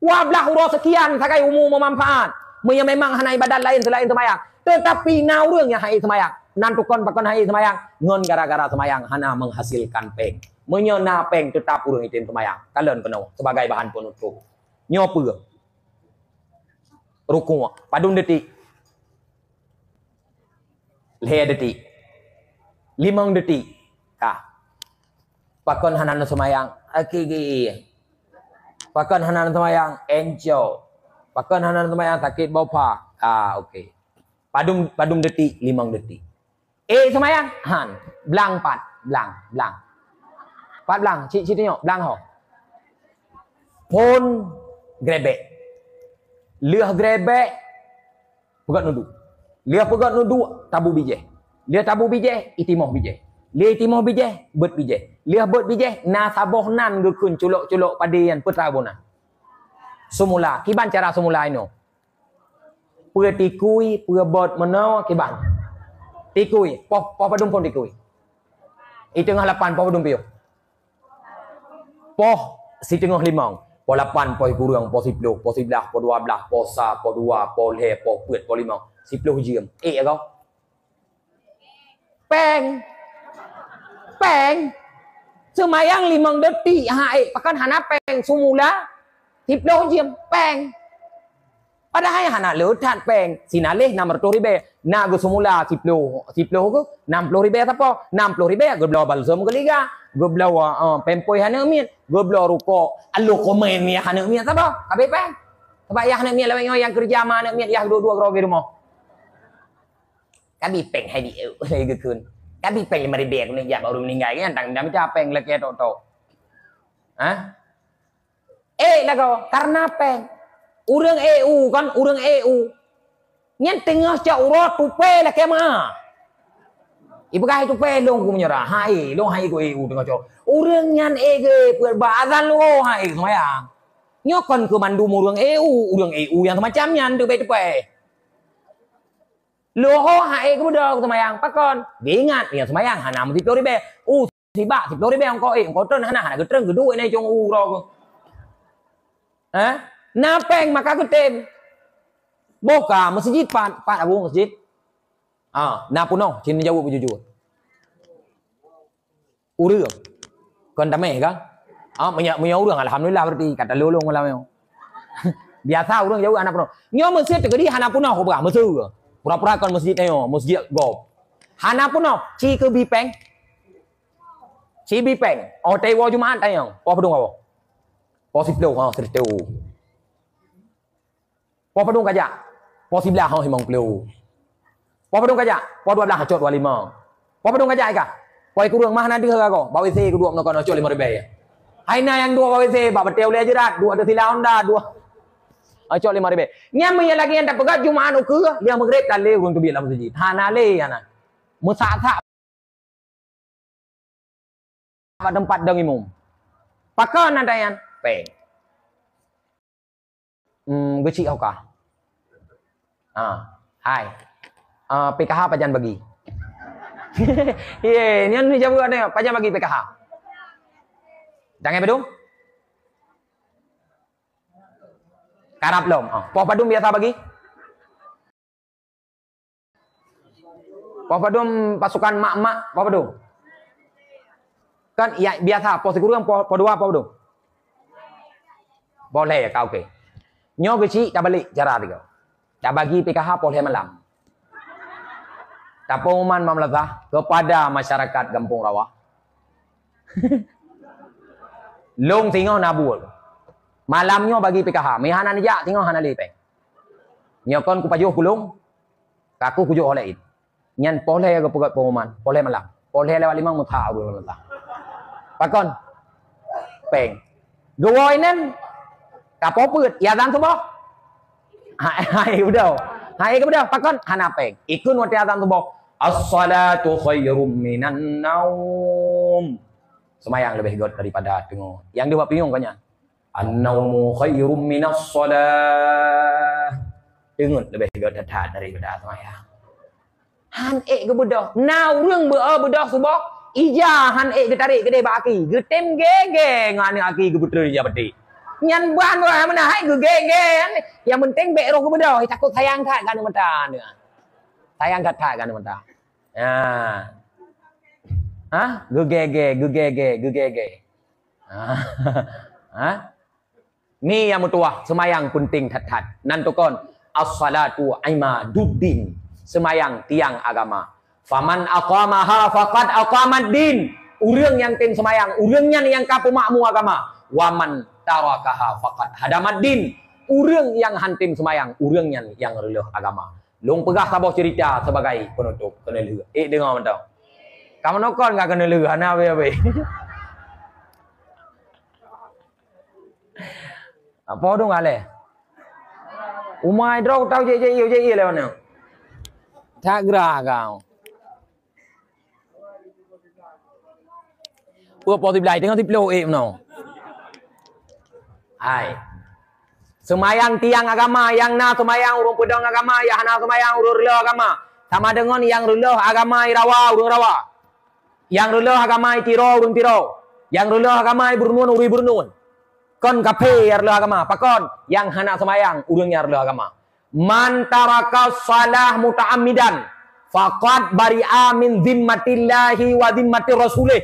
12 uro sekian sagai umum memanfaat. Memang hana ibadat lain selain semayang. Tetapi nah urang yang hai semayang. Nantukon pakon hai semayang. Ngon gara-gara semayang hana menghasilkan peng. Menyona peng tetap urang itin semayang. Kalian penuh sebagai bahan penutup. Nyope. Ruku. Padung detik. Leher detik. 5 detik. Pakon hanan semayang. Pakon hanan semayang. Enjoy. Pakon hanan semayang sakit bapa. Okey. Padung detik. 5 detik. Semayang. Han. Belang 4. Belang. 4 belang. Cik tengok. Belang ho. Pon grebek. Liah grebek. Pegat nudu. Liah pegat nudu. Tabu bijih. Liah tabu bijih. Itimoh bijih. Liah itimoh bijih. Bet bijih. Liah bet bijih. Nasaboh nan gekun culok-culok padian petrabunan. Semula. Kiban cara semula ini. Pua tikui. Pua bot menau. Kiban. Tikui. Poh padung pun tikui. Itu tengah 8. Poh padung piu. Poh si tengah 5. Poh 8. Poh kurang. Poh 10. Poh 11. Poh 12. Poh 1. Poh 2. Poh le. Poh puet. Poh 5. 10 jam. Kau? Peng. Semayang 5 detik. Pakan hana peng semula. 10 jam. Peng. Padahal hana letat peng. Sinalih 600 ribu. Nak go semula 10 ke 60 ribu apa? 60 ribu go belau balsam ke liga. Go belau pempoi hana miet. Go belau rukok. Alo komen ni hana miet apa? Kabeh peng. Sebab yang hana miet lawan yang kerja mana miet yang dua-dua grogi rumah. Kami peng hai di lagi gekun. Kami peng 5 ribu ni ya baru meninggal kan tang dah macam peng lagi tok. Lah kau karena peng. Urang EU kan urang EU. Nyen tengah cak urut tupe lah kema. Ibu kai tupe long ku menyerah. Long hai ku EU tengah cak. Urang nyan ge puat bazan lo hai semayang. Nyokon ke mandu urang EU yang macam nyan tupe. Loh hai ke budak semayang pakon. Ingat ya semayang hana 10 ribu. Sibak 10 ribu engkau tren hana getreng geduk ni jong uro. Napeng maka ketem. Boka masjid pan abu masjid. Na puno cin jauh jujur. Urang. Kon tameh kan? Punya urang alhamdulillah berarti kata lolong lah. Biasa urang jauh anak puno. Nyo masjid tegedi hana puno ko ba masjid. Pura-pura kan masjid ayo, masjid go. Hana puno, ci ke bipeng. Ci bipeng. Tewo Jumaat ayo. Po pedung apa? Po 10 serteu. Po pedung kajak. Po 11 50. Po pedung kajak. Po 12 cot 25. Po pedung kajak ka. Po kurang mah nanti ka ko. Ba WC kedua no kono cot 5 ribu. Haina yang 2 WC ba betel le jerat, 2 ada sila Honda, 2 cok 5 ribu. Nyam yang lagi yang tak pegat Jumaat ke dia maghrib tak le urang tu biar masjid. Hana le ana. Musata pada tempat dang imum. Pakan ada yang peng. Gecik kau kah? Hai. PKH pajan bagi. Ni jawab ada pajan bagi PKH. Jangan bedung. Karap belum? Poh padum biasa bagi? Poh padum pasukan mak-mak, poh padum? Kan ya biasa, poh sekurang poh 2 poh padum? Boleh ya kau okey. Nyo kecil dah balik cara dia. Dah bagi PKH boleh malam. Tak pengumuman Mamlakah kepada masyarakat Kampung Rawa. Long tinggal nabul. Malamnya bagi PKH. Mihana nejak tengok hana lepeng. Nyokon ku pajuh kulung. Kaku kujuk oleh it. Nyan poleh ke pegat pengumuman. Poleh malam. Poleh lewat 5 mutha Allah. Pakon. Peng. Gawai nem. Kapo put. Ya dan tu boh. Hai udah. Hai ke udah. Pakon hana peng. Ikun wati azan tu boh. As-salatu khairum minan naum. Semayang lebih god daripada tengok. Yang dia buat bingung kanya. An-naumu khairum minas salah. Dengar lebih dekat daripada semayang. Han ke budak. Now rương budak subak. Ija han ke tarik ke deba aki. Getem gege ngani aki ke puteri ya beti. Nyan ban wa mana hai ke gege. Yang penting bek roh ke budak. Takut sayang tak kan mata ni. Sayang tak kan mata. Gegege. Ni yang mutuah semayang kunting tat-tat. Nan tukon as-salatu imaduddin. Semayang tiang agama. Faman aqamaha faqad aqamad din. Urang yang tin semayang, urangnya yang kapu makmu agama. Waman tarakaha faqad hadamad din. Urang yang hantim semayang, urangnya yang releh agama. Long pegah sabah cerita sebagai penutup kena leh. Dengar mentau. Kamu nokon enggak kena leh ana we. Apa dong ale? Umai drau tau je le mana? Tak gerah kau. Pua poti belai tengok tiplo no. Hai. Semayang tiang agama, yang na semayang urung pedang agama, yang na semayang urung rela agama. Sama dengan yang rela agama rawa urung rawa. Yang rela agama tiro urung tiro. Yang rela agama burnun urung burnun. Kon kape rela agama, pakon yang hana semayang urungnya rela agama. Man taraka shalah muta'ammidan faqad bari'a min zimmatillahi wa zimmati rasulih.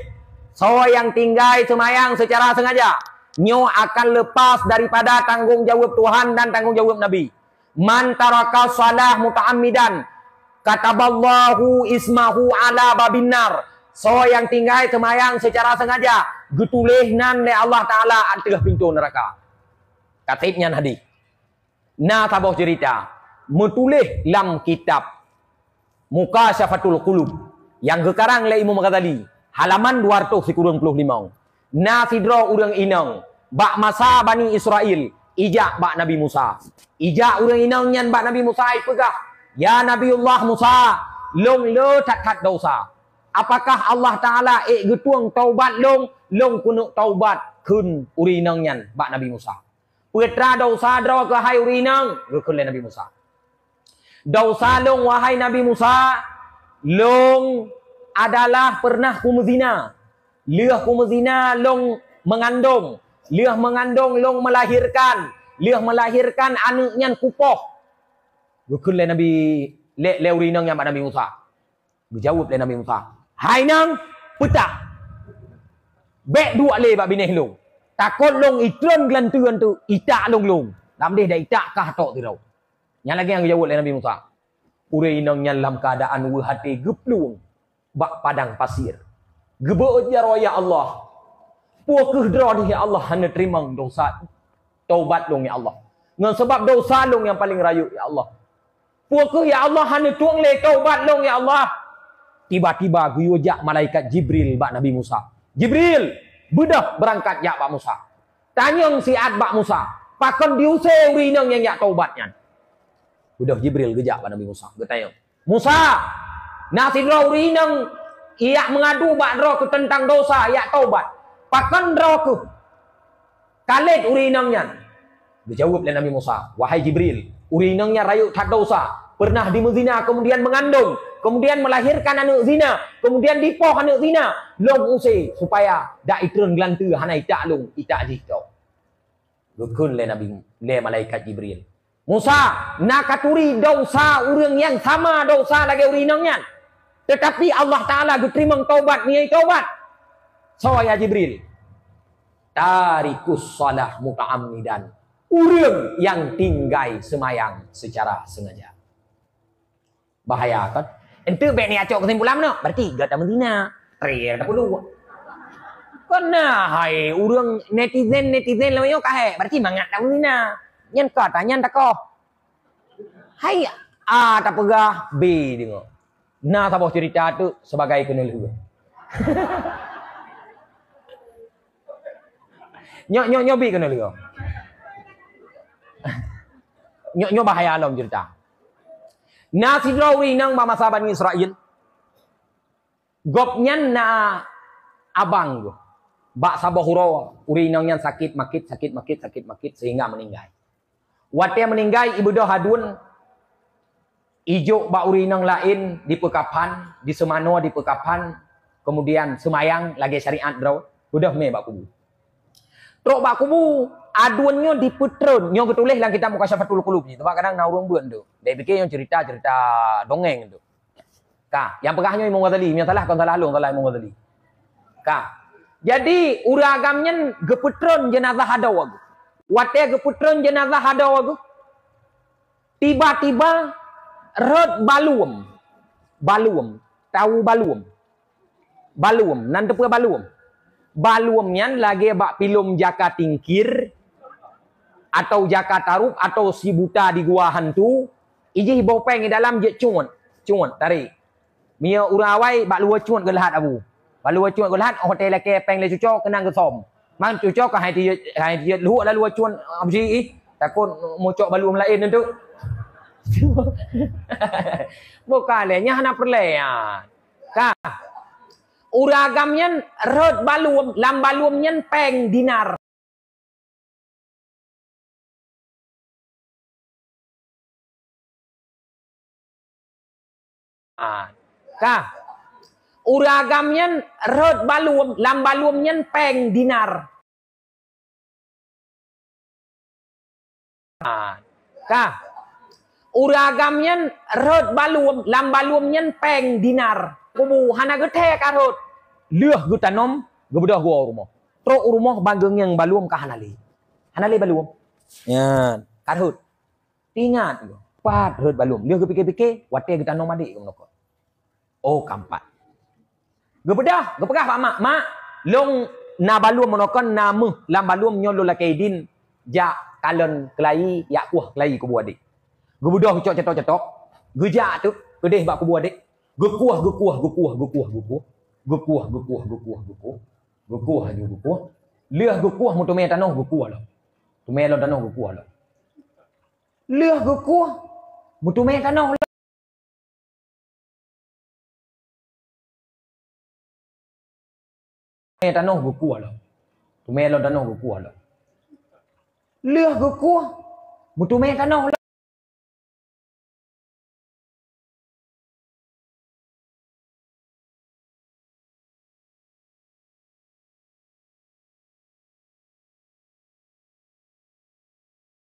So yang tinggal semayang secara sengaja, nyo akan lepas daripada tanggung jawab Tuhan dan tanggung jawab Nabi. Man taraka shalah muta'ammidan kataballahu ismahu ala babinnar. So yang tinggal semayang secara sengaja, getulihnan le Allah Ta'ala antara pintu neraka. Katibnya hadis. Nah tabah cerita, metulih lam kitab Mukasyafatul Qulub yang kekarang le Imam Ghazali, halaman 295. Na sidro urang inang, bak masa Bani Israel, ijak bak Nabi Musa. Ijak urang inang nyan bak Nabi Musa pegah. Ya Nabiullah Musa, long le tat dosa. Apakah Allah Ta'ala getuang taubat long kunuk taubat kun urinang nyan bak Nabi Musa. Putra dosa draw ke hai urinang gekun le Nabi Musa. Dosa long wahai Nabi Musa, long adalah pernah kumzina. Liah kumzina long mengandung. Liah mengandung long melahirkan. Liah melahirkan anaknya kupoh. Gekun le Nabi le urinang yang bak Nabi Musa. Dijawab le Nabi Musa. Hai nang petak. Bek dua le bak bineh long. Takut long itron gelantuan tu itak long. Lam deh dah itak kah tok tu tau. Yang lagi yang jawab oleh Nabi Musa. Urei nang dalam keadaan hati geplung bak padang pasir. Gebe jaro ya Allah. Puakeh dra ya Allah hanya terima dosa taubat long ya Allah. Ngan sebab dosa long yang paling rayu ya Allah. Puakeh ya Allah hanya tuang le taubat long ya Allah. Tiba-tiba guyojak malaikat Jibril bak Nabi Musa. Jibril, bedah berangkat yak Pak Musa. Tanyang siat Pak Musa. Pakon diusir urinang yang yak taubatnya. Udah Jibril gejak Pak Nabi Musa. Getanya. Musa, nasidro urinang iyak mengadu bak dro ke tentang dosa yak taubat. Pakon dro ke kalit urinangnya. Dijawab oleh Nabi Musa. Wahai Jibril, urinangnya rayu tak dosa. Pernah dimezina kemudian mengandung. Kemudian melahirkan anak zina, kemudian dipoh anak zina, long usai supaya dak itreun gelantu hana itak long itak jito. Gekun le Nabi le malaikat Jibril. Musa, nak katuri dosa urang yang sama dosa lagi urinangnya. Tetapi Allah Taala geterima taubat niai taubat. So ya Jibril. Tarikus shalah muta'ammidan. Urang yang tinggal semayang secara sengaja. Bahaya kan? Ente bek ni acok kesimpulan no. Berarti gak tak mentina. Teriak tak perlu. Kena hai urang netizen lawan yo kahe. Berarti mangat tak mentina. Nyen ka tanya tak ko. Hai A tak pegah B dengo. Nah sabah cerita tu sebagai penulis. Nyok B kena lego. Nyok bahaya alam cerita. Nasi drawi nang masa Bani Israel. Gopnya na abang go. Bak sabah huro urinangnya sakit makit sehingga meninggal. Wate meninggal ibu dah hadun ijo bak urinang lain di pekapan, di semano di pekapan, kemudian semayang lagi syariat draw. Udah me bak kubu. Trok bak kubu aduannya di putron, nyo ketulis lang kita Mukasyafatul Qulub ni. Tempat kadang naurung buan tu. Dia fikir yang cerita dongeng tu. Ka, yang pegahnya Imam Ghazali, yang salah kan salah long salah Imam Ghazali. Ka. Jadi uragamnya geputron jenazah hadaw aku. Wate geputron jenazah hadaw aku. Tiba-tiba rot baluam. Baluam. Tahu baluam? Baluam. Nanti pun baluam. Baluamnya lagi bak pilum jaka tingkir. Atau jaka tarup. Atau si buta di gua hantu. Iji bopeng di dalam je cuan. Cuan. Tarik. Mia urawai bak luar cuan ke lahat abu. Bak luar cuan ke lahat. Hotel laki peng le cucok kenang ke som. Mang cucok ke hai tiap luar lah luar cuan. Absi takut mocok baluam lain tu. Bukan lehnya hana perlehan. Kah? Uragamnya rot baluam, lam baluamnya peng dinar. Kah? Uragamnya rot baluam, lam baluamnya peng dinar. Kah? Uragamnya rot baluam, lam baluamnya peng dinar. Kubu hana gete karut. Leuh gu tanom, gu bedah gua rumah. Trok rumah bageng yang baluam ka hanali. Hanali baluam. Ya, karut. Ingat gua. Pat rot baluam. Leuh gu pikir-pikir, wate gu tanom adik gu nokot. Oh, kampat. Gu bedah, gu pegah pak mak. Mak, long na baluam monokon na meh lam baluam nyolo la kaidin. Ja kalon kelai yak kuah kelai ku buat adik. Gu bedah gu cetok-cetok. Gu ja tu, gedeh bak ku buat adik. Gu kuah. Leuh gu kuah mu tume tanah gu kuah lah. Tume lo tanah gu kuah lah. Leuh gu kuah mu tume tanah lah. Tume tanah gu kuah lah. Tume lo tanah gu kuah lah. Leuh gu kuah mu tume tanah lah.